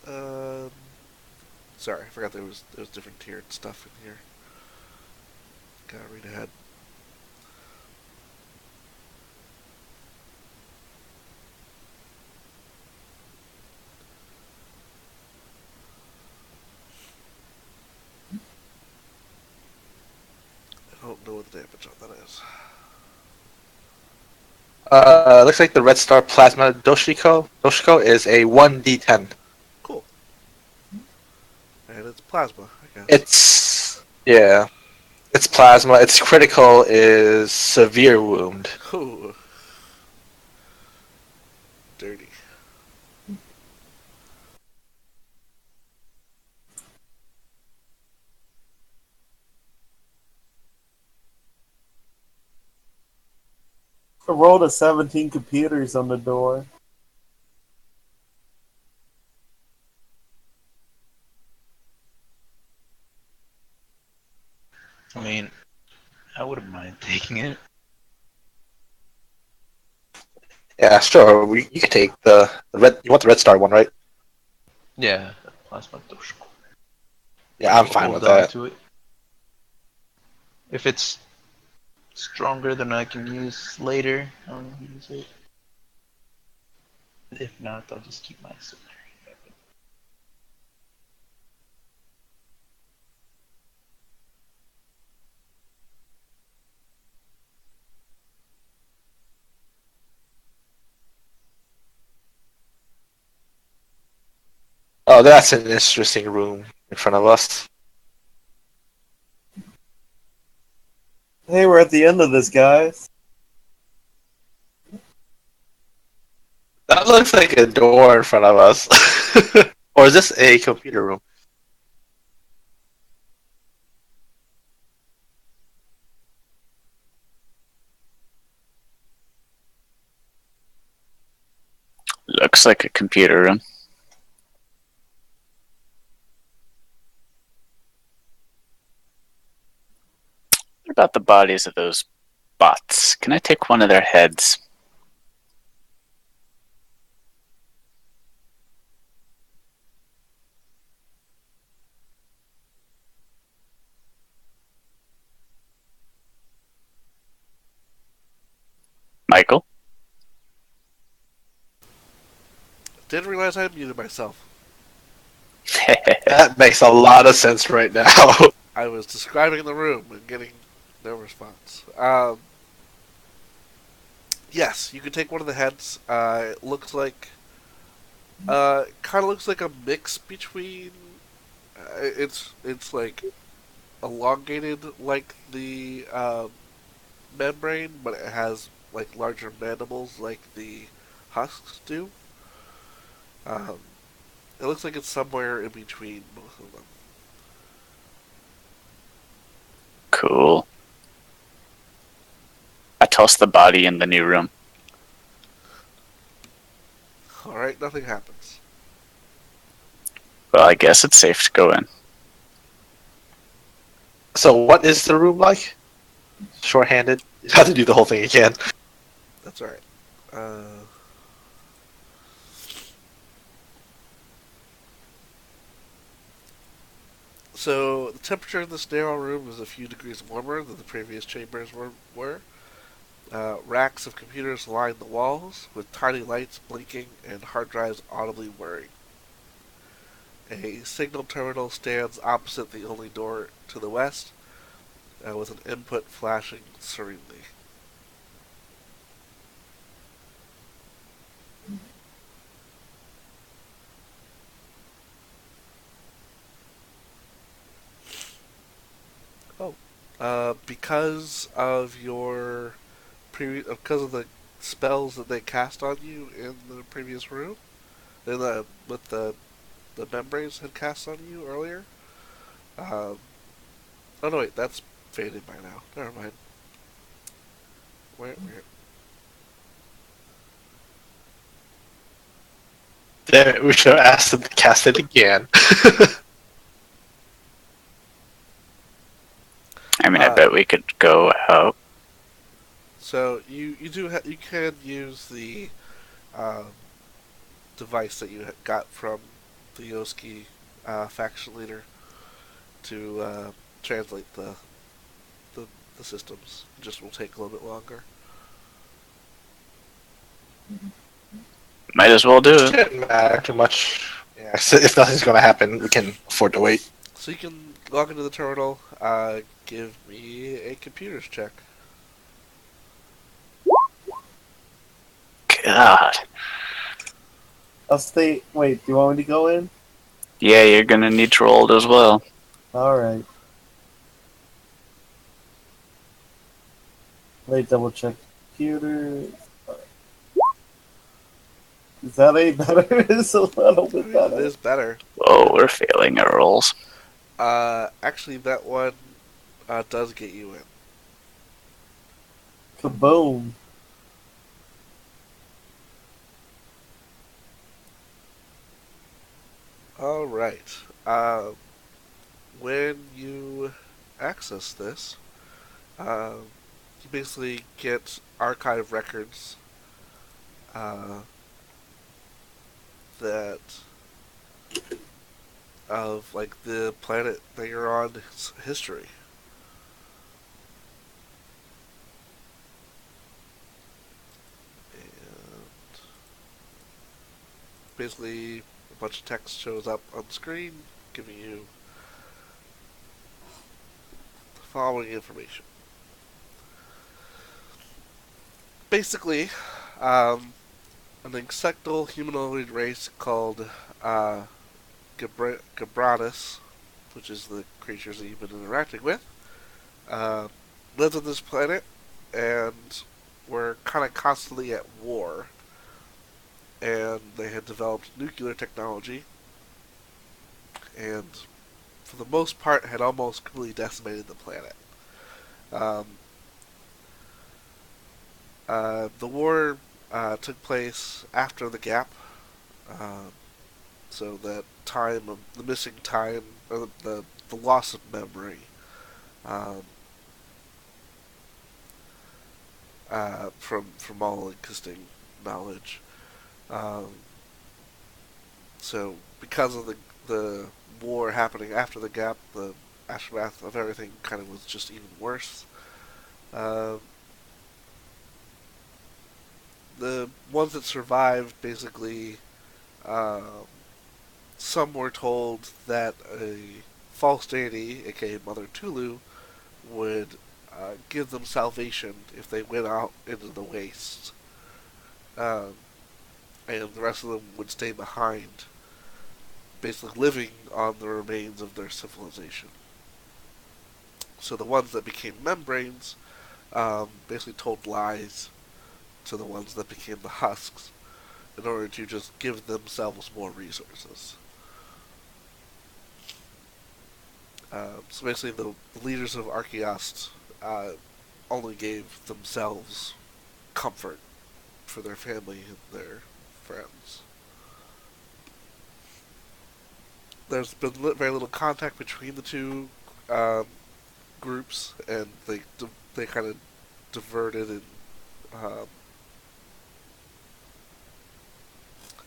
Um, sorry, I forgot there was different tiered stuff in here. Gotta read ahead. I don't know what the damage on that is.
Looks like the Red Star Plasma Doshiko is a 1d10.
Cool. And it's plasma, I guess.
Yeah. It's plasma. Its critical is severe wound.
Ooh. Dirty.
I rolled a 17 computers on the door.
I mean, I wouldn't mind taking it.
Yeah, sure. You can take the red. You want the Red Star one, right?
Yeah, plasma Doshko.
Yeah, I'm fine
Hold
with
on
that.
to it. If it's stronger than I can use later, I'll use it. If not, I'll just keep my sword.
Oh, that's an interesting room in front of us.
Hey, we're at the end of this, guys.
That looks like a door in front of us. Or is this a computer room?
Looks like a computer room. What about the bodies of those bots? Can I take one of their heads? Michael?
Didn't realize I had muted myself.
That makes a lot of sense right now.
I was describing the room and getting no response. Yes, you can take one of the heads. It looks like, kind of looks like a mix between. It's like elongated like the membrane, but it has like larger mandibles like the husks do. Um, it looks like it's somewhere in between both of them.
Cool. I tossed the body in the new room.
All right, nothing happens.
Well, I guess it's safe to go in.
So what is the room like? Short-handed? You have to do the whole thing again.
That's all right. So the temperature in this narrow room is a few degrees warmer than the previous chambers were. Racks of computers line the walls, with tiny lights blinking and hard drives audibly whirring. A signal terminal stands opposite the only door to the west, with an input flashing serenely. Oh, because of your because of the spells that they cast on you in the previous room, in the with the membranes had cast on you earlier. Um, oh no, wait, that's faded by now. Never mind. Where?
Damn, we should have asked them to cast it again.
I mean, I bet we could go out.
So you can use the um, device that you got from the Yoski faction leader to translate the the systems. It just will take a little bit longer.
Might as well do it.
Shouldn't matter too much. Yeah, so if nothing's gonna happen, we can afford to wait.
So you can log into the terminal. Give me a computers check.
God.
I'll stay. Wait, do you want me to go in?
Yeah, you're gonna need to roll it as well.
Alright. Let me double check computer. Is that any better? It's a little
I
bit
mean, it
better.
is better.
Whoa, we're failing our rolls.
Actually, that one does get you in.
Kaboom.
All right. When you access this, you basically get archive records that of like the planet that you're on history. And basically, a bunch of text shows up on the screen giving you the following information. Basically, an insectal humanoid race called Gabranus, which is the creatures that you've been interacting with, lived on this planet and were kind of constantly at war. And they had developed nuclear technology, and for the most part had almost completely decimated the planet. Um, the war took place after the gap, uh, so that time of the missing time, or the loss of memory, um, from all existing knowledge. Um, so because of the war happening after the gap, the aftermath of everything kind of was just even worse. Uh, the ones that survived basically, um, some were told that a false deity, aka Mother Tulu, would give them salvation if they went out into the waste, um, and the rest of them would stay behind, basically living on the remains of their civilization. So the ones that became membranes basically told lies to the ones that became the husks in order to just give themselves more resources. So basically, the leaders of Archaeost only gave themselves comfort for their family and their friends. There's been very little contact between the two um, groups, and they kind of diverted in um,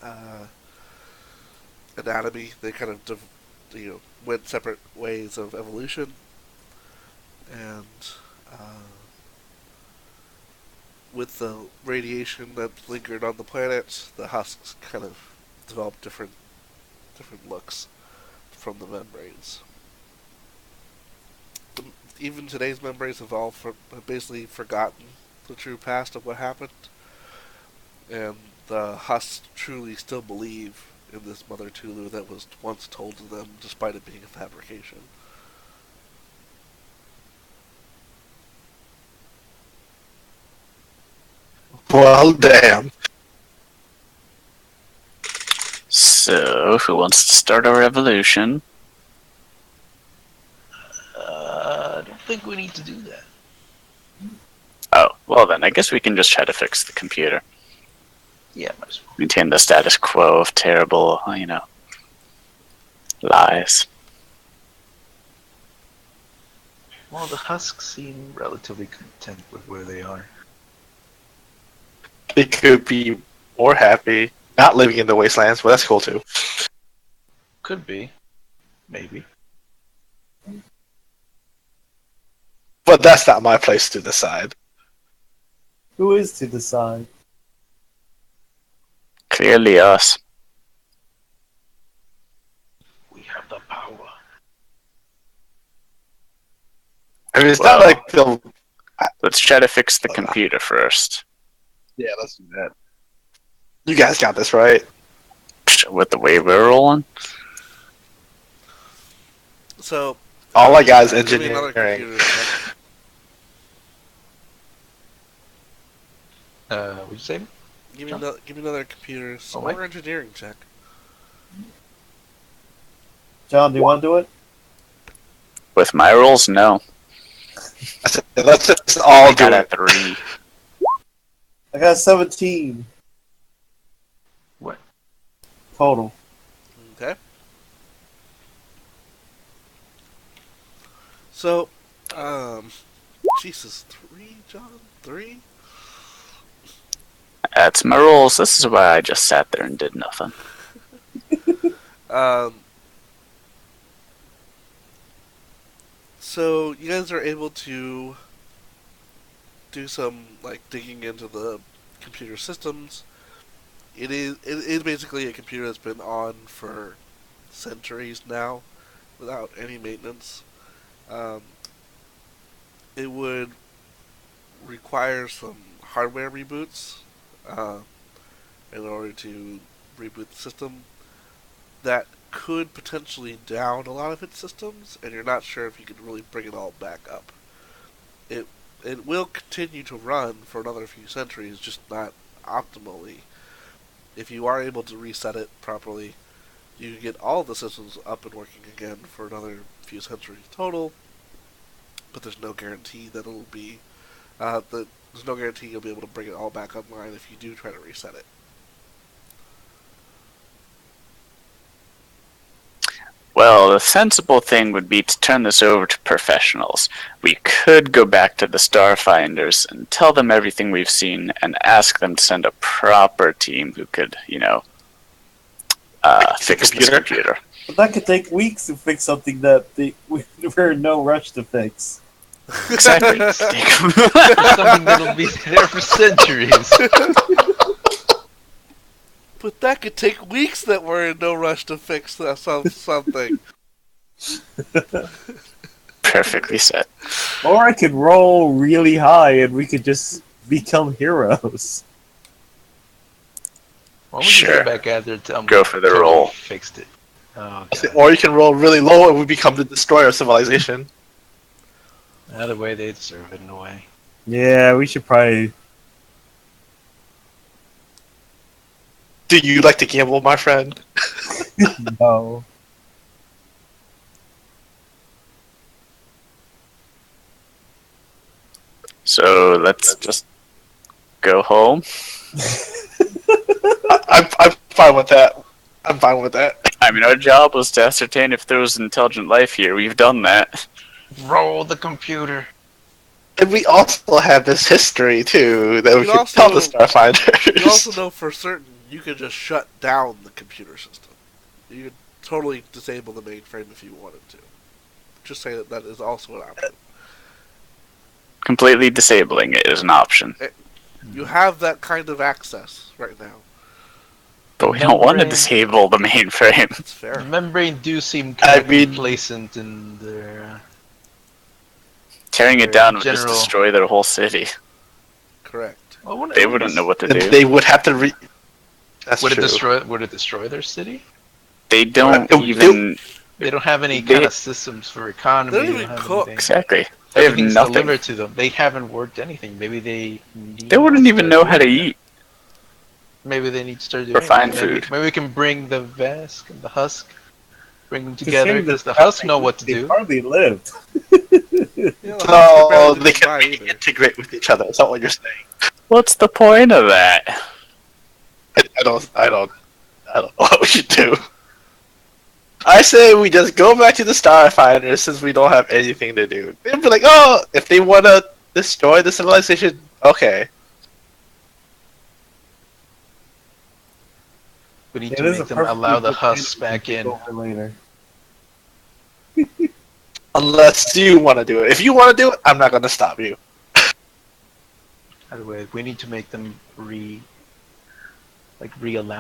uh, anatomy. They kind of went separate ways of evolution, and uh, with the radiation that lingered on the planet, the husks kind of developed different looks from the membranes. Even today's membranes have have basically forgotten the true past of what happened, and the husks truly still believe in this Mother Tulu that was once told to them, despite it being a fabrication.
Well, damn.
So, who wants to start a revolution?
I don't think we need to do that.
Oh, well then, I guess we can just try to fix the computer.
Yeah, might as well.
Maintain the status quo of terrible, lies.
Well, the husks seem relatively content with where they are.
They could be more happy not living in the wastelands, but that's cool too.
Could be. Maybe.
But that's not my place to decide.
Who is to decide?
Clearly us.
We have the power.
I mean, it's
Well,
not like they'll.
let's try to fix the computer first.
Yeah, let's do that. You guys got this, right?
With the way we're rolling?
So,
All I got is
give me another
engineering.
computer check.
What'd you say?
Give me another computer or engineering check.
John, do you want to do it?
With my rolls, no.
Let's just all
I
do
got a
it.
3.
I got 17
What?
total.
Okay. So, Jesus, 3, John? 3?
That's my rolls. This is why I just sat there and did nothing.
So you guys are able to do some digging into the computer systems. It is basically a computer that's been on for centuries now, without any maintenance. Um, it would require some hardware reboots in order to reboot the system. That could potentially down a lot of its systems, and you're not sure if you can really bring it all back up. It it will continue to run for another few centuries, just not optimally. If you are able to reset it properly, you can get all the systems up and working again for another few centuries total. But there's no guarantee that it'll be. There's no guarantee you'll be able to bring it all back online if you do try to reset it.
Well, the sensible thing would be to turn this over to professionals. We could go back to the Starfinders and tell them everything we've seen and ask them to send a proper team who could, fix this computer.
But that could take weeks to fix something that we're in no rush to fix.
Exactly.
Something that'll be there for centuries.
But that could take weeks that we're in no rush to fix something.
Perfectly said.
Or I could roll really high and we could just become heroes.
Why don't we
Sure.
just go back out there and tell them
Go for the
totally
roll.
fixed it. Oh,
Or you can roll really low and we become the destroyer of civilization.
Either way, they deserve it in a way.
Yeah, we should probably...
Do you like to gamble, my friend?
No.
So let's just go home.
I'm fine with that. I'm fine with that.
I mean, our job was to ascertain if there was intelligent life here. We've done that.
Roll the computer.
And we also have this history, too, that we
You
can
also-
tell the Starfinders.
You also know for certain you could just shut down the computer system. You could totally disable the mainframe if you wanted to. Just say that is also an option.
Completely disabling it is an option.
You have that kind of access right now.
But we don't want to
Membrane.
disable the mainframe.
It's fair.
Membrane do seem kind of complacent in their...
Tearing it down would just
General-
destroy their whole city.
Correct.
They wouldn't know what to do.
They would have to That's
Would
true.
it destroy their city?
They don't
It-
even...
They don't have any
They-
kind of systems for economy.
They don't
they
even
have
cook.
anything.
Exactly. They have
Everything's
nothing.
delivered to them. They haven't worked anything. Maybe they need
They wouldn't
to
even
start
know how to
doing that.
eat.
Maybe they need to start doing
Or find
it. Maybe-
food.
Maybe we can bring the Vesk and the Husk, bring them
It's a
together
shame
because
that
the Husk know what to
they
do.
hardly lived.
Yeah,
No, they can integrate with each other. Is that what you're saying?
What's the point of that?
I don't know what we should do. I say we just go back to the Starfinders since we don't have anything to do. They'll be like, oh, if they want to destroy the civilization, okay.
We need
It
to
is
make
a
them
perfectly
allow the
good
Husks
plan
back in.
over later.
Unless you want to do it. If you want to do it, I'm not going to stop you.
By the way, we need to make them re-allow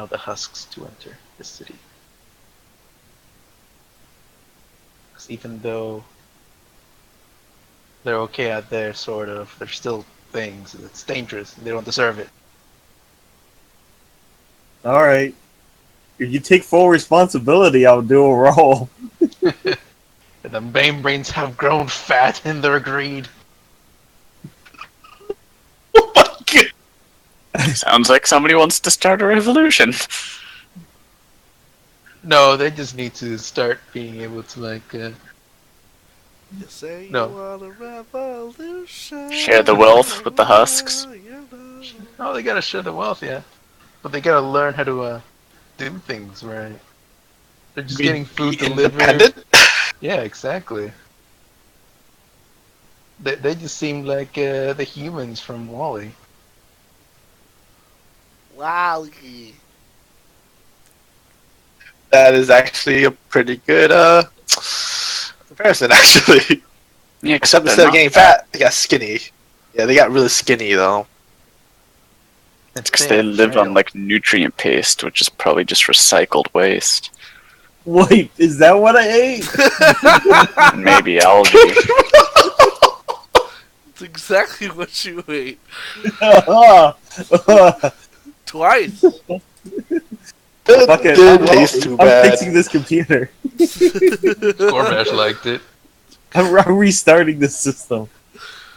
the Husks to enter the city. 'Cause even though they're okay out there, sort of, they're still things. It's dangerous. They don't deserve it.
Alright. If you take full responsibility, I'll do a roll.
And the main brains have grown fat in their greed.
Oh my God.
Sounds like somebody wants to start a revolution.
No, they just need to start being able to
You say
No.
you want a revolution.
Share the wealth with the Husks.
You know.
oh, they gotta share the wealth, yeah. But they gotta learn how to do things right. They're just getting food
Be
delivered.
independent?
Yeah, exactly. They just seem like the humans from Wall-E.
Wow.
That is actually a pretty good comparison, actually.
Yeah,
Except
they're
instead of
not
getting fat, they got skinny. Yeah, they got really skinny, though.
It's
because they live on like nutrient paste, which is probably just recycled waste.
Wait, is that what I ate?
And maybe algae.
It's exactly what you ate.
Ah,
Twice.
Fuck it.
Didn't taste too
I'm
bad.
fixing this computer.
Scorbash liked it.
I'm restarting the system.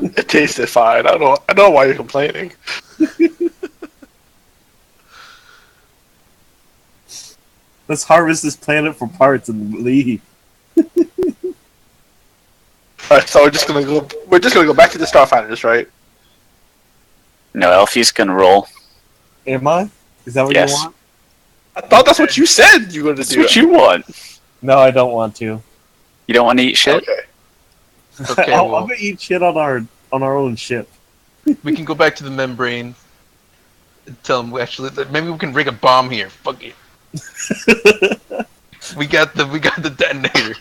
It tasted fine. I don't know why you're complaining.
Let's harvest this planet for parts and leave.
Alright, so we're just gonna go back to the Starfinders, right?
No, Elfie's gonna roll.
Am I? Is that what
Yes.
you want?
I thought that's what you said you were gonna
That's
do.
what you want.
No, I don't want to.
You don't want to eat shit?
Okay.
Okay,
I'm
well,
gonna eat shit on our own ship.
we can go back to the membrane and tell them maybe we can rig a bomb here. Fuck it. We got the detonator.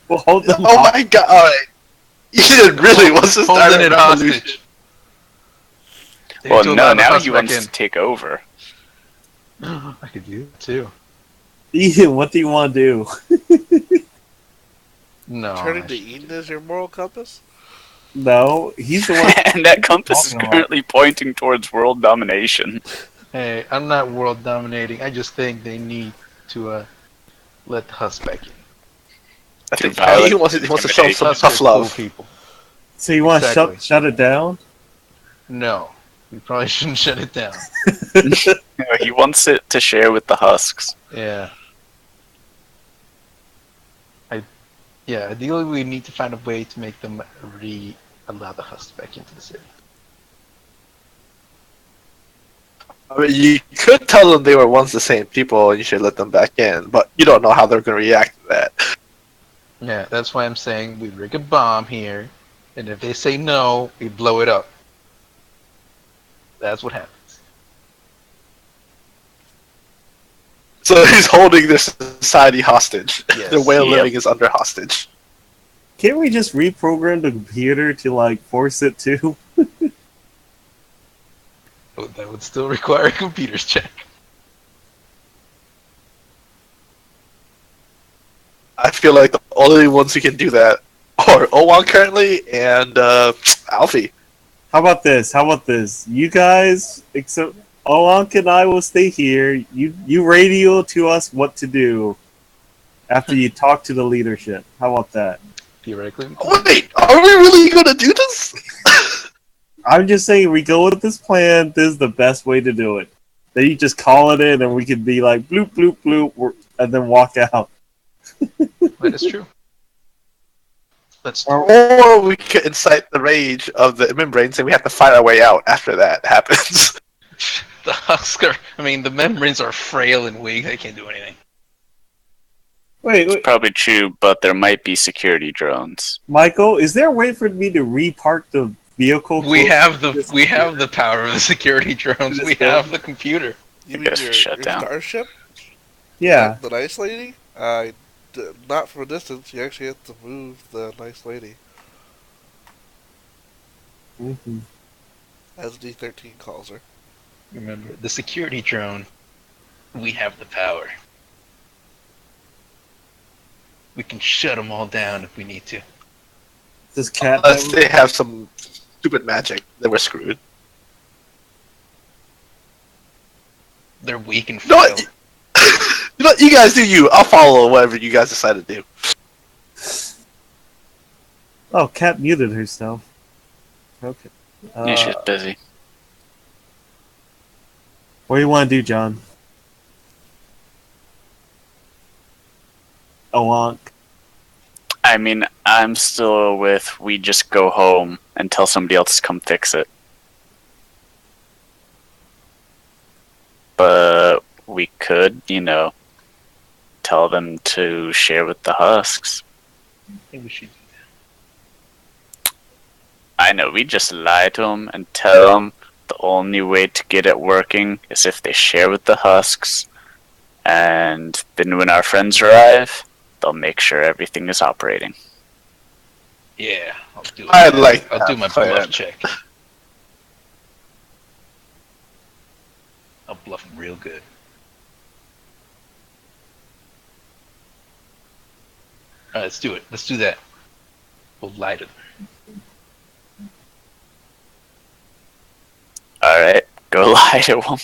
We'll hold them.
Oh my god! Alright. Ethan really wants to start
Holding
a
it
revolution.
hostage. They
Well,
need to
no,
allow the
now
husk
he
back
wants to take over.
in. I could do it too.
Ethan, what do you want to do?
No.
Turning to Eden as your moral compass?
No, he's the one.
And that compass is
Talking about-
currently pointing towards world domination.
Hey, I'm not world dominating. I just think they need to let the husk back in.
I think
Violent
he wants to show some
Husk
tough
are
love.
cool people.
So you want to
Exactly.
shut it down?
No, we probably shouldn't shut it down.
No, he wants it to share with the husks.
Yeah. Yeah, ideally we need to find a way to make them allow the husks back into the city.
I mean, you could tell them they were once the same people and you should let them back in, but you don't know how they're going to react to that.
Yeah, that's why I'm saying we rig a bomb here, and if they say no, we blow it up. That's what happens.
So he's holding their society hostage.
Yes.
Their way of
Yep.
living is under hostage.
Can't we just reprogram the computer to like force it to?
Oh, that would still require a computer's check.
I feel like the only ones who can do that are Owan currently and Alfie.
How about this? You guys, except Olank and I will stay here. You radio to us what to do after you talk to the leadership. How about that?
Theoretically.
Wait, are we really going to do this?
I'm just saying we go with this plan. This is the best way to do it. Then you just call it in, and we could be like bloop bloop bloop, and then walk out.
That is true. Let's
Or we could incite the rage of the membranes and we have to fight our way out after that happens.
the husks are. I mean, the membranes are frail and weak. They can't do anything.
Wait,
Probably true, but there might be security drones.
Michael, is there a way for me to repark the vehicle?
We
close
have
to
the
this
we
computer?
have the power of the security drones. We have the computer.
You
I
mean
guess
your
shut down.
starship?
Yeah.
The nice lady? Not from a distance. You actually have to move the nice lady.
Mhm.
As D13 calls her.
Remember, the security drone. We have the power. We can shut them all down if we need to.
Does Cat?
Unless they have some stupid magic, then we're screwed.
They're weak and
You know
frail.
what? You know what? You guys do you. I'll follow whatever you guys decide to do.
Oh, Cat muted herself. Okay.
Yeah, she's busy.
What do you want to do, John? Olank.
I mean, I'm still with we just go home and tell somebody else to come fix it. But we could, tell them to share with the husks.
I think we should.
I know, we just lie to them and tell them the only way to get it working is if they share with the husks. And then when our friends arrive, they'll make sure everything is operating.
Yeah, I'll do it.
I like
I'll
that
do my
plan.
bluff check. I'll bluff him real good. Alright, let's do it. Let's do that. We'll lie to them.
Alright, go lie to them.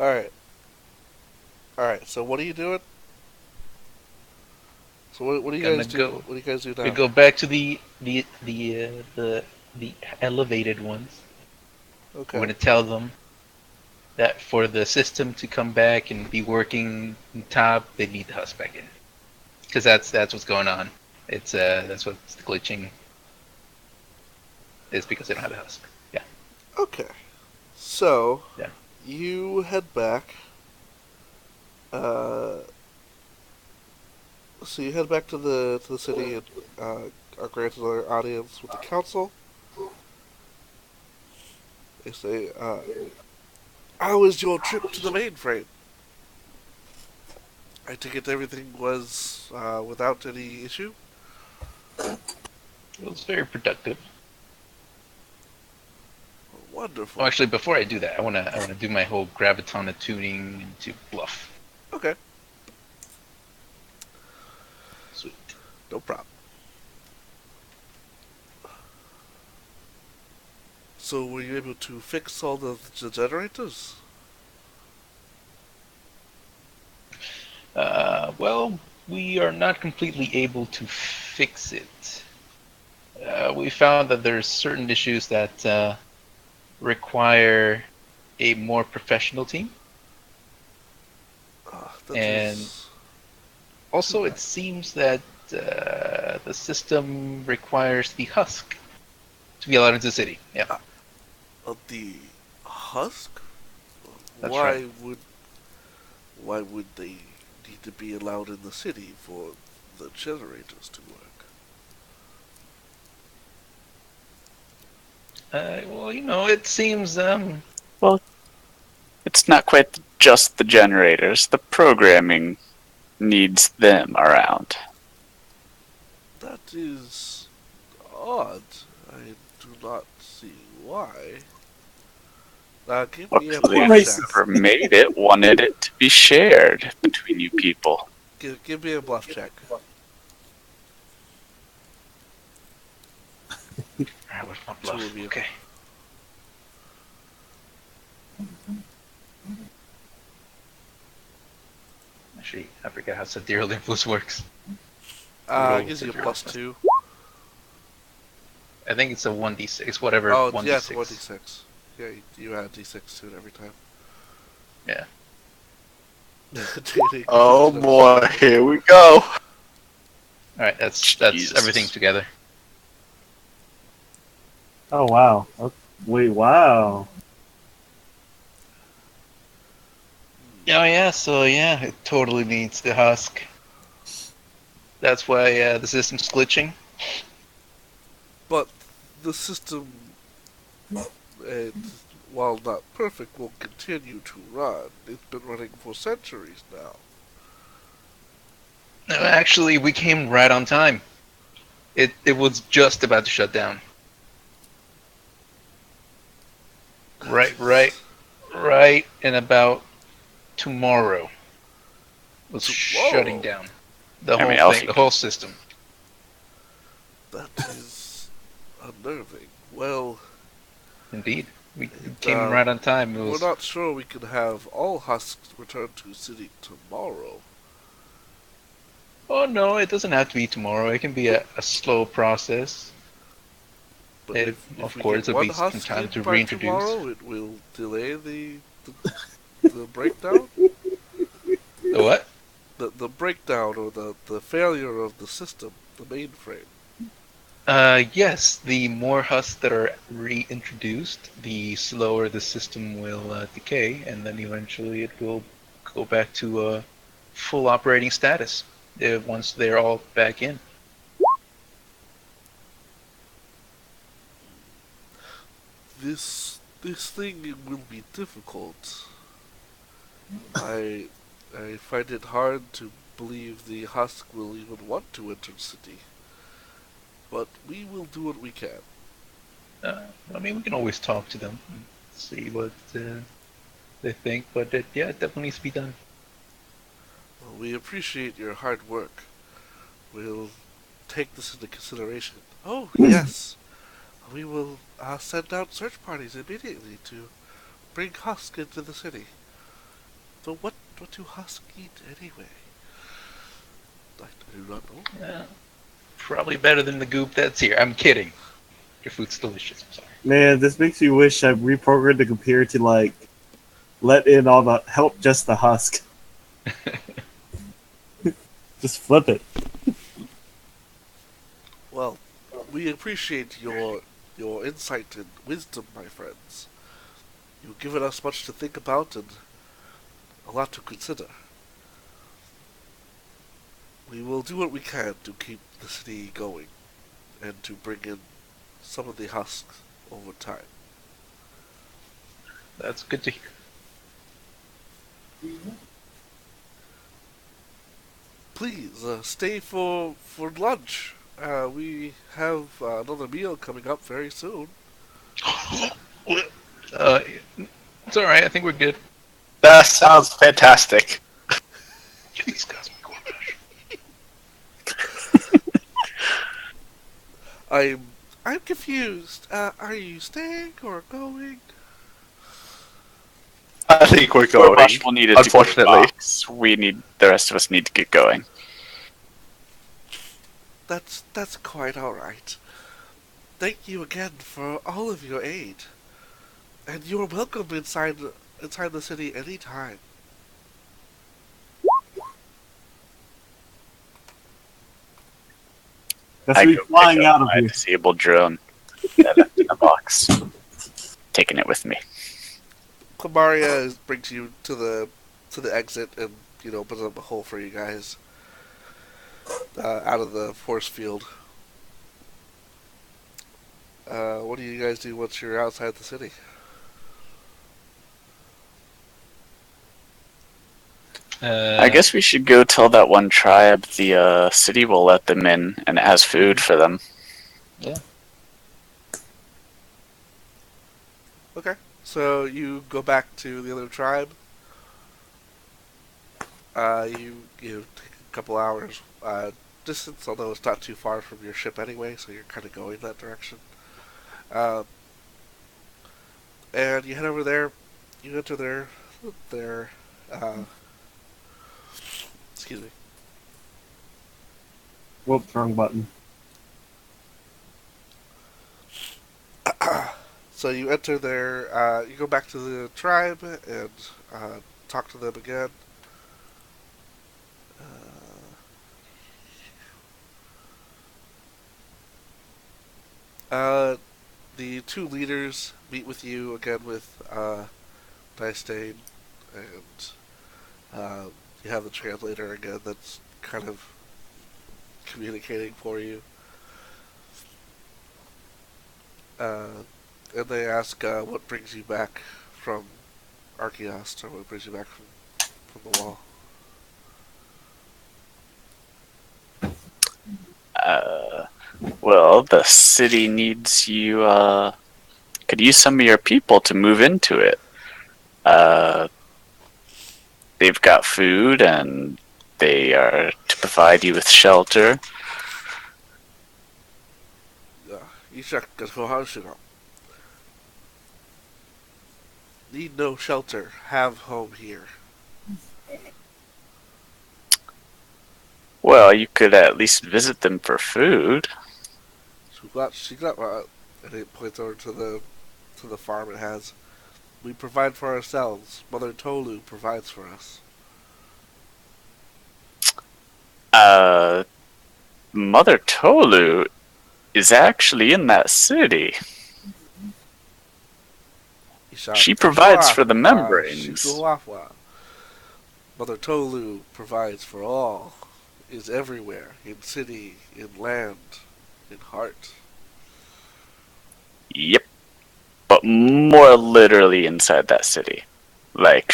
Alright. Alright, so what are you doing? So what do you
Gonna
guys do?
go.
What do you guys do
We
now?
go back to the elevated ones. We're
Okay.
gonna tell them that for the system to come back and be working on top, they need the husk back in. Because that's what's going on. It's that's what's glitching. Is because they don't have a husk. Yeah.
Okay. So,
Yeah.
you head back. Uh, so you head back to the city and are granted an audience with the council. They say, "How was your trip to the mainframe? I take it everything was without any issue."
It was very productive.
Wonderful.
Oh, actually, before I do that, I wanna do my whole graviton tuning into bluff.
Okay,
Sweet.
no problem. So were you able to fix all the generators?
Well, we are not completely able to fix it. We found that there's certain issues that require a more professional team,
That
and
is too
also
bad.
it seems that the system requires the husk to be allowed into the city. Yeah,
The husk?
that's right.
Why would they need to be allowed in the city for the generators to work?
Well, it seems
Well, it's not quite just the generators. The programming needs them around.
That is odd. I do not see why. Give me a
Luckily,
bluff check.
Racist.
whoever made it wanted it to be shared between you people.
Give me a bluff check.
Alright, what's my
Two
bluff?
of you.
Okay. Actually, I forget how sidereal influence works.
It gives you a plus 2.
I think it's a 1d6, whatever
Oh, yeah, it's
1d6.
1d6. Yeah, you add d6 to it every time.
Yeah.
Oh boy, here we go.
Alright, that's
Jesus.
everything together.
Oh wow. Wait, wow.
Oh yeah, so yeah, it totally needs the husk. That's why the system's glitching.
But the system, uh, while not perfect, will continue to run. It's been running for centuries now.
No, actually, we came right on time. It was just about to shut down.
That
Right,
is
right in about tomorrow was shutting
tomorrow.
down. The
I mean,
whole thing, the
Alfie,
whole system.
That is unnerving. Well,
Indeed. We
it,
came right on time. It
we're
was
not sure we can have all husks return to city tomorrow.
Oh no, it doesn't have to be tomorrow. It can be a slow process.
But
It,
if
of
we get
course, it'll
one
be some
husk
time
in
to
by
reintroduce.
tomorrow, it will delay the breakdown.
The what?
The breakdown or the failure of the system, the mainframe.
Yes, the more husks that are reintroduced, the slower the system will decay, and then eventually it will go back to a full operating status once they're all back in.
This thing will be difficult. I find it hard to believe the husk will even want to enter the city. But we will do what we can.
I mean, we can always talk to them and see what they think, but yeah, it definitely needs to be done.
Well, we appreciate your hard work. We'll take this into consideration. Oh, yes. We will send out search parties immediately to bring Husk into the city. So what do husks eat anyway? I do not know.
Probably better than the goop that's here. I'm kidding. Your food's delicious. I'm sorry.
Man, this makes me wish I reprogrammed the computer to like let in all the help just the husk. Just flip it.
Well, we appreciate your insight and wisdom, my friends. You've given us much to think about and a lot to consider. We will do what we can to keep the city going and to bring in some of the husks over time.
That's good to hear.
Please stay for lunch. We have another meal coming up very soon.
It's all right. I think we're good.
That sounds fantastic.
Give these guys my goulash.
I'm confused. Are you staying or going?
I think we're
Poor
going.
Rush will need it to
Unfortunately,
the rest of us need to get going.
That's quite all right. Thank you again for all of your aid, and you are welcome inside the city anytime.
That's
I
me
go
flying
pick up
out of
my
here.
disabled drone that I left in a box, taking it with me.
Clamaria brings you to the exit and opens up a hole for you guys out of the force field. What do you guys do once you're outside the city?
I guess we should go tell that one tribe the city will let them in and it has food for them.
Okay, so you go back to the other tribe. You take a couple hours distance, although it's not too far from your ship anyway, so you're kind of going that direction. And you head over there. You enter their excuse me.
Whoops, wrong button.
So you enter their. You go back to the tribe and talk to them again. The two leaders meet with you again with Dystain, and you have the translator again that's kind of communicating for you. And they ask what brings you back from Archaeost, or what brings you back from the wall.
Well, the city needs you, could use some of your people to move into it. They've got food and they are to provide you with shelter.
Need no shelter, have home here.
Well, you could at least visit them for food.
She got, and it points over to the farm it has. We provide for ourselves. Mother Tolu provides for us.
Mother Tolu is actually in that city. She provides for the membranes.
Mother Tolu provides for all. Is everywhere, in city, in land, in heart.
Yep. But more literally inside that city. Like,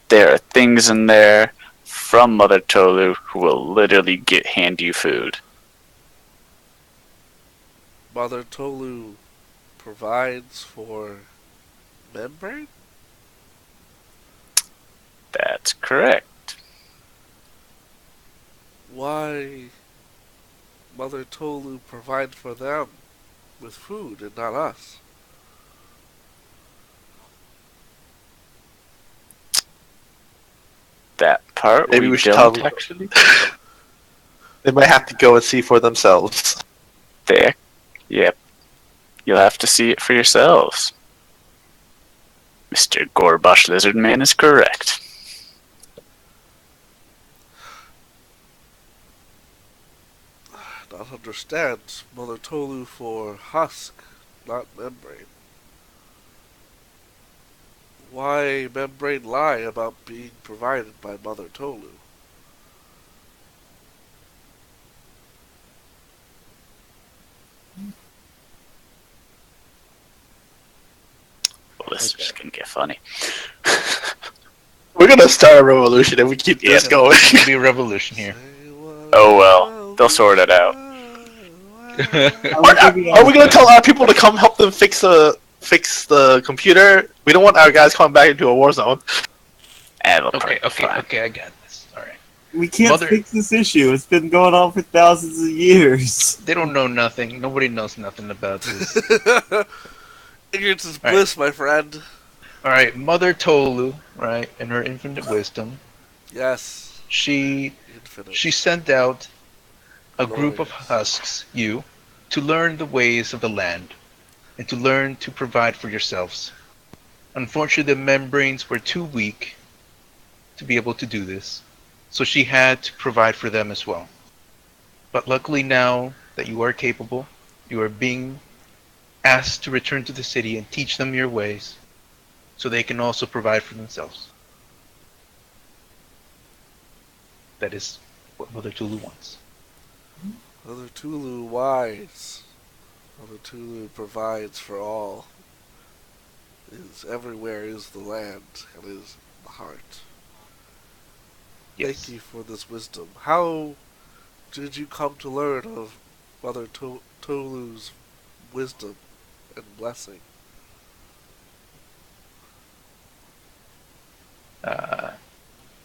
there are things in there from Mother Tolu who will literally hand you food.
Mother Tolu provides for membrane?
That's correct.
Why Mother Tolu provides for them with food and not us?
part
Maybe
we
we should
don't
tell them.
actually.
They might have to go and see for themselves.
There. Yep. You'll have to see it for yourselves. Mr. Gorbash Lizardman is correct.
Not understand. Mother Tolu for husk, not membrane. Why membrane lie about being provided by Mother Tolu?
Well, this is just gonna get funny.
We're gonna start a revolution if we keep this
Yep.
going.
There'll be a revolution here.
Oh well, they'll sort it out.
Are we gonna tell our people to come help them fix the computer? We don't want our guys coming back into a war zone.
Okay, I got this. All right.
We can't
Mother-
fix this issue. It's been going on for thousands of years.
They don't know nothing. Nobody knows nothing about this.
Ignorance is
Right.
bliss, my friend.
All right, Mother Tolu, right, in her infinite wisdom,
Yes,
she
infinite.
sent out a group of
Glorious.
husks, you, to learn the ways of the land and to learn to provide for yourselves. Unfortunately, the membranes were too weak to be able to do this, so she had to provide for them as well. But luckily now that you are capable, you are being asked to return to the city and teach them your ways so they can also provide for themselves. That is what Mother Tulu wants.
Mother Tulu wise. Mother Tulu provides for all. Is everywhere is the land and is the heart.
Yes.
Thank you for this wisdom. How did you come to learn of Mother Tolu's wisdom and blessing?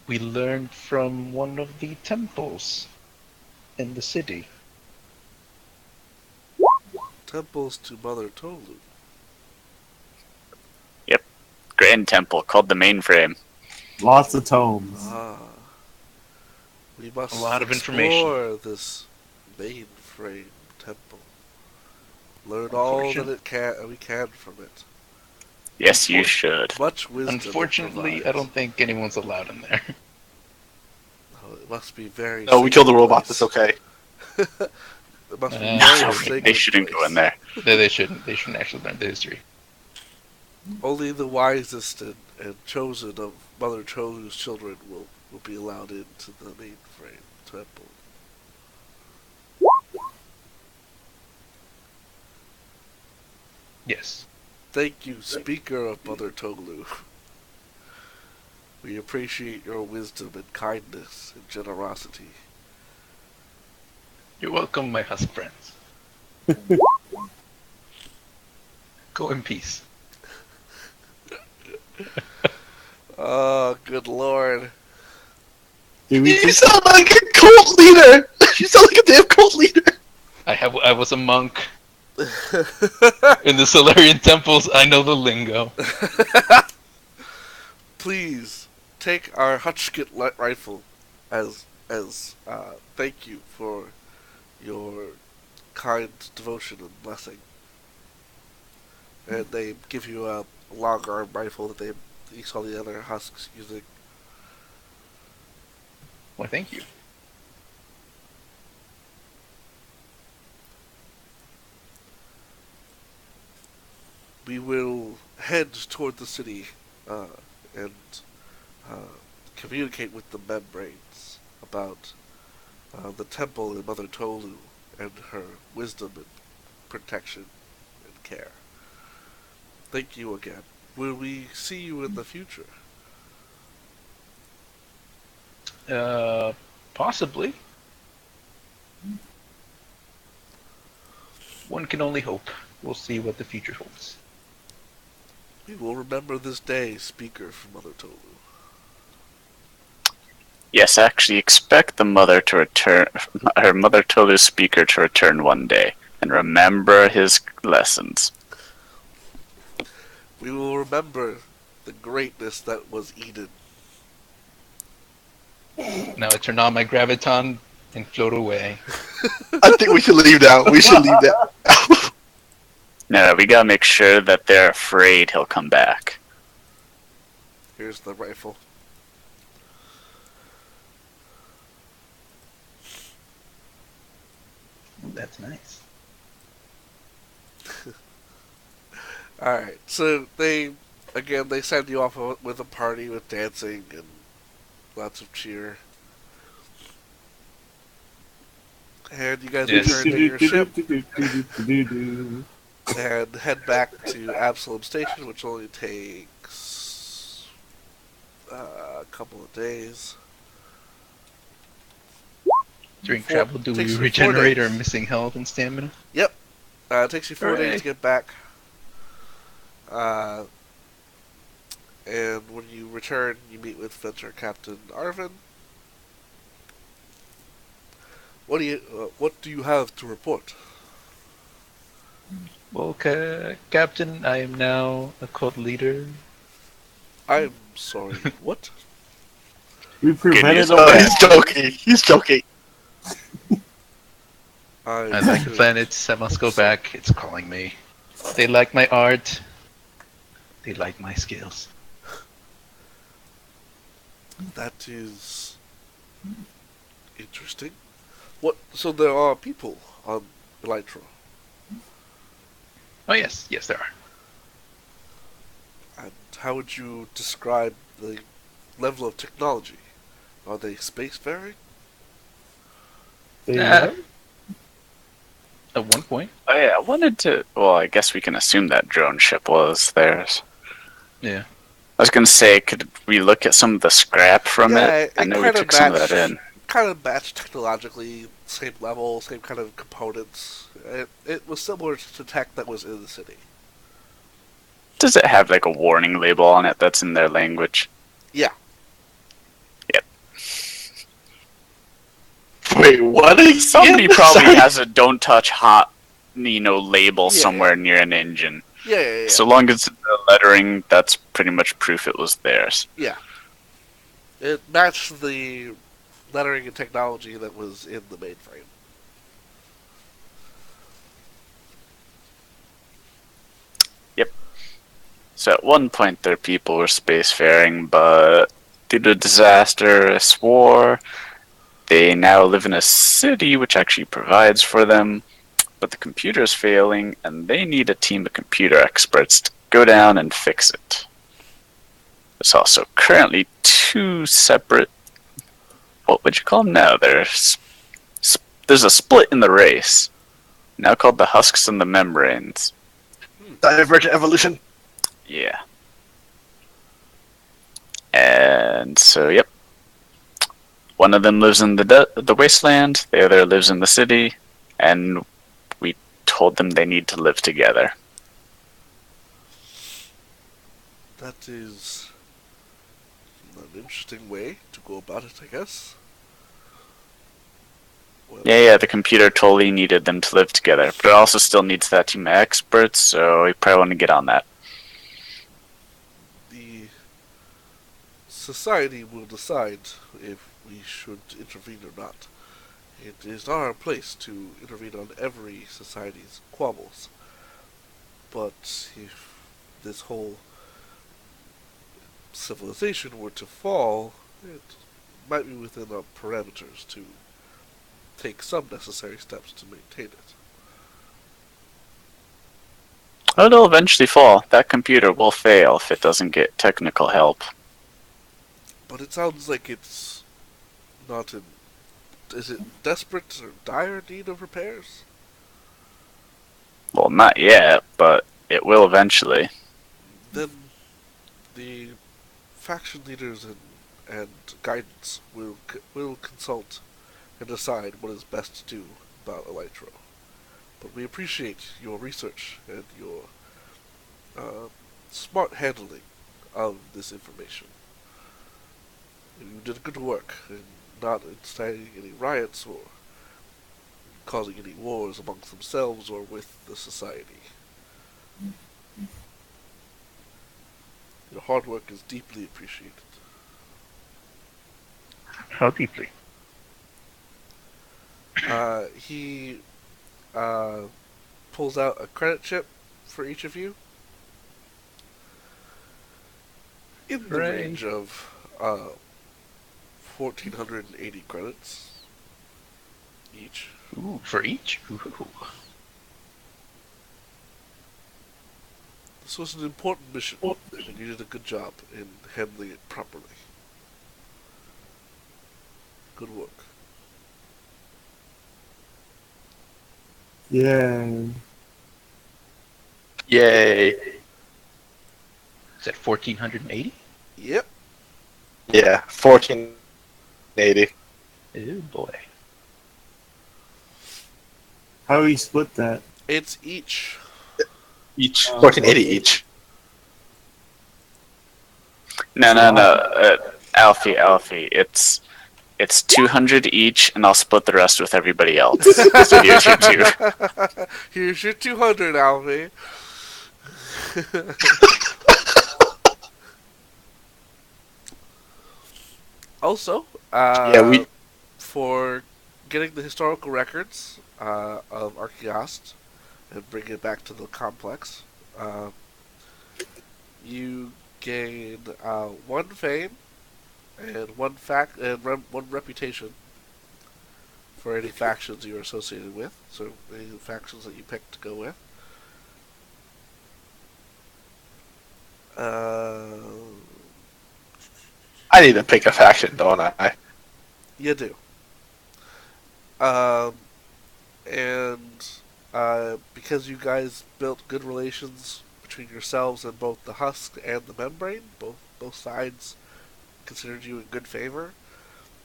We learned from one of the temples in the city.
Temples to Mother Tolu.
Grand Temple called the Mainframe.
Lots of tomes.
Ah. We must
A lot of information.
explore this mainframe temple. Learn all that we can from it.
Yes, you should.
Much wisdom.
Unfortunately, I don't think anyone's allowed in there.
Oh, it must be very.
No, we killed the
sacred
robot.
place.
It's okay.
It must be
Uh,
very
No,
sacred
they shouldn't go
place.
in there.
They shouldn't. They shouldn't actually learn the history.
Only the wisest and chosen of Mother Tolu's children will be allowed into the mainframe temple.
Yes.
Thank you, Speaker of Mother Tolu. We appreciate your wisdom and kindness and generosity.
You're welcome, my husk friends. Go in peace.
Oh, good lord.
Do we
You
just,
sound like a cult leader. You sound like a damn cult leader.
I was a monk in the Solarian temples. I know the lingo.
Please take our Hutchkit rifle as thank you for your kind devotion and blessing. And they give you a long arm rifle that you saw the other husks using.
Why, thank you.
We will head toward the city and communicate with the membranes about the temple and Mother Tolu and her wisdom and protection and care. Thank you again. Will we see you in the future?
Possibly. One can only hope. We'll see what the future holds.
We will remember this day, Speaker from Mother Tolu.
Yes, actually expect the mother to return, her Mother Tolu's speaker to return one day, and remember his lessons.
We will remember the greatness that was Eden.
Now I turn on my graviton and float away.
I think we should leave now. We should leave that.
No, we gotta make sure that they're afraid he'll come back.
Here's the rifle.
That's nice.
Alright, so they send you off with a party with dancing and lots of cheer. And you guys
Yes.
return to your ship and head back to Absalom Station, which only takes a couple of days.
During
Four-
travel, do
takes
we
you 4
regenerate our
days.
missing health and stamina?
It takes you 4 days
Hooray.
to get back. And when you return, you meet with Venture Captain Arvin. What do you have to report?
Well, Captain, I am now a cult leader.
I'm sorry. What?
We prevented
news.
a
Oh,
war.
he's joking. He's joking.
I like the planets. I must go back. It's calling me. They like my art. They like my skills.
That is interesting. What? So there are people on Elytra,
Oh yes, yes there are.
and how would you describe the level of technology? Are they spacefaring?
At one point.
Oh yeah, I wanted to. Well, I guess we can assume that drone ship was theirs.
Yeah.
I was gonna say, could we look at some of the scrap from
Yeah,
it? I
it
know we
kinda
took some of that in.
Kind of matched technologically, same level, same kind of components. It was similar to tech that was in the city.
Does it have like a warning label on it that's in their language?
Yeah.
Yep.
Wait, what?
Somebody probably has a "Don't touch hot," label
Yeah.
somewhere near an engine.
Yeah.
So long as it's the lettering, that's pretty much proof it was theirs.
It matched the lettering and technology that was in the mainframe.
So at one point, their people were spacefaring, but due to disastrous war, they now live in a city which actually provides for them. But the computer's failing, and they need a team of computer experts to go down and fix it. There's also currently 2 separate. What would you call them now? There's a split in the race, now called the Husks and the Membranes.
Divergent evolution.
Yeah. And so, yep. One of them lives in the wasteland, the other lives in the city, and we told them they need to live together.
That is an interesting way to go about it, I guess. Well,
Yeah, the computer totally needed them to live together, but it also still needs that team of experts, so we probably want to get on that.
the society will decide if we should intervene or not. It is not our place to intervene on every society's quabbles. But if this whole civilization were to fall, it might be within our parameters to take some necessary steps to maintain it.
It'll eventually fall. That computer will fail if it doesn't get technical help.
But it sounds like it's not in. Is it desperate or dire need of repairs?
Well, not yet, but it will eventually.
Then the faction leaders and guidance will consult and decide what is best to do about Elytro. But we appreciate your research and your smart handling of this information. You did good work in not inciting any riots or causing any wars amongst themselves or with the society. Your hard work is deeply appreciated.
How deeply?
He pulls out a credit chip for each of you in the
Hooray.
range of 1,480 credits each.
Ooh, for each? Ooh.
This was an important mission, and you did a good job in handling it properly. Good work.
Yeah.
Yay.
Is that 1,480?
Yep.
Yeah, 1480.
Oh boy.
How do we split that?
It's each.
Each.
Oh,
1480
okay.
each.
No, no, no. Alfie. It's 200 each, and I'll split the rest with everybody else. So here's your two.
Here's your 200, Alfie. Also,
Yeah, we.
for getting the historical records of Archaeost and bringing it back to the complex, you gain one fame and one reputation for any factions you're associated with. So any factions that you pick to go with.
I need to pick a faction, don't I?
You do. And because you guys built good relations between yourselves and both the husk and the membrane, both sides considered you in good favor,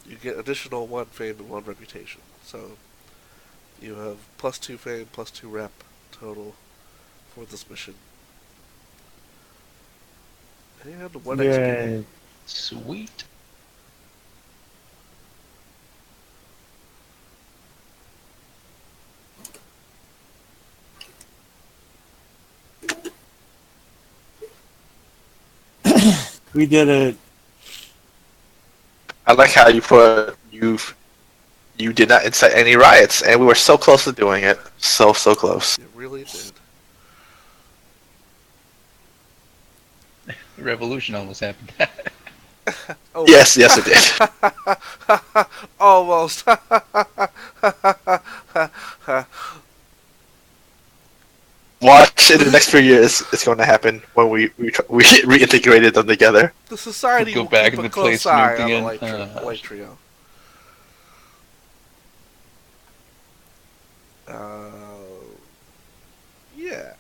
you get additional one fame and one reputation. So you have +2 fame, +2 rep total for this mission. And one XP.
Yeah.
Sweet.
We did it.
I like how you put you did not incite any riots, and we were so close to doing it. So close.
You really did.
Revolution almost happened.
Oh,
Yes, it did.
almost.
Watch in the next few years, it's going to happen when we reintegrated them together.
The society
Go
will
back
keep a
into
close
place
eye
Snoop
on the
again.
light trio. Yeah.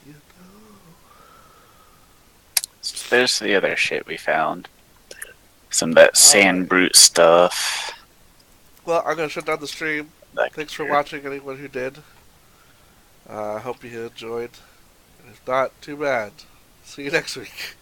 You know.
There's the other shit we found. Some of that sand brute stuff.
Well, I'm gonna shut down the stream.
Back
Thanks for
here.
watching, anyone who did. I hope you enjoyed. And if not, too bad. See you next week.